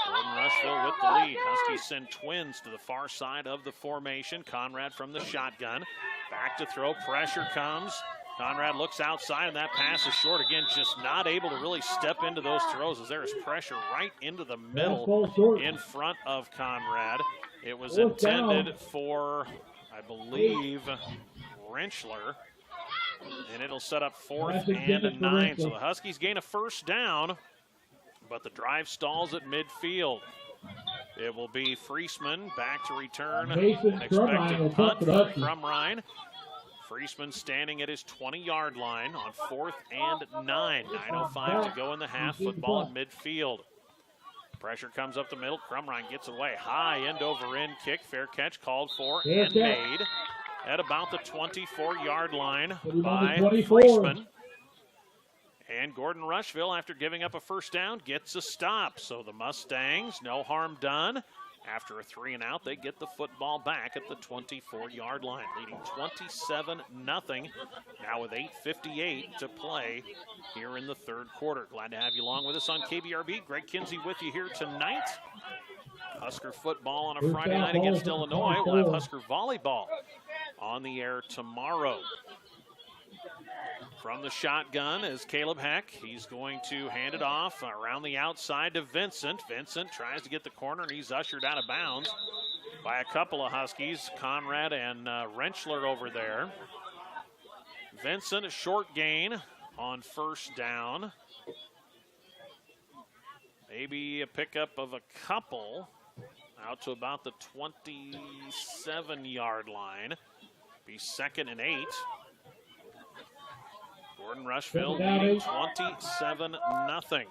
Gordon-Rushville with the lead. Huskies send Twins to the far side of the formation. Conrad from the shotgun. Back to throw, pressure comes. Conrad looks outside, and that pass is short again, just not able to really step into those throws as there is pressure right into the middle in front of Conrad. It was intended for, I believe, Rentschler, and it'll set up 4th and 9. So the Huskies gain a first down, but the drive stalls at midfield. It will be Friesman back to return an expected punt for Crumrine. Friesman standing at his 20-yard line on 4th and 9. 9:05 to go in the half. Football at midfield. Pressure comes up the middle. Crumrine gets away. High end-over-end kick. Fair catch called for and made at about the 24-yard line by Friesman. And Gordon-Rushville, after giving up a first down, gets a stop. So the Mustangs, no harm done. After a 3-and-out, they get the football back at the 24-yard line, leading 27-0, now with 8:58 to play here in the 3rd quarter. Glad to have you along with us on KBRB. Greg Kinsey with you here tonight. Husker football on a Friday night against Illinois. We'll have Husker volleyball on the air tomorrow. From the shotgun is Caleb Heck. He's going to hand it off around the outside to Vincent. Vincent tries to get the corner, and he's ushered out of bounds by a couple of Huskies, Conrad and Rentschler over there. Vincent, a short gain on first down. Maybe a pickup of a couple out to about the 27-yard line. Be 2nd and 8. Gordon-Rushville leading 27-0.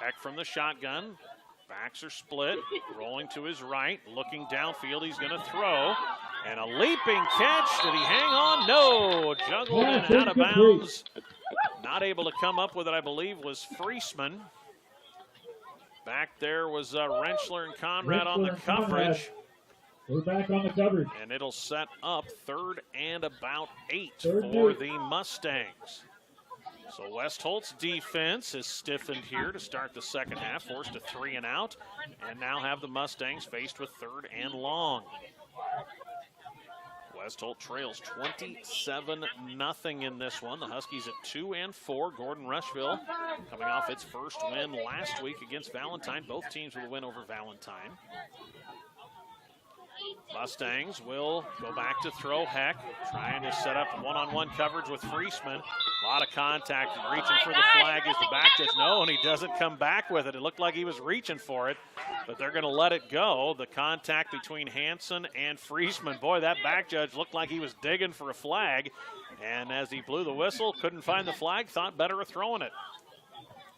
Heck from the shotgun. Backs are split. Rolling to his right. Looking downfield. He's going to throw. And a leaping catch. Did he hang on? No. Juggled and out of bounds. Not able to come up with it, I believe, was Friesman. Back there was Rentschler and Conrad on the coverage. We're back on the coverage. And it'll set up 3rd and about 8 for the Mustangs. So West Holt's defense is stiffened here to start the second half, forced a 3-and-out, and now have the Mustangs faced with 3rd and long. West Holt trails 27-0 in this one. The Huskies at 2-4. Gordon-Rushville coming off its first win last week against Valentine. Both teams with a win over Valentine. Mustangs will go back to throw. Heck trying to set up one-on-one coverage with Friesman. A lot of contact, reaching for the flag as the back judge. No, and he doesn't come back with it. It looked like he was reaching for it, but they're going to let it go. The contact between Hansen and Friesman. Boy, that back judge looked like he was digging for a flag, and as he blew the whistle, couldn't find the flag, thought better of throwing it.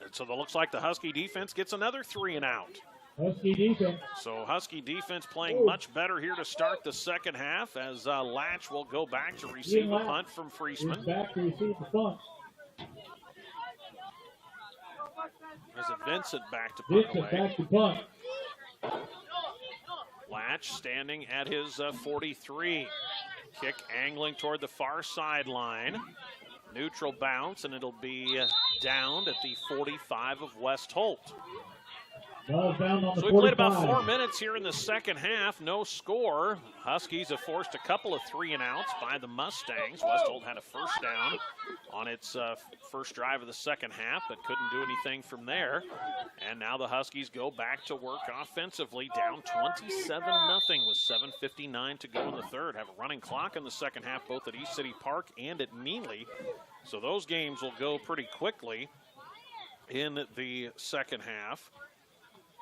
And so it looks like the Husky defense gets another 3-and-out. Husky defense. So Husky defense playing much better here to start the second half as Latch will go back to receive a punt from Friesman. Back to receive the punt. There's a Vincent back to punt away. Back to punt. Latch standing at his 43. Kick angling toward the far sideline. Neutral bounce, and it'll be downed at the 45 of West Holt. So we played about 4 minutes here in the second half. No score. Huskies have forced a couple of 3-and-outs by the Mustangs. West Holt had a first down on its first drive of the second half, but couldn't do anything from there. And now the Huskies go back to work offensively, down 27-0 with 7:59 to go in the third. Have a running clock in the second half, both at East City Park and at Neely. So those games will go pretty quickly. in the second half.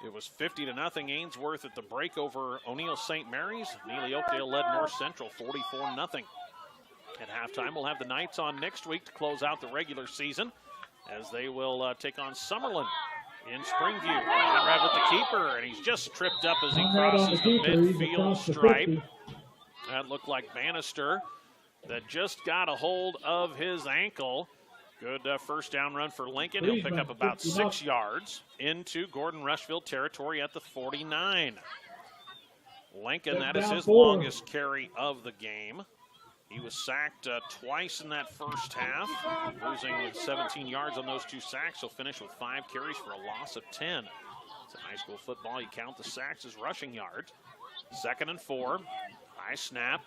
It was 50-0 Ainsworth at the break over O'Neill St. Mary's. Neely Oakdale led North Central 44-0. At halftime, we'll have the Knights on next week to close out the regular season as they will take on Summerlin in Springview. Conrad with the keeper, and he's just tripped up as he crosses the midfield stripe. That looked like Bannister that just got a hold of his ankle. Good first down run for Lincoln. He'll pick up about 6 yards into Gordon-Rushville territory at the 49. Lincoln, that is his longest carry of the game. He was sacked twice in that first half, losing 17 yards on those 2 sacks. He'll finish with 5 carries for a loss of 10. It's in high school football. You count the sacks as rushing yards. 2nd and 4. High snap.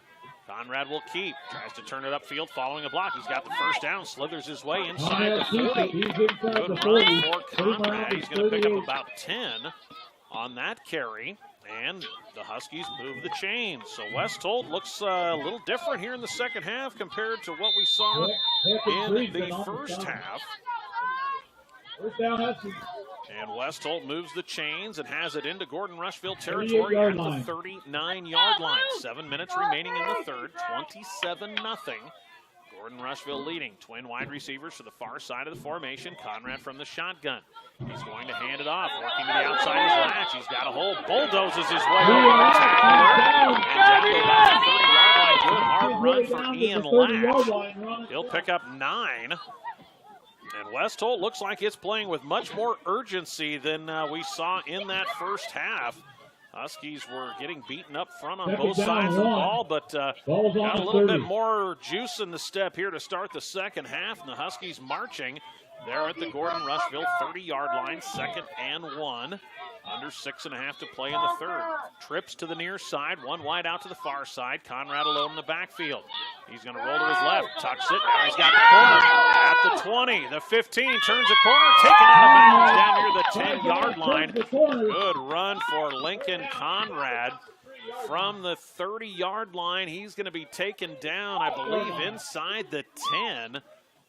Conrad will keep. Tries to turn it upfield following a block. He's got the first down. Slithers his way inside the 40. Good run for Conrad. He's going to pick up about 10 on that carry. And the Huskies move the chains. So West Holt looks a little different here in the second half compared to what we saw in the first half. And West Holt moves the chains and has it into Gordon-Rushville territory at the 39-yard line. 7 minutes remaining in the third, 27-0. Gordon-Rushville leading. Twin wide receivers to the far side of the formation. Conrad from the shotgun. He's going to hand it off, working to the outside of his latch. He's got a hold, bulldozes his way over the tackler. And down to about the 30-yard line. Good hard run for Ian Latch. He'll pick up 9. And West Holt looks like it's playing with much more urgency than we saw in that first half. Huskies were getting beaten up front on both sides of the ball, but got a little bit more juice in the step here to start the second half. And the Huskies marching there at the Gordon-Rushville 30-yard line, 2nd and 1. Under 6.5 to play in the third. Trips to the near side, 1 wide out to the far side. Conrad alone in the backfield. He's going to roll to his left, tucks it. Now he's got the corner at the 20, the 15, turns the corner, taken out of bounds down near the 10-yard line. Good run for Lincoln Conrad from the 30-yard line. He's going to be taken down, I believe, inside the 10.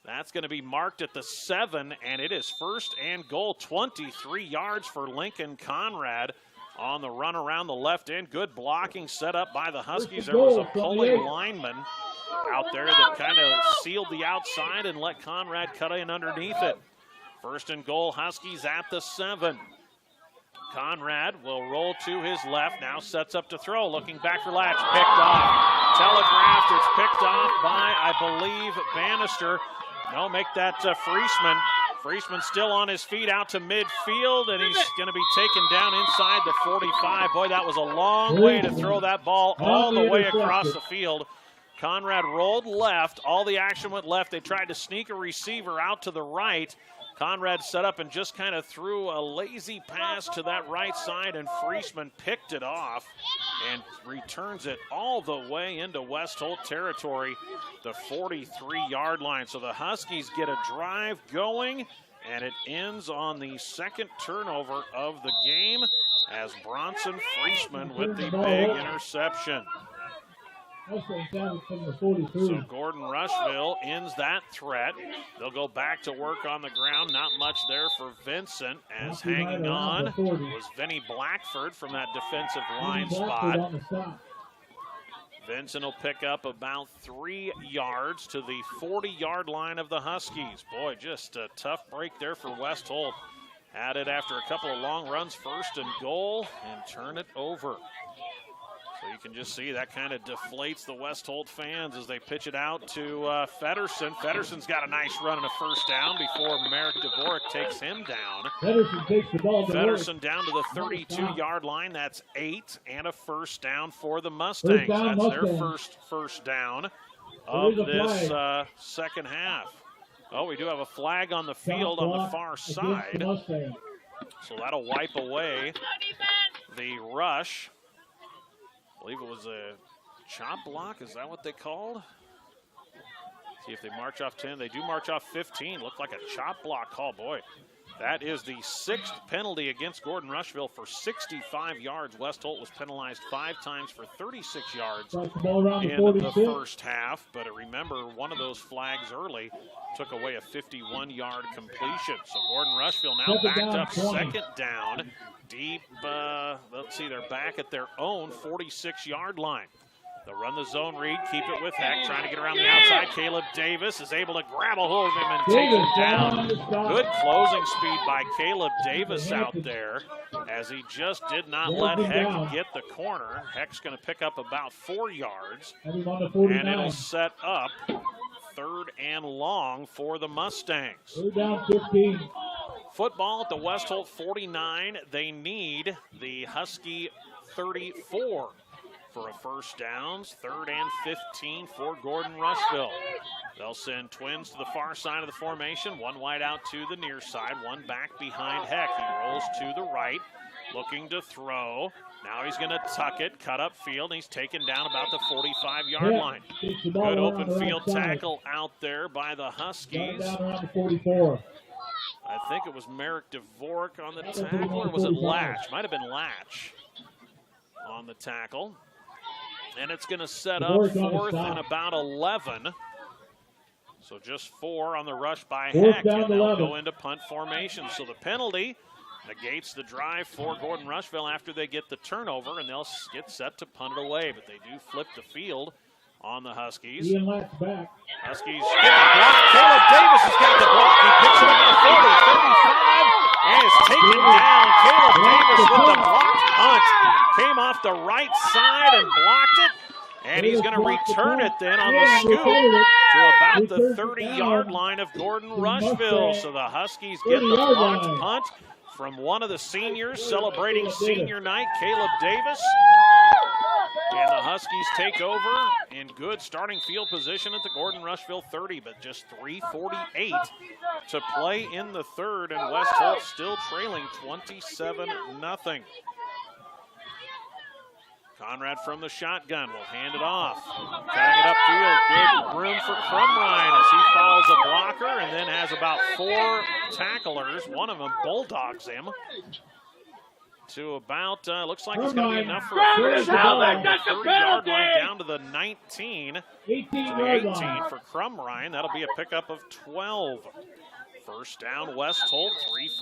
That's going to be marked at the 7, and it is 1st and goal, 23 yards for Lincoln Conrad on the run around the left end. Good blocking set up by the Huskies. There was a pulling lineman out there that kind of sealed the outside and let Conrad cut in underneath it. 1st and goal, Huskies at the 7. Conrad will roll to his left, now sets up to throw, looking back for Latch, picked off. Telegraphed, it's picked off by, I believe, Bannister. No, make that Friesman. Friesman still on his feet out to midfield, and he's going to be taken down inside the 45. Boy, that was a long way to throw that ball all the way across the field. Conrad rolled left. All the action went left. They tried to sneak a receiver out to the right. Conrad set up and just kind of threw a lazy pass to that right side, and Friesman picked it off and returns it all the way into West Holt territory, the 43-yard line. So the Huskies get a drive going, and it ends on the 2nd turnover of the game as Bronson Friesman with the big interception. So Gordon-Rushville ends that threat. They'll go back to work on the ground. Not much there for Vincent, as hanging on was Vinnie Blackford from that defensive line spot. Vincent will pick up about 3 yards to the 40-yard line of the Huskies. Boy, just a tough break there for West Holt. Had it after a couple of long runs, 1st and goal, and turn it over. So you can just see that kind of deflates the West Holt fans as they pitch it out to Feddersen. Fedderson's got a nice run and a 1st down before Merrick Dvorak takes him down. Feddersen takes the ball. Feddersen down to the 32-yard line. That's 8 and a 1st down for the Mustangs. That's their first down of this second half. Oh, we do have a flag on the field on the far side. So that'll wipe away the rush. I believe it was a chop block. Is that what they called? See if they march off 10. They do march off 15. Looked like a chop block call. Boy, That is the 6th penalty against Gordon-Rushville for 65 yards. West Holt was penalized 5 times for 36 yards in the first half. But remember, one of those flags early took away a 51-yard completion. So Gordon-Rushville now backed up 2nd down. Deep, let's see, they're back at their own 46-yard line. They'll run the zone read, keep it with Heck, trying to get around the outside. Caleb Davis is able to grab a hold of him and take him down. Good closing speed by Caleb Davis out there, as he just did not let Heck get the corner. Heck's going to pick up about 4 yards, and it'll set up 3rd and long for the Mustangs. 3rd down, 15. Football at the West Holt 49. They need the Husky 34 for a first downs. 3rd and 15 for Gordon-Rushville. They'll send twins to the far side of the formation. One wide out to the near side, one back behind Heck. He rolls to the right, looking to throw. Now he's going to tuck it, cut up field, and he's taken down about the 45-yard line. Good open field tackle out there by the Huskies. Down around the 44. I think it was Merrick Dvorak on the tackle, or was it Latch? Might have been Latch on the tackle. And it's going to set up 4th and about 11. So just 4 on the rush by Heck, and they'll go into punt formation. So the penalty negates the drive for Gordon-Rushville after they get the turnover, and they'll get set to punt it away. But they do flip the field on the Huskies. Huskies get the block. Caleb Davis has got the block. He picks it up at 40, 35, and is taken down. Caleb Davis with the blocked punt. Came off the right side and blocked it. And he's going to return it then on the scoop to about the 30-yard line of Gordon-Rushville. So the Huskies get the blocked punt from one of the seniors celebrating senior night, Caleb Davis. And the Huskies take over in good starting field position at the Gordon-Rushville 30, but just 3:48 to play in the 3rd, and West Holt still trailing 27-0. Conrad from the shotgun will hand it off. Cutting it upfield, good room for Crumrine as he follows a blocker and then has about 4 tacklers. One of them bulldogs him to about, looks like it's going to be enough for a first down on the 30-yard line down to the 19. To the 18 for Crumrine. That'll be a pickup of 12. First down, West Holt,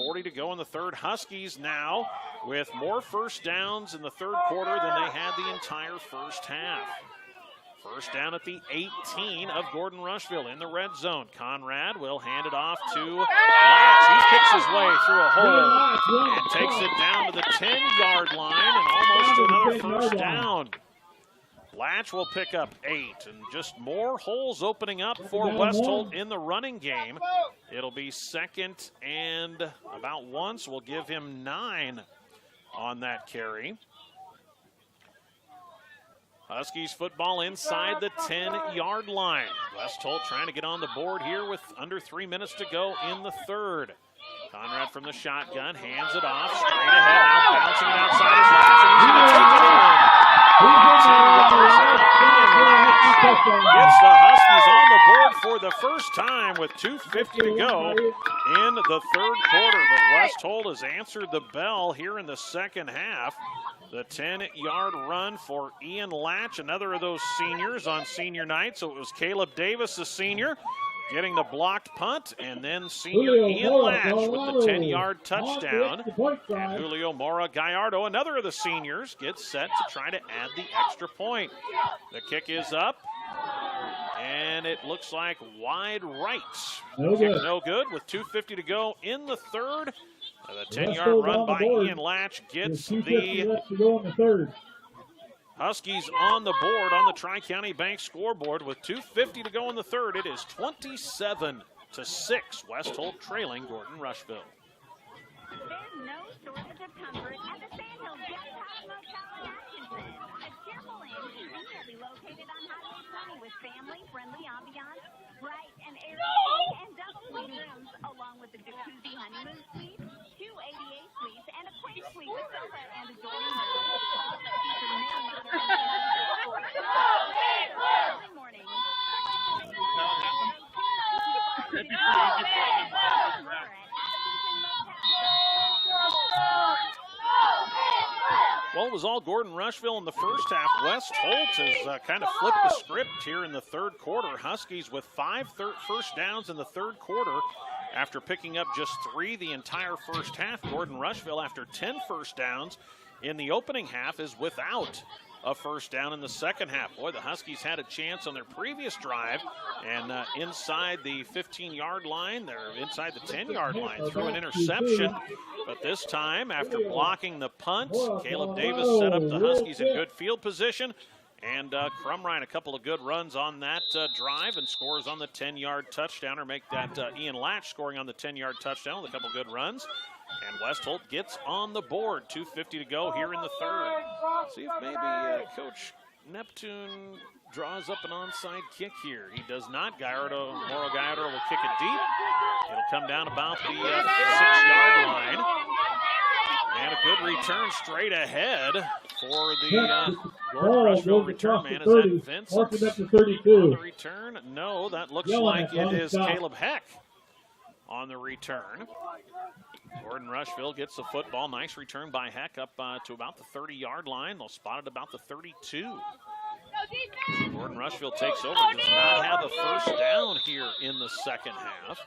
3:40 to go in the 3rd. Huskies now with more first downs in the 3rd quarter than they had the entire first half. First down at the 18 of Gordon-Rushville in the red zone. Conrad will hand it off to Latch. He picks his way through a hole and takes it down to the 10-yard line and almost to another first down. Latch will pick up 8, and just more holes opening up for West Holt in the running game. It'll be 2nd and about 1, so we'll give him 9 on that carry. Huskies football inside the 10-yard line. West Holt trying to get on the board here with under 3 minutes to go in the 3rd. Conrad from the shotgun hands it off straight ahead, now bouncing it outside his Latch, and he's going to take it in. Gets the Huskies on the board for the first time with 2:50 to go in the 3rd quarter. But West Holt has answered the bell here in the 2nd half. The 10-yard run for Ian Latch, another of those seniors on senior night. So it was Caleb Davis, the senior, getting the blocked punt, and then senior Ian Latch with the 10-yard touchdown. And Julio Mora Gallardo, another of the seniors, gets set to try to add the extra point. The kick is up, and it looks like wide right. No good with 2:50 to go in the 3rd. The 10-yard run by Ian Latch gets the Huskies on the board on the Tri-County Bank scoreboard with 2:50 to go in the 3rd. It is 27-6. West Holt trailing Gordon-Rushville. There's no shortage of comfort at the Sandhill Guest House Motel in Atkinson. A cheerful and conveniently located on Highway 20 with family-friendly ambiance, bright and airy and double suite rooms, along with the jacuzzi honeymoon suite, 2 ADA suites, and a queen suite with sofa and adjoining rooms. Also feature many modern early morning. More at was all Gordon-Rushville in the first half. West Holt has kind of flipped the script here in the third quarter. Huskies with 5 first downs in the third quarter after picking up just 3 the entire first half. Gordon-Rushville, after 10 first downs in the opening half, is without a first down in the second half. Boy, the Huskies had a chance on their previous drive, and inside the 15-yard line, they're inside the 10-yard line through an interception. But this time, after blocking the punt, Caleb Davis set up the Huskies in good field position, and Crumrine a couple of good runs on that drive and scores on the 10-yard touchdown, or make that Ian Latch scoring on the 10-yard touchdown with a couple good runs. And West Holt gets on the board. 2:50 to go here in the third. See if maybe Coach Neptune draws up an onside kick here. He does not. Mauro Gallardo will kick it deep. It'll come down about the 6-yard line. And a good return straight ahead for the Gordon-Rushville return man. Is that Vincent up to 32. on the return? No, that looks like it is Caleb Heck on the return. Gordon-Rushville gets the football. Nice return by Heck up to about the 30-yard line. They'll spot it about the 32. So Gordon-Rushville takes over. Does not have a first down here in the second half.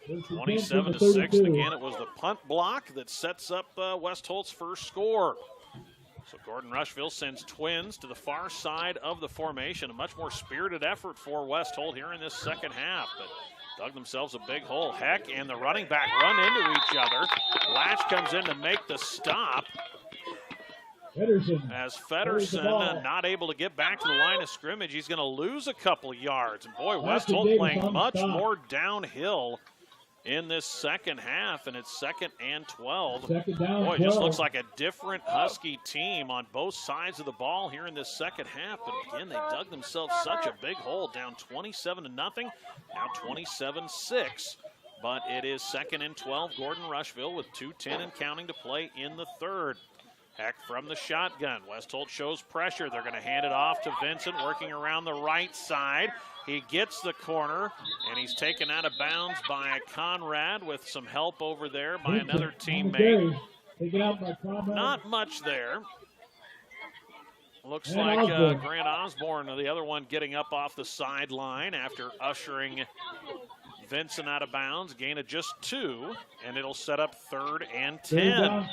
27-6. Again, it was the punt block that sets up West Holt's first score. So Gordon-Rushville sends twins to the far side of the formation. A much more spirited effort for West Holt here in this second half. But dug themselves a big hole. Heck and the running back run into each other. Latch comes in to make the stop. As Feddersen not able to get back to the line of scrimmage, he's going to lose a couple yards. And boy, West Holt playing much more downhill in this second half, and it's 2nd and 12. Boy, it just looks like a different Husky team on both sides of the ball here in this second half. But again, they dug themselves such a big hole, down 27-0, now 27-6. But it is 2nd and 12, Gordon-Rushville with 2:10 and counting to play in the third. Heck from the shotgun. West Holt shows pressure. They're going to hand it off to Vincent, working around the right side. He gets the corner, and he's taken out of bounds by Conrad with some help over there by another teammate. Not much there. Looks like Grant Osborne, the other one, getting up off the sideline after ushering Vincent out of bounds. Gain of just 2, and it'll set up 3rd and 10.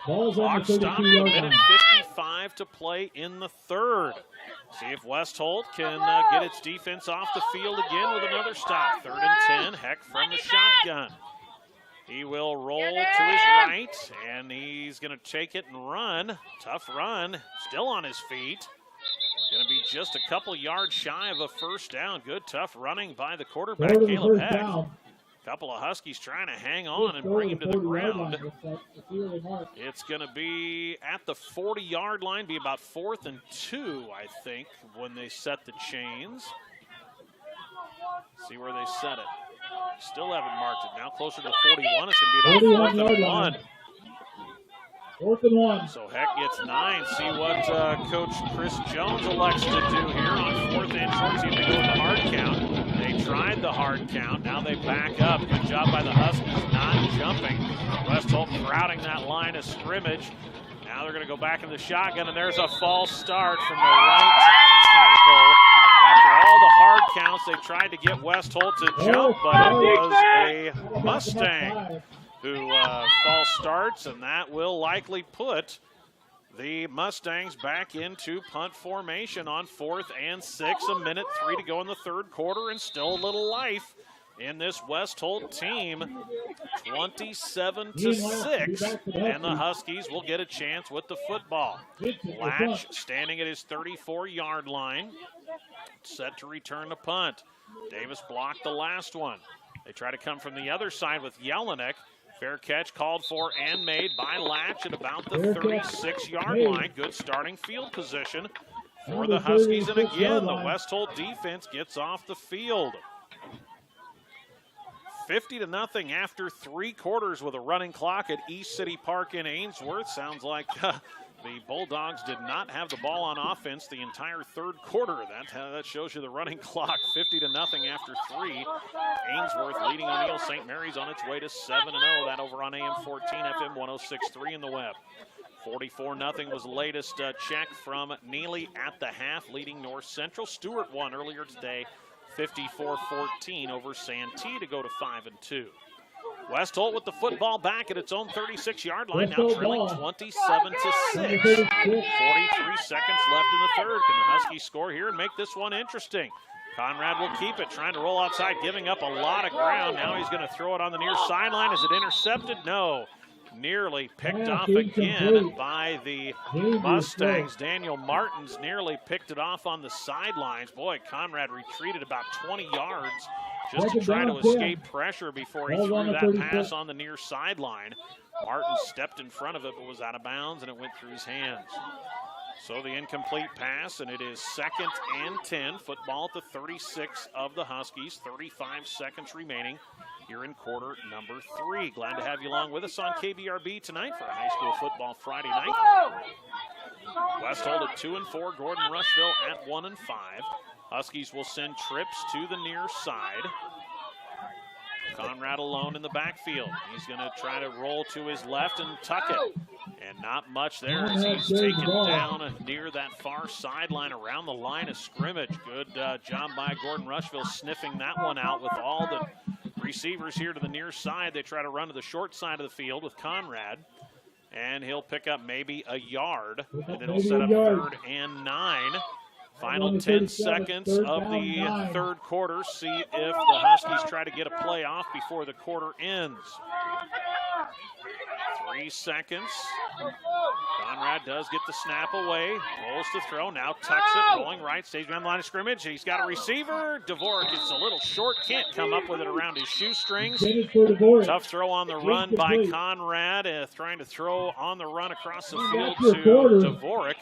Clock stop, 1:55 to play in the third. See if West Holt can get its defense off the field again with another stop. 3rd and 10, Heck from the shotgun. He will roll to his right, and he's going to take it and run. Tough run, still on his feet. Going to be just a couple yards shy of a first down. Good, tough running by the quarterback, Caleb Heck. Couple of Huskies trying to hang on and bring him to the ground. It's going to be at the 40-yard line, be about 4th and 2, I think, when they set the chains. See where they set it. Still haven't marked it. Now closer to 41. It's going to be about 4th and 1. 4th and 1. So Heck gets 9. See what Coach Chris Jones elects to do here on 4th and short. See if they go with the hard count. They tried the hard count. Now they back up. Good job by the Huskies not jumping. West Holt crowding that line of scrimmage. Now they're going to go back in the shotgun, and there's a false start from the right tackle. After all the hard counts, they tried to get West Holt to jump, but it was a Mustang who false starts, and that will likely put the Mustangs back into punt formation on 4th and 6. 1:03 to go in the third quarter, and still a little life in this West Holt team. 27-6, and the Huskies will get a chance with the football. Latch standing at his 34-yard line, set to return the punt. Davis blocked the last one. They try to come from the other side with Jelinek. Fair catch called for and made by Latch at about the 36-yard line. Good starting field position for the Huskies. And again, the West Holt defense gets off the field. 50-0 after 3 quarters with a running clock at East City Park in Ainsworth. Sounds like the Bulldogs did not have the ball on offense the entire third quarter. That shows you the running clock. 50-0 after 3. Ainsworth leading O'Neill St. Mary's on its way to 7-0. That over on AM 14, FM 106.3 in the web. 44-0 was the latest check from Neely at the half, leading North Central. Stewart won earlier today, 54-14 over Santee to go to 5-2. West Holt with the football back at its own 36-yard line, now trailing 27-6. 43 seconds left in the third. Can the Huskies score here and make this one interesting? Conrad will keep it, trying to roll outside, giving up a lot of ground. Now he's going to throw it on the near sideline. Is it intercepted? No. Nearly picked off again by the Mustangs. Daniel Martins nearly picked it off on the sidelines. Boy, Conrad retreated about 20 yards just to try to escape pressure before he threw that pass on the near sideline. Martin stepped in front of it but was out of bounds, and it went through his hands. So the incomplete pass, and it is 2nd and 10. Football at the 36 of the Huskies. 35 seconds remaining here in quarter number 3. Glad to have you along with us on KBRB tonight for a high school football Friday night. West Holt at 2-4. Gordon-Rushville at 1-5. Huskies will send trips to the near side. Conrad alone in the backfield. He's going to try to roll to his left and tuck it. And not much there as he's taken down near that far sideline around the line of scrimmage. Good job by Gordon-Rushville sniffing that one out with all the receivers here to the near side. They try to run to the short side of the field with Conrad. And he'll pick up maybe a yard. And it'll set up 3rd and 9. Final 10 seconds of the third quarter. See if the Huskies try to get a play off before the quarter ends. 3 seconds. Conrad does get the snap away. Rolls to throw. Now tucks it. Rolling right. Stays behind the line of scrimmage. He's got a receiver. Dvorak is a little short. Can't come up with it around his shoestrings. Tough throw on the run by Conrad. Trying to throw on the run across the field to Dvorak.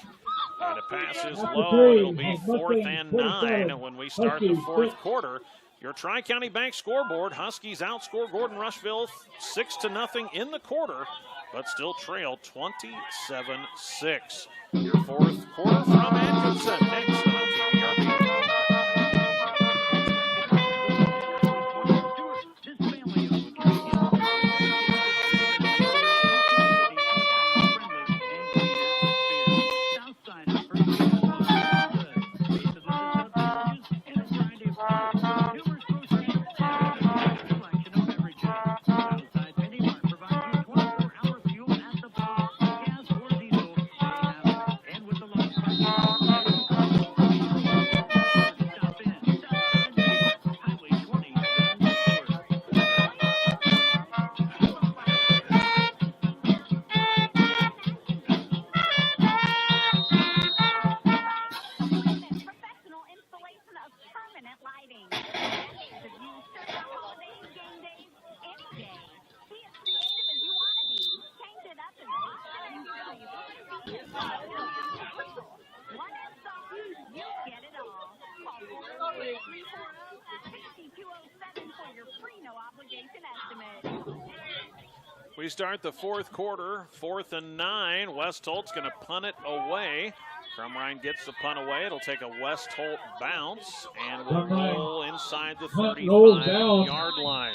And the pass is low. It'll be 4th and 9 when we start the fourth quarter. Your Tri-County Bank scoreboard. Huskies outscore Gordon-Rushville 6-0 in the quarter, but still trail 27-6. Your fourth quarter from Atkinson. Next on KBRB. We start the fourth quarter, 4th and 9. West Holt's going to punt it away. Crumrine gets the punt away. It'll take a West Holt bounce and will roll inside the 35-yard line.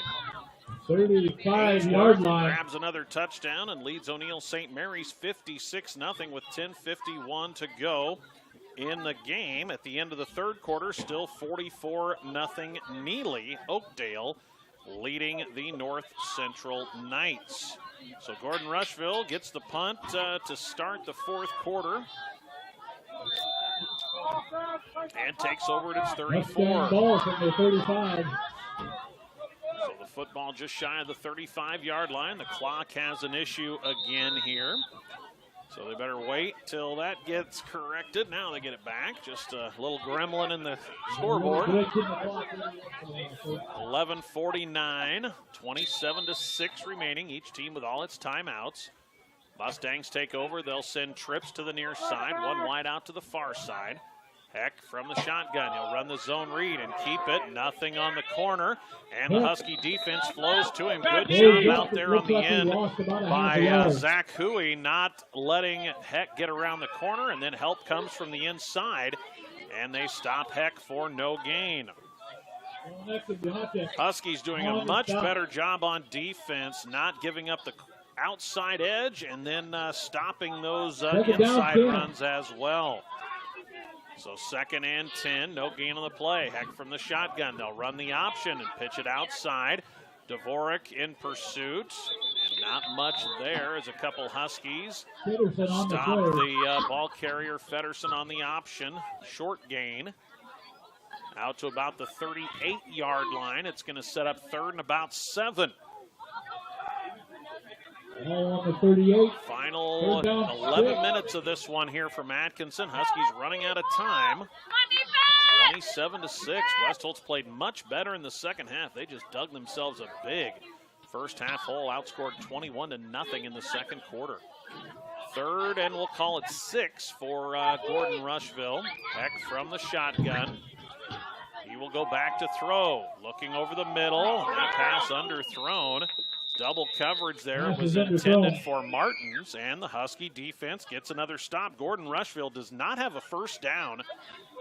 35-yard line. Grabs another touchdown and leads O'Neill St. Mary's 56-0 with 10:51 to go in the game. At the end of the third quarter, still 44-0 Neely. Oakdale leading the North Central Knights. So Gordon-Rushville gets the punt to start the fourth quarter. And takes over at its 34. Ball from the 35. So the football just shy of the 35-yard line. The clock has an issue again here. So they better wait till that gets corrected. Now they get it back. Just a little gremlin in the scoreboard. 11:49, 27-6 remaining. Each team with all its timeouts. Mustangs take over. They'll send trips to the near side. One wide out to the far side. Heck from the shotgun. He'll run the zone read and keep it. Nothing on the corner. And the Husky defense flows to him. Good job out there on the end by Zach Huey, not letting Heck get around the corner. And then help comes from the inside. And they stop Heck for no gain. Huskies doing a much better job on defense, not giving up the outside edge and then stopping those Second down, inside 10. runs as well. So 2nd and 10, no gain on the play. Heck from the shotgun. They'll run the option and pitch it outside. Dvorak in pursuit, and not much there as a couple Huskies Peterson on the stop play. the ball carrier. Feddersen on the option. Short gain. Out to about the 38-yard line. It's going to set up 3rd and about 7. All on the 38. Final Third down, 11 6. minutes of this one here from Atkinson. Huskies running out of time. 27-6. West Holt's played much better in the second half. They just dug themselves a big first half hole, outscored 21-0 in the second quarter. 3rd and we'll call it 6 for Gordon-Rushville. Heck from the shotgun. He will go back to throw. Looking over the middle. That pass underthrown. Double coverage there. It was intended for Martins, and the Husky defense gets another stop. Gordon-Rushville does not have a first down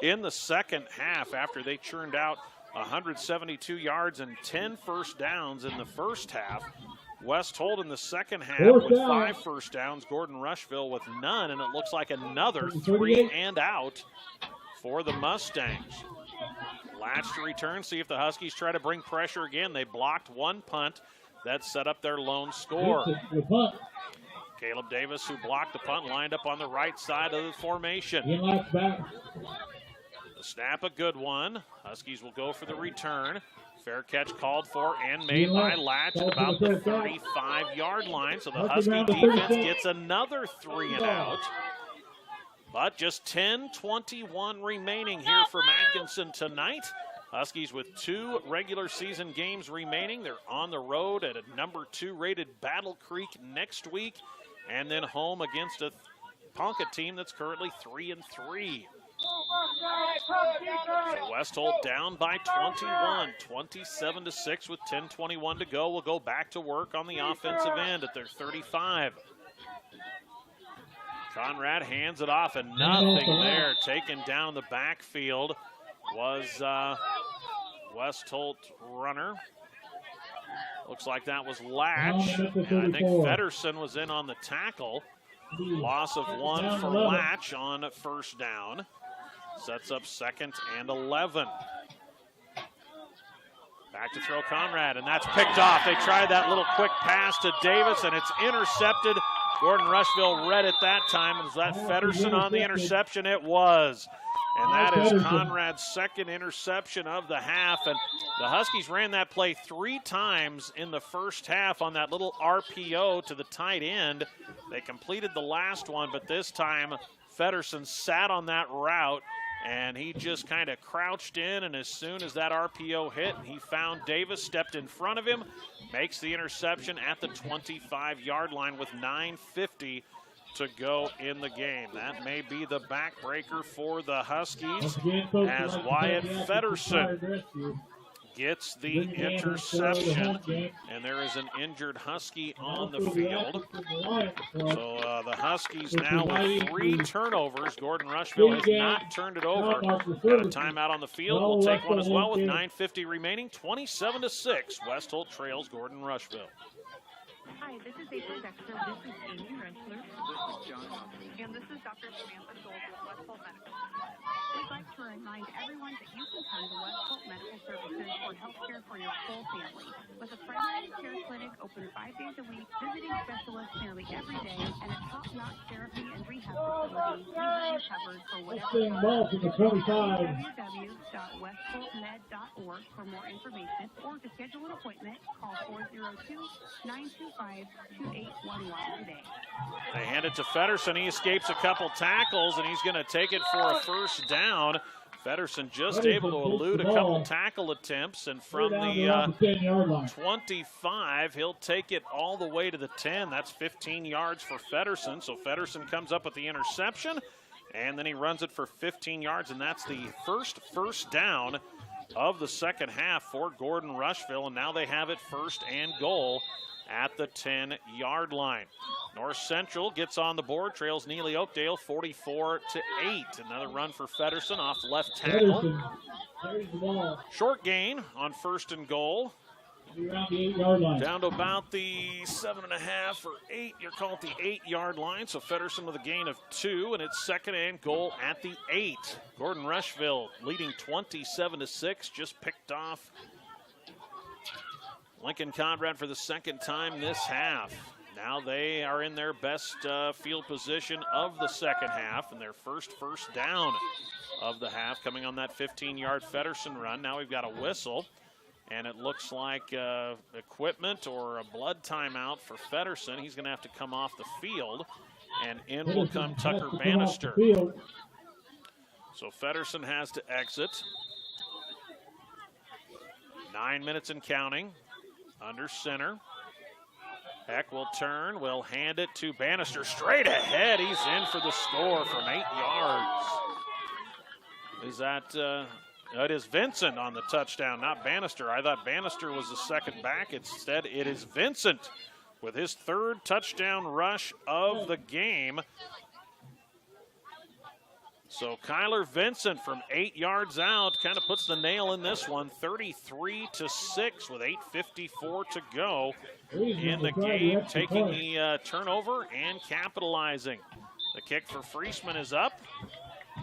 in the second half after they churned out 172 yards and 10 first downs in the first half. West Holt in the second half with 5 first downs. Gordon-Rushville with none, and it looks like another 3 and out for the Mustangs. Latch to return, see if the Huskies try to bring pressure again. They blocked one punt. That set up their lone score. Caleb Davis, who blocked the punt, lined up on the right side of the formation. The snap, a good one. Huskies will go for the return. Fair catch called for and made by Latch at about the 35-yard line. So the Husky defense gets another 3 and out. But just 10:21 remaining here from Atkinson tonight. Huskies with 2 regular season games remaining. They're on the road at a number 2 rated Battle Creek next week, and then home against a Ponca team that's currently 3-3. So West Holt down by 21, 27-6 with 10:21 to go. We'll go back to work on the offensive end at their 35. Conrad hands it off, and nothing there. Taken down the backfield was West Holt runner. Looks like that was Latch. And I think Feddersen was in on the tackle. Loss of 1 for Latch on first down. Sets up 2nd and 11. Back to throw Conrad, and that's picked off. They tried that little quick pass to Davis, and it's intercepted. Gordon-Rushville read it that time. Was that Feddersen on the interception? It was. And that is Conrad's 2nd interception of the half. And the Huskies ran that play 3 times in the first half on that little RPO to the tight end. They completed the last one, but this time Feddersen sat on that route, and he just kind of crouched in, and as soon as that RPO hit, he found Davis, stepped in front of him, makes the interception at the 25-yard line with 9:50 to go in the game. That may be the backbreaker for the Huskies as Wyatt Feddersen gets the interception, and there is an injured Husky on the field. So the Huskies now with 3 turnovers. Gordon-Rushville has not turned it over. Got a timeout on the field. We'll take one as well with 9:50 remaining. 27-6. West Holt trails Gordon-Rushville. Hi, this is April Dexter. This is Amy Rensler. This is John Hoffman. And this is Dr. Samantha Gold with West Holt Medical. We'd like to remind everyone that you can come to West Holt Medical Services for health care for your whole family. With a primary care clinic open 5 days a week, visiting specialists nearly every day, and a top-notch therapy and rehab facility, we have you covered for whatever. www.westholtmed.org for more information, or to schedule an appointment, call 402-925-2811 today. They hand it to Feddersen. He escapes a couple tackles, and he's going to take it for a first down. Feddersen just able to elude a couple tackle attempts, and from the 25, he'll take it all the way to the 10. That's 15 yards for Feddersen. So Feddersen comes up with the interception, and then he runs it for 15 yards, and that's the first down of the second half for Gordon-Rushville, and now they have it 1st and goal at the 10-yard line. North Central gets on the board, trails Neely Oakdale 44-8. Another run for Feddersen off left tackle. Short gain on 1st and goal. Around the 8-yard line. Down to about the 7.5 or 8. You're calling it the 8-yard line. So Feddersen with a gain of 2, and it's second and goal at the 8. Gordon-Rushville leading 27-6. Just picked off Lincoln Conrad for the second time this half. Now they are in their best field position of the second half, and their first down of the half coming on that 15-yard Feddersen run. Now we've got a whistle, and it looks like equipment or a blood timeout for Feddersen. He's going to have to come off the field, and in will come Tucker Bannister. So Feddersen has to exit. 9 minutes and counting. Under center. Heck will turn, will hand it to Bannister straight ahead. He's in for the score from 8 yards. Is that, it is Vincent on the touchdown, not Bannister. I thought Bannister was the second back. Instead, it is Vincent with his third touchdown rush of the game. So Kyler Vincent from 8 yards out kind of puts the nail in this one, 33-6 with 8:54 to go in the game, taking the turnover and capitalizing. The kick for Friesman is up,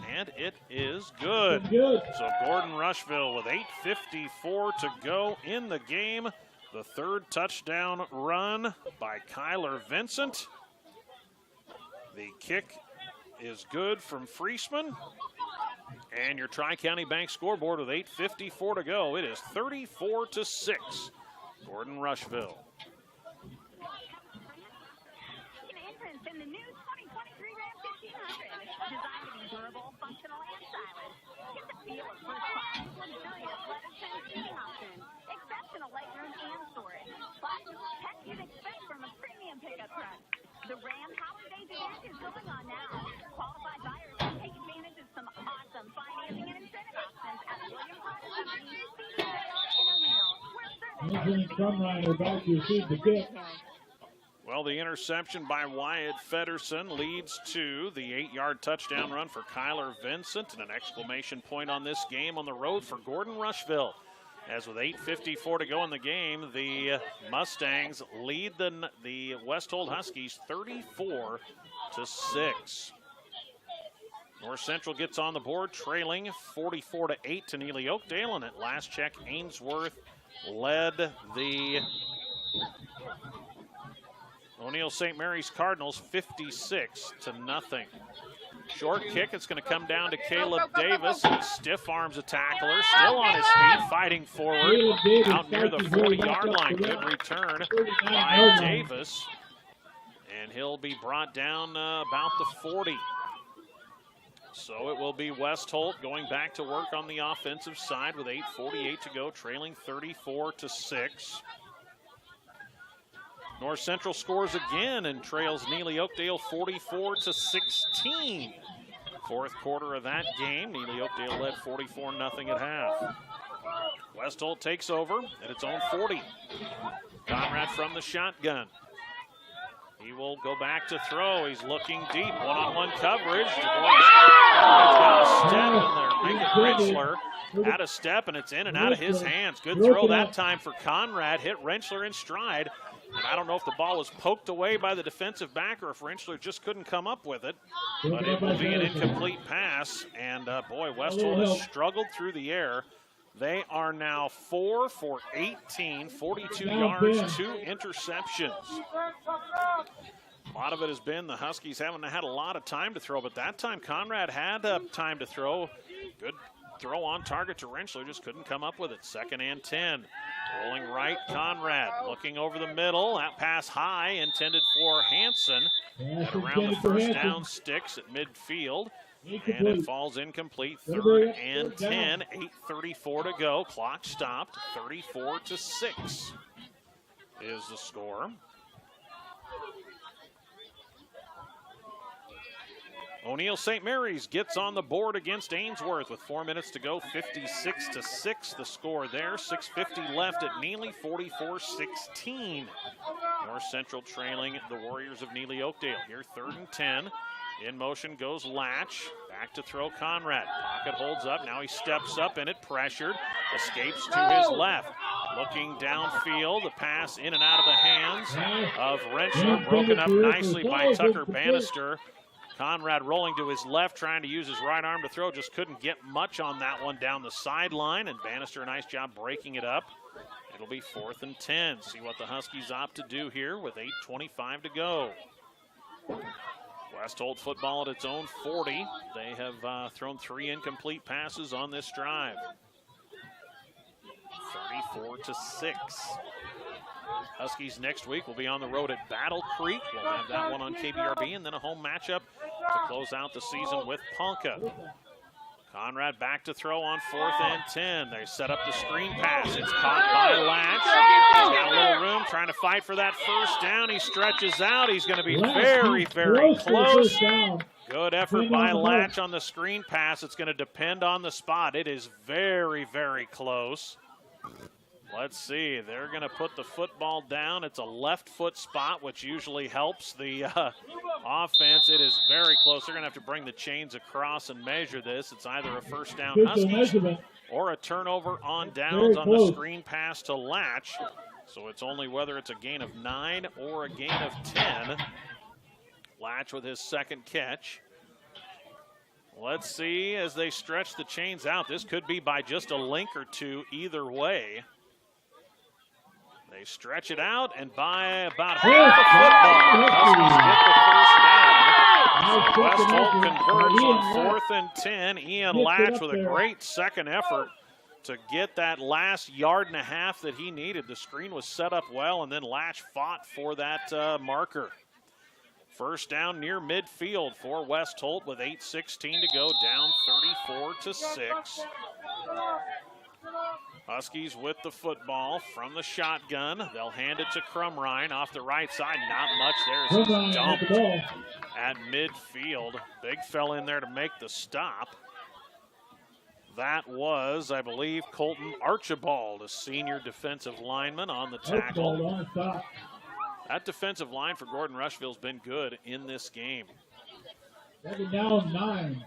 and it is good. So Gordon-Rushville with 8:54 to go in the game. The third touchdown run by Kyler Vincent. The kick is good from Friesman. And your Tri-County Bank scoreboard with 8:54 to go. It is 34-6. Gordon-Rushville. Entrance in the new 2023 Ram 1500. Designed to be durable, functional, and stylish. Get the feel of first class, luxurious leather-trimmed seating options, exceptional legroom and storage. Plus, heck you'd expect from a premium pickup truck. The Ram Holiday event is going on now. Qualified buyers can take advantage of some awesome financing and incentive options at William Carter Company, Benjamin Crumriner about to receive the kick. Well, the interception by Wyatt Feddersen leads to the 8-yard touchdown run for Kyler Vincent, and an exclamation point on this game on the road for Gordon-Rushville. As with 8:54 to go in the game, the Mustangs lead the West Holt Huskies 34-6. North Central gets on the board, trailing 44-8 to Neely Oakdale, and at last check, Ainsworth led the O'Neill St. Mary's Cardinals 56-0. Short kick, it's going to come down to Caleb Davis. He stiff arms a tackler, still on his feet, fighting forward out near the 40-yard line. Good return by Davis, and he'll be brought down about the 40. So it will be West Holt going back to work on the offensive side with 8:48 to go, trailing 34-6. North Central scores again and trails Neely Oakdale 44-16. Fourth quarter of that game, Neely Oakdale led 44-0 at half. West Holt takes over at its own 40. Conrad from the shotgun. He will go back to throw. He's looking deep. One-on-one coverage. Conrad's got a step in there. Make it Rentschler out of step, and it's in and out of his hands. Good throw that time for Conrad. Hit Rentschler in stride. And I don't know if the ball was poked away by the defensive back or if Rentschler just couldn't come up with it. But it will be an incomplete pass. And, boy, West Holt has struggled through the air. They are now 4 for 18, 42 yards, 2 interceptions. A lot of it has been the Huskies haven't had a lot of time to throw, but that time Conrad had time to throw. Good throw on target to Rentschler, just couldn't come up with it. 2nd and 10. Rolling right, Conrad looking over the middle. That pass high, intended for Hansen. And around the first down sticks at midfield. And it falls incomplete. 3rd and 10. 8:34 to go. Clock stopped. 34-6 is the score. O'Neill St. Mary's gets on the board against Ainsworth with 4 minutes to go. 56-6 the score there. 6:50 left at Neely. 44-16. North Central trailing the Warriors of Neely Oakdale. Here 3rd and 10. In motion goes Latch. Back to throw Conrad. Pocket holds up. Now he steps up in it. Pressured. Escapes to his left. Looking downfield, the pass in and out of the hands of Rentschler, broken up nicely by Tucker Bannister. Conrad rolling to his left, trying to use his right arm to throw, just couldn't get much on that one down the sideline, and Bannister, a nice job breaking it up. It'll be 4th and 10. See what the Huskies opt to do here with 8:25 to go. West Holt football at its own 40. They have thrown 3 incomplete passes on this drive. 34-6. Huskies next week will be on the road at Battle Creek. We'll have that one on KBRB, and then a home matchup to close out the season with Ponca. Conrad back to throw on 4th and 10. They set up the screen pass. It's caught by Latch. He's got a little room trying to fight for that first down. He stretches out. He's going to be very, very close. Good effort by Latch on the screen pass. It's going to depend on the spot. It is very, very close. Let's see. They're going to put the football down. It's a left foot spot, which usually helps the offense. It is very close. They're going to have to bring the chains across and measure this. It's either a first down Huskies or a turnover on downs on the screen pass to Latch. So it's only whether it's a gain of 9 or a gain of 10. Latch with his second catch. Let's see as they stretch the chains out. This could be by just a link or two either way. They stretch it out, and by about half the football, Huskies get the first down. West Holt converts on 4th and 10. Ian Latch with a great second effort to get that last yard and a half that he needed. The screen was set up well, and then Latch fought for that marker. First down near midfield for West Holt with 8:16 to go, down 34-6. Huskies with the football from the shotgun. They'll hand it to Crumrine off the right side. Not much there as he's dumped at midfield. Big fell in there to make the stop. That was, I believe, Colton Archibald, a senior defensive lineman on the tackle. That defensive line for Gordon-Rushville has been good in this game. Down 9.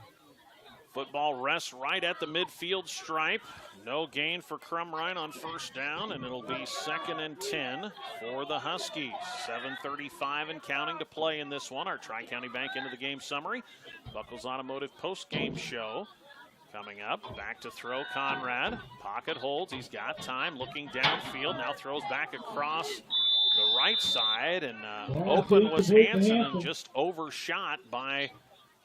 Football rests right at the midfield stripe. No gain for Crumrine on first down, and it'll be 2nd and 10 for the Huskies. 7:35 and counting to play in this one. Our Tri-County Bank into the game summary. Buckles Automotive post-game show coming up. Back to throw Conrad. Pocket holds. He's got time. Looking downfield. Now throws back across the right side, and open was Hansen and just overshot by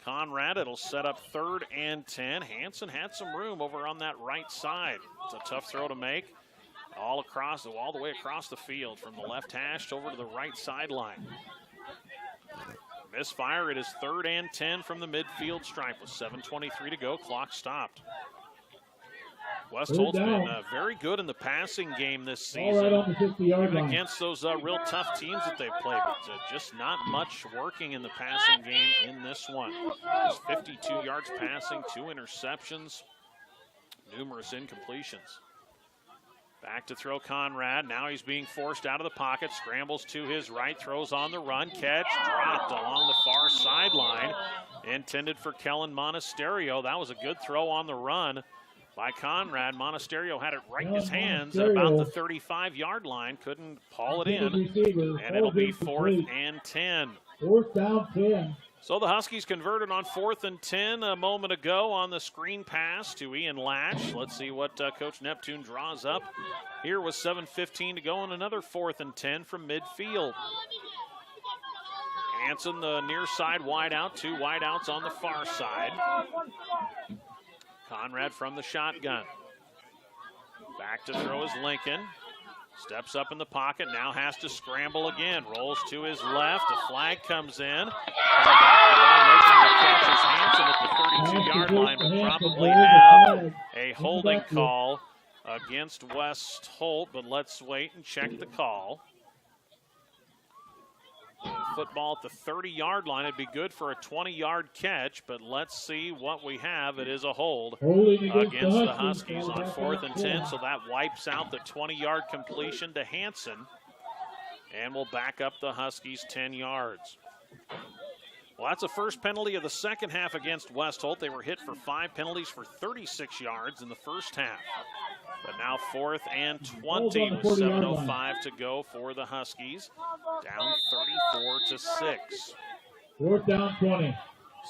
Conrad. It'll set up 3rd and 10. Hansen had some room over on that right side. It's a tough throw to make all the way across the field from the left hash over to the right sideline. Misfire. It is 3rd and 10 from the midfield stripe with 7:23 to go. Clock stopped. West Holt's been very good in the passing game this season, even against those real tough teams that they've played. But just not much working in the passing game in this one. Just 52 yards passing, 2 interceptions, numerous incompletions. Back to throw Conrad. Now he's being forced out of the pocket. Scrambles to his right, throws on the run. Catch dropped along the far sideline. Intended for Kellen Monasterio. That was a good throw on the run by Conrad. Monasterio had it right in his hands at about the 35-yard line. Couldn't haul it in, and it'll be 4th and 10. 4th down 10. So the Huskies converted on 4th and 10 a moment ago on the screen pass to Ian Latch. Let's see what Coach Neptune draws up here with 7:15 to go, and another 4th and 10 from midfield. Hansen, the near side wide out, 2 wide outs on the far side. Conrad from the shotgun. Back to throw is Lincoln. Steps up in the pocket, now has to scramble again. Rolls to his left, a flag comes in. Making the catch is Hansen at the 32-yard line, but probably have a holding call against West Holt, but let's wait and check the call. Football at the 30-yard line. It'd be good for a 20-yard catch, but let's see what we have. It is a hold against the Huskies on 4th and 10, so that wipes out the 20-yard completion to Hansen, and will back up the Huskies 10 yards. Well, that's the first penalty of the second half against West Holt. They were hit for 5 penalties for 36 yards in the first half. But now 4th and 20 with 7:05 to go for the Huskies. Down 34-6. 4th down 20.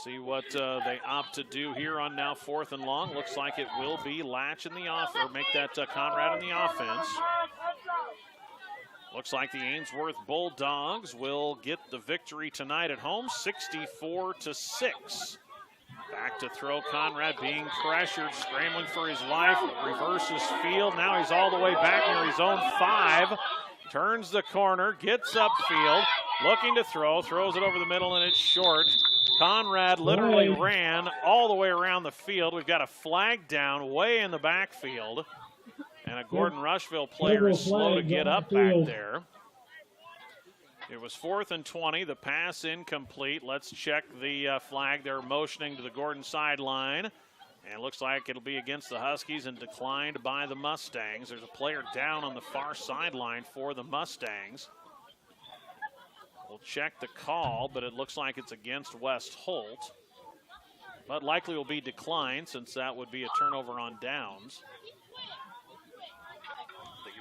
See what they opt to do here on now 4th and long. Looks like it will be Latch in the off, or make that Conrad in the offense. Looks like the Ainsworth Bulldogs will get the victory tonight at home, 64-6. Back to throw, Conrad being pressured, scrambling for his life, reverses field. Now he's all the way back near his own 5. Turns the corner, gets upfield, looking to throw, throws it over the middle, and it's short. Conrad literally ran all the way around the field. We've got a flag down way in the backfield. And a Gordon-Rushville player is slow to get up back there. It was 4th and 20. The pass incomplete. Let's check the flag. They're motioning to the Gordon sideline. And it looks like it'll be against the Huskies and declined by the Mustangs. There's a player down on the far sideline for the Mustangs. We'll check the call, but it looks like it's against West Holt. But likely will be declined since that would be a turnover on downs.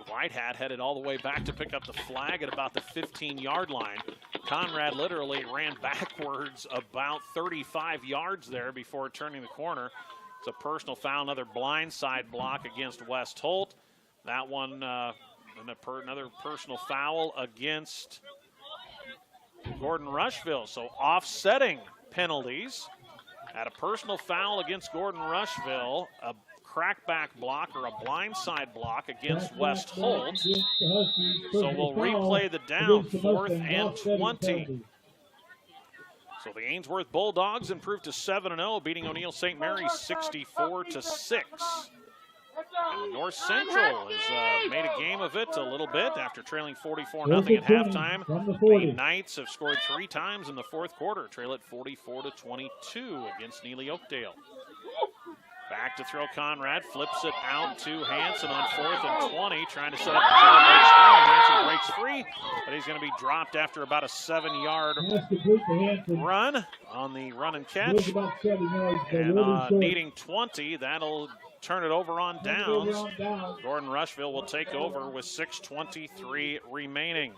White Hat headed all the way back to pick up the flag at about the 15-yard line. Conrad literally ran backwards about 35 yards there before turning the corner. It's a personal foul, another blindside block against West Holt. That one, another personal foul against Gordon-Rushville. So offsetting penalties. At a personal foul against Gordon-Rushville, a crackback block or a blindside block against West Holt. So we'll replay the down, 4th and 20. So the Ainsworth Bulldogs improved to 7-0, beating O'Neill St. Mary's 64-6. And North Central has made a game of it a little bit after trailing 44-0 at halftime. The Knights have scored 3 times in the 4th quarter, trail at 44-22 against Neely Oakdale. Back to throw, Conrad flips it out to Hanson on 4th and 20, trying to set up the draw, breaks free. Hanson breaks free, but he's going to be dropped after about a 7-yard run on the run and catch. And needing 20, that'll turn it over on downs. Gordon-Rushville will take over with 6:23 remaining.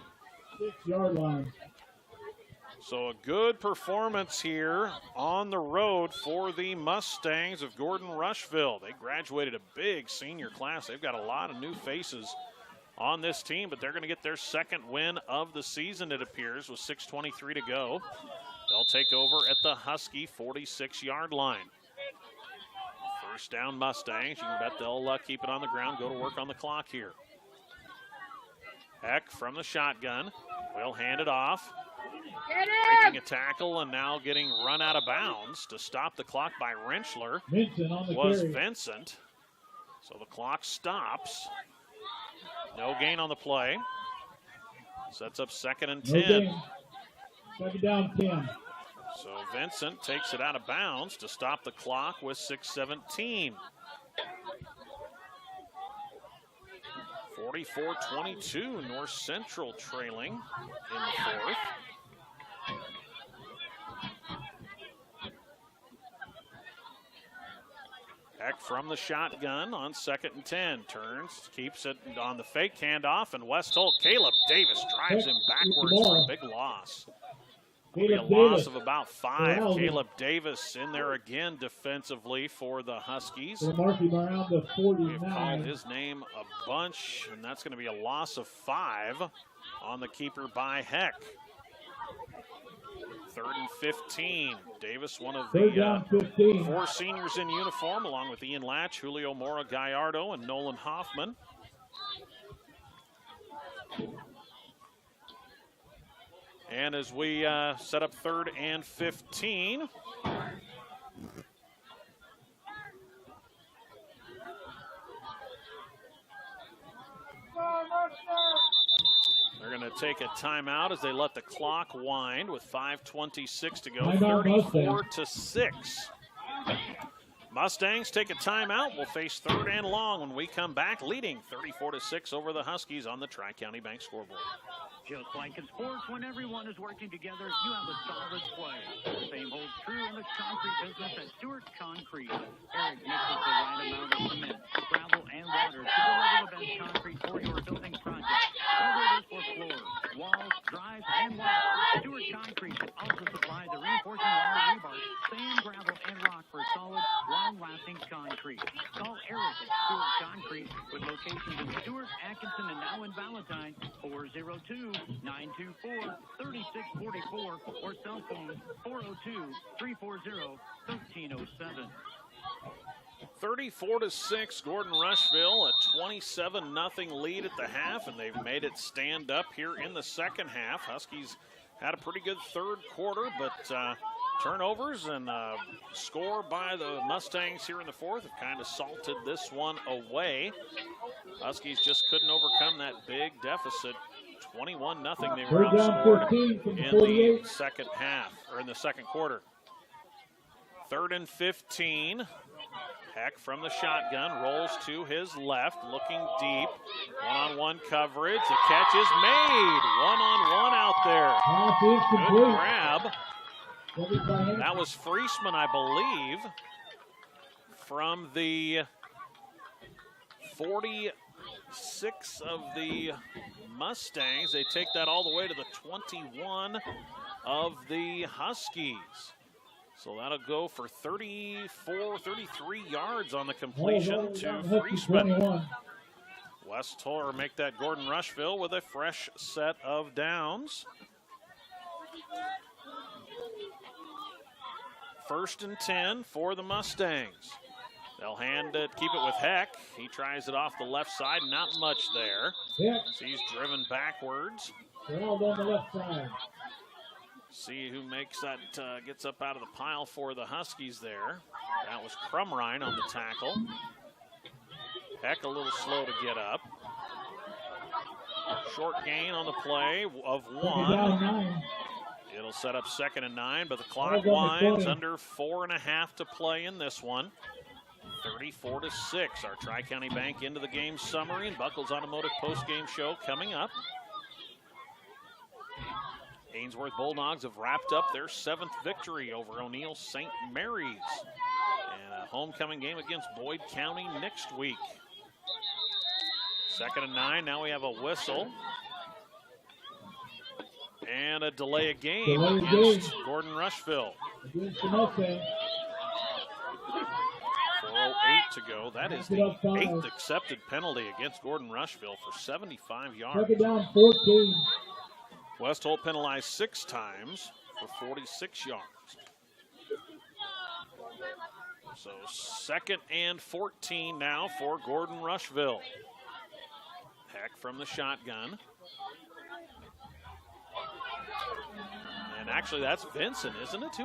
6-yard line. So a good performance here on the road for the Mustangs of Gordon-Rushville. They graduated a big senior class. They've got a lot of new faces on this team, but they're going to get their second win of the season, it appears, with 6:23 to go. They'll take over at the Husky 46-yard line. First down Mustangs. You can bet they'll keep it on the ground, go to work on the clock here. Heck from the shotgun will hand it off. Breaking a tackle and now getting run out of bounds to stop the clock by Rentschler was Vincent. So the clock stops. No gain on the play. Sets up 2nd and 10. 2nd down 10. So Vincent takes it out of bounds to stop the clock with 6:17. 44-22, North Central trailing in the 4th. Heck from the shotgun on 2nd and 10. Turns, keeps it on the fake handoff, and West Holt, Caleb Davis drives him backwards for a big loss. A loss of about 5. Caleb Davis in there again defensively for the Huskies. We've called his name a bunch, and that's going to be a loss of 5 on the keeper by Heck. 3rd and 15. Davis, one of the 4 seniors in uniform, along with Ian Latch, Julio Mora Gallardo, and Nolan Hoffman. And as we set up 3rd and 15. They're going to take a timeout as they let the clock wind with 5:26 to go, 34-6. Mustangs take a timeout. We'll face 3rd and long when we come back, leading 34-6 over the Huskies on the Tri-County Bank scoreboard. Just like in sports, when everyone is working together, you have a solid play. The same holds true in the concrete business at Stewart Concrete. Eric mixes the right amount of cement, gravel, and water to deliver the best concrete for your building project. Whether it is for floors, walls, drives, and walls, Stewart Concrete can also supply the reinforcing wire rebar, sand, gravel, and rock for solid, long-lasting concrete. Call Eric at Stewart Concrete with locations in Stewart, Atkinson, and now in Valentine, 402-924-3644 or cell phone 402-340-1307. 34-6, Gordon-Rushville, a 27-0 lead at the half, and they've made it stand up here in the second half. Huskies had a pretty good third quarter, but turnovers and score by the Mustangs here in the fourth have kind of salted this one away. Huskies just couldn't overcome that big deficit. 21-0 they were outscored in the second half, or in the second quarter. 3rd and 15. Heck from the shotgun, rolls to his left, looking deep. One-on-one coverage. The catch is made. One-on-one out there. Good grab. That was Friesman, I believe, from the 46 of the Mustangs. They take that all the way to the 21 of the Huskies. So that'll go for 33 yards on the completion to Friesman. West Holt make that Gordon-Rushville with a fresh set of downs. 1st and 10 for the Mustangs. They'll hand it, keep it with Heck. He tries it off the left side, not much there. So he's driven backwards. They're all on the left side. See who makes that, gets up out of the pile for the Huskies there. That was Crumrine on the tackle. Heck a little slow to get up. Short gain on the play of 1. It'll set up 2nd and 9, but the clock winds under 4.5 to play in this one. 34-6. Our Tri-County Bank into the game summary and Buckles Automotive post-game show coming up. Ainsworth Bulldogs have wrapped up their 7th victory over O'Neill St. Mary's. And a homecoming game against Boyd County next week. 2nd and 9, now we have a whistle. And a delay of game against Gordon-Rushville. 4:08 to go. That is the 8th accepted penalty against Gordon-Rushville for 75 yards. 2nd down, 14. West Holt penalized 6 times for 46 yards. So 2nd and 14 now for Gordon-Rushville. Heck from the shotgun. And actually that's Vincent, isn't it?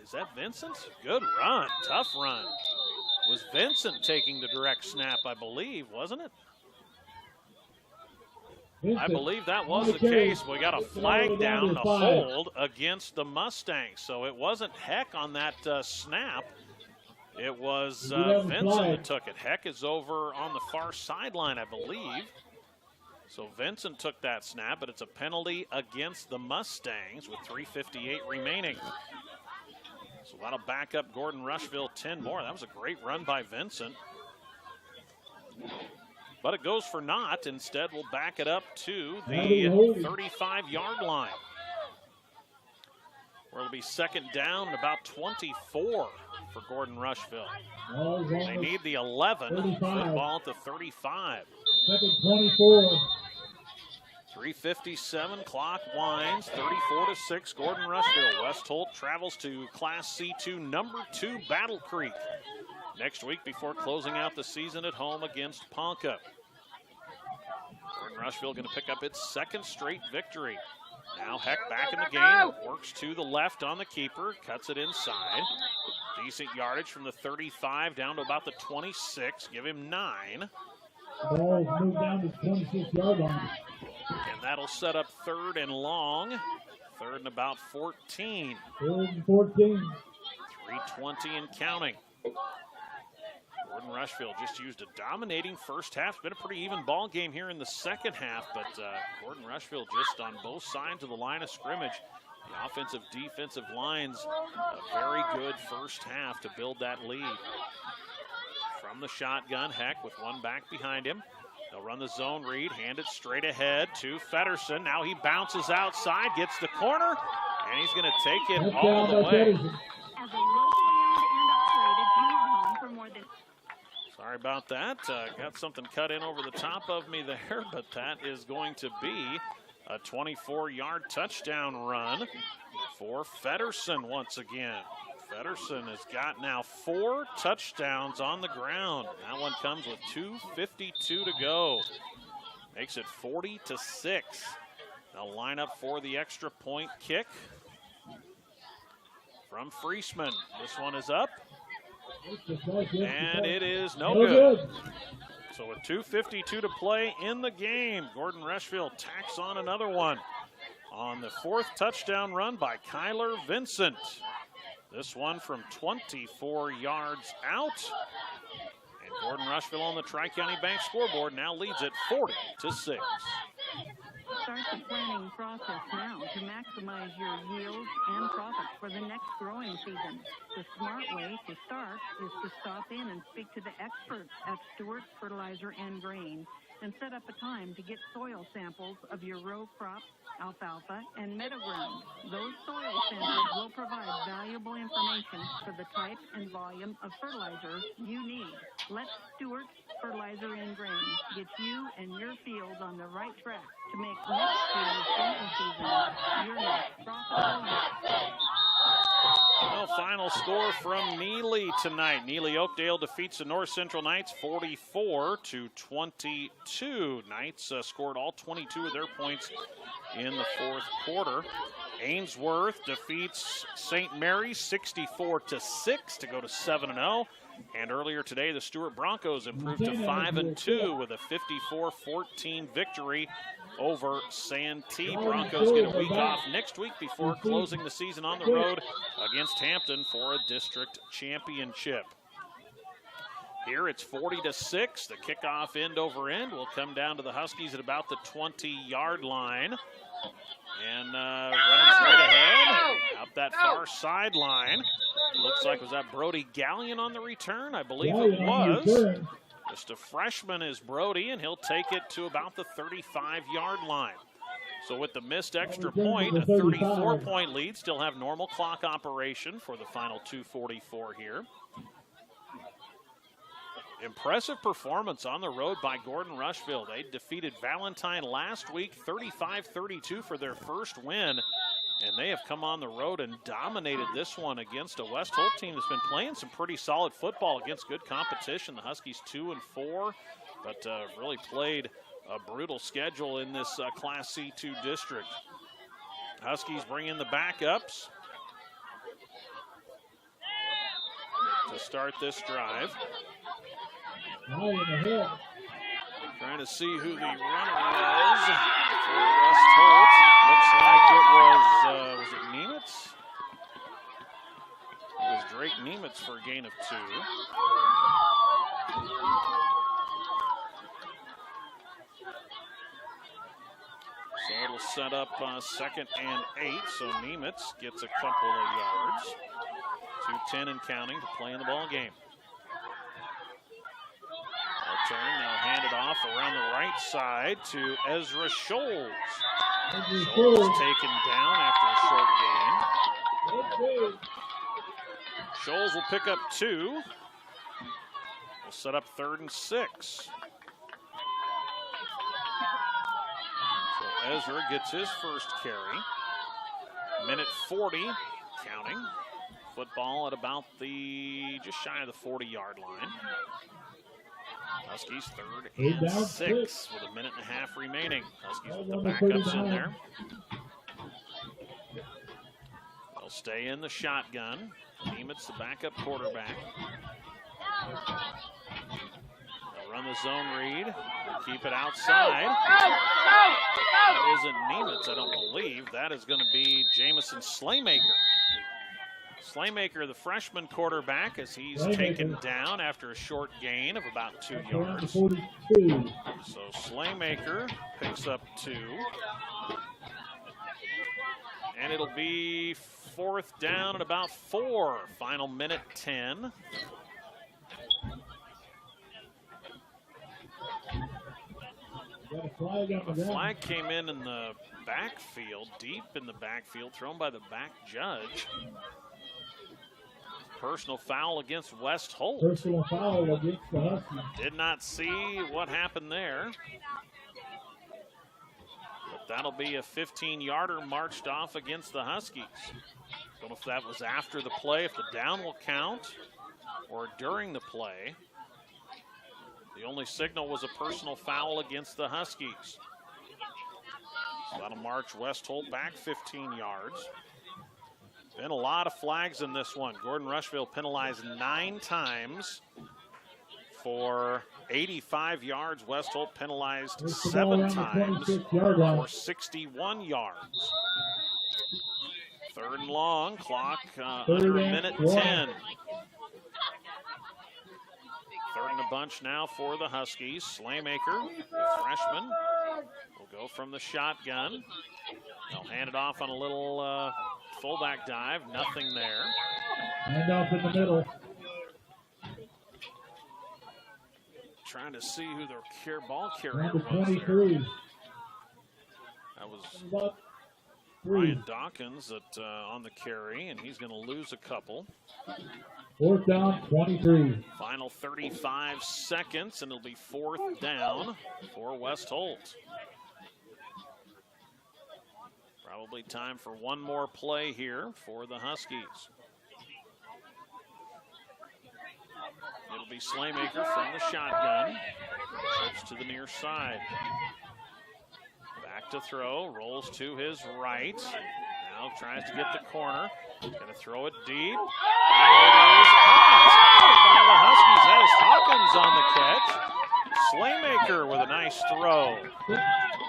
Is that Vincent? Good run, tough run. It was Vincent taking the direct snap, I believe, wasn't it? I believe that was the case. We got a flag down, a hold against the Mustangs. So it wasn't Heck on that snap. It was Vincent that took it. Heck is over on the far sideline, I believe. So Vincent took that snap, but it's a penalty against the Mustangs with 3:58 remaining. So that'll back up Gordon-Rushville 10 more. That was a great run by Vincent. But it goes for naught. Instead, we'll back it up to the 35-yard line, where it'll be 2nd down and about 24 for Gordon-Rushville. They need the 11. Football at the 35. 2nd 24. 3:57, clock winds, 34-6, Gordon-Rushville. West Holt travels to Class C2, number 2, Battle Creek next week before closing out the season at home against Ponca. Gordon-Rushville going to pick up its 2nd straight victory. Now Heck back in the game, works to the left on the keeper, cuts it inside. Decent yardage from the 35 down to about the 26, give him 9. Ball moved down to 26-yard line. And that'll set up 3rd and long. 3rd and about 14. 3rd and 14. 3:20 and counting. Gordon-Rushville just used a dominating first half. It's been a pretty even ball game here in the second half, but Gordon-Rushville just on both sides of the line of scrimmage. The offensive, defensive lines, a very good first half to build that lead. From the shotgun, Heck with one back behind him. They'll run the zone read, hand it straight ahead to Feddersen. Now he bounces outside, gets the corner, and he's going to take it all the way. As a locally owned and operated funeral home for more than... Sorry about that. Got something cut in over the top of me there, but that is going to be a 24-yard touchdown run for Feddersen once again. Feddersen has got now 4 touchdowns on the ground. That one comes with 2:52 to go. Makes it 40-6. They'll line up for the extra point kick from Friesman. This one is up, and it is no good. So with 2:52 to play in the game, Gordon-Rushville tacks on another one on the 4th touchdown run by Kyler Vincent. This one from 24 yards out. And Gordon-Rushville on the Tri-County Bank scoreboard now leads it 40-6. Start the planning process now to maximize your yields and profits for the next growing season. The smart way to start is to stop in and speak to the experts at Stewart Fertilizer and Grain and set up a time to get soil samples of your row crop, alfalfa, and meadow ground. Those soil samples will provide valuable information for the type and volume of fertilizer you need. Let Stewart Fertilizer and Grain get you and your field on the right track to make next year's growing season your next profitable year. Well, final score from Neely tonight. Neely Oakdale defeats the North Central Knights 44-22. Knights scored all 22 of their points in the 4th quarter. Ainsworth defeats St. Mary's 64-6 to go to 7-0. And earlier today, the Stewart Broncos improved to 5-2 with a 54-14 victory over Santee. Broncos get a week off next week before closing the season on the road against Hampton for a district championship. Here it's 40-6. The kickoff end over end will come down to the Huskies at about the 20-yard line. And running straight ahead, up that far sideline. Looks like, was that Brody Gallion on the return? I believe it was. Just a freshman is Brody, and he'll take it to about the 35-yard line. So with the missed extra point, a 34-point lead, still have normal clock operation for the final 2:44 here. Impressive performance on the road by Gordon-Rushville. They defeated Valentine last week, 35-32 for their first win. And they have come on the road and dominated this one against a West Holt team that's been playing some pretty solid football against good competition. The Huskies 2-4, but really played a brutal schedule in this Class C2 district. Huskies bring in the backups to start this drive. Trying to see who the runner was for West Holt. Looks like it was it Nemitz? It was Drake Nemitz for a gain of 2. So it'll set up 2nd and 8, so Nemitz gets a couple of yards. 2:10 and counting to play in the ball game. Turn, now hand it off around the right side to Ezra Scholes. Scholes taken down after a short gain. Scholes will pick up 2. We'll set up 3rd and 6. So Ezra gets his first carry. Minute 40, counting. Football at about just shy of the 40-yard line. Huskies 3rd and 6 with a minute and a half remaining. Huskies with the backups in there. They'll stay in the shotgun. Nemitz, the backup quarterback. They'll run the zone read. Keep it outside. That isn't Nemitz, I don't believe. That is going to be Jamison Slaymaker. Slaymaker, the freshman quarterback, as he's Slaymaker. taken down after a short gain of about 2 That's around the yards. 42. So Slaymaker picks up 2. And it'll be 4th down at about 4. Final minute 10. Got a flag on the A ground. flag came in the backfield, deep in the backfield, thrown by the back judge. Personal foul against West Holt. Personal foul against the Huskies. Did not see what happened there. But that'll be a 15-yarder marched off against the Huskies. Don't know if that was after the play, if the down will count, or during the play. The only signal was a personal foul against the Huskies. So that'll march West Holt back 15 yards. Been a lot of flags in this one. Gordon-Rushville penalized 9 times for 85 yards. West Holt penalized 7 times for 61 yards. 3rd and long, clock under a minute 10. 3rd and a bunch now for the Huskies. Slaymaker, the freshman, will go from the shotgun. They'll hand it off on a little fullback dive. Nothing there. Hand off in the middle. Trying to see who their ball carrier Number was there. 23. That was About 3. Ryan Dawkins on the carry, and he's going to lose a couple. 4th down, 23. Final 35 seconds, and it'll be 4th down for West Holt. Probably time for one more play here for the Huskies. It'll be Slaymaker from the shotgun. Trips to the near side. Back to throw, rolls to his right. Now tries to get the corner. Going to throw it deep. And it is caught by the Huskies. That is Hawkins on the catch. Slaymaker with a nice throw.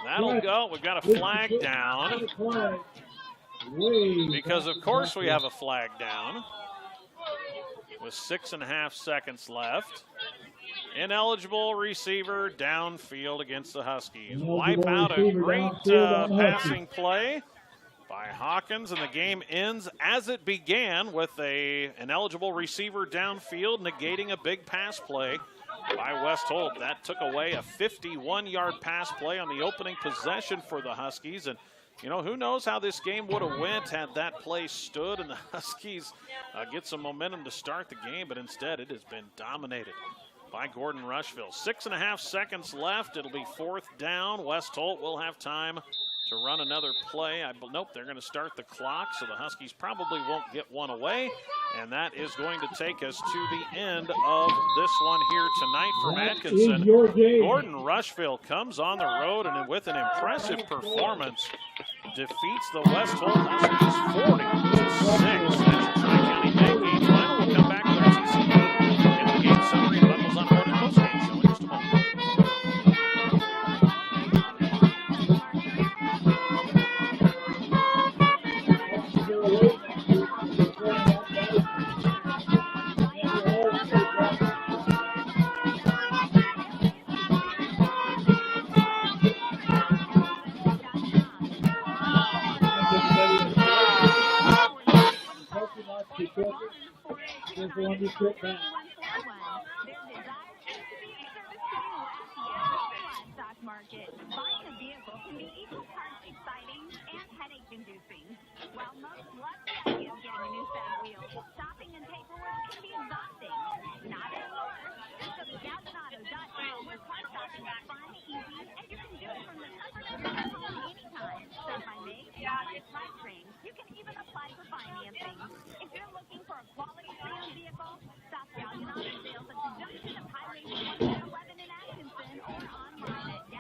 That'll go. We've got a flag down. Because, of course, we have a flag down. With 6.5 seconds left. Ineligible receiver downfield against the Huskies. Wipe out a great passing play by Hawkins, and the game ends as it began with an ineligible receiver downfield, negating a big pass play by West Holt. That took away a 51-yard pass play on the opening possession for the Huskies. And, you know, who knows how this game would have went had that play stood and the Huskies get some momentum to start the game, but instead it has been dominated by Gordon-Rushville. 6.5 seconds left. It'll be 4th down. West Holt will have time to run another play. Nope, they're going to start the clock, so the Huskies probably won't get one away. And that is going to take us to the end of this one here tonight from Atkinson. Gordon-Rushville comes on the road and with an impressive performance defeats the West Holt Huskies 40-6. That's your Tri-County Bank game final. We'll come back with our TCU in the game summary. Buckles on Gordon Postgame Show in just a moment. Buying a vehicle can be equal parts exciting and headache-inducing. While most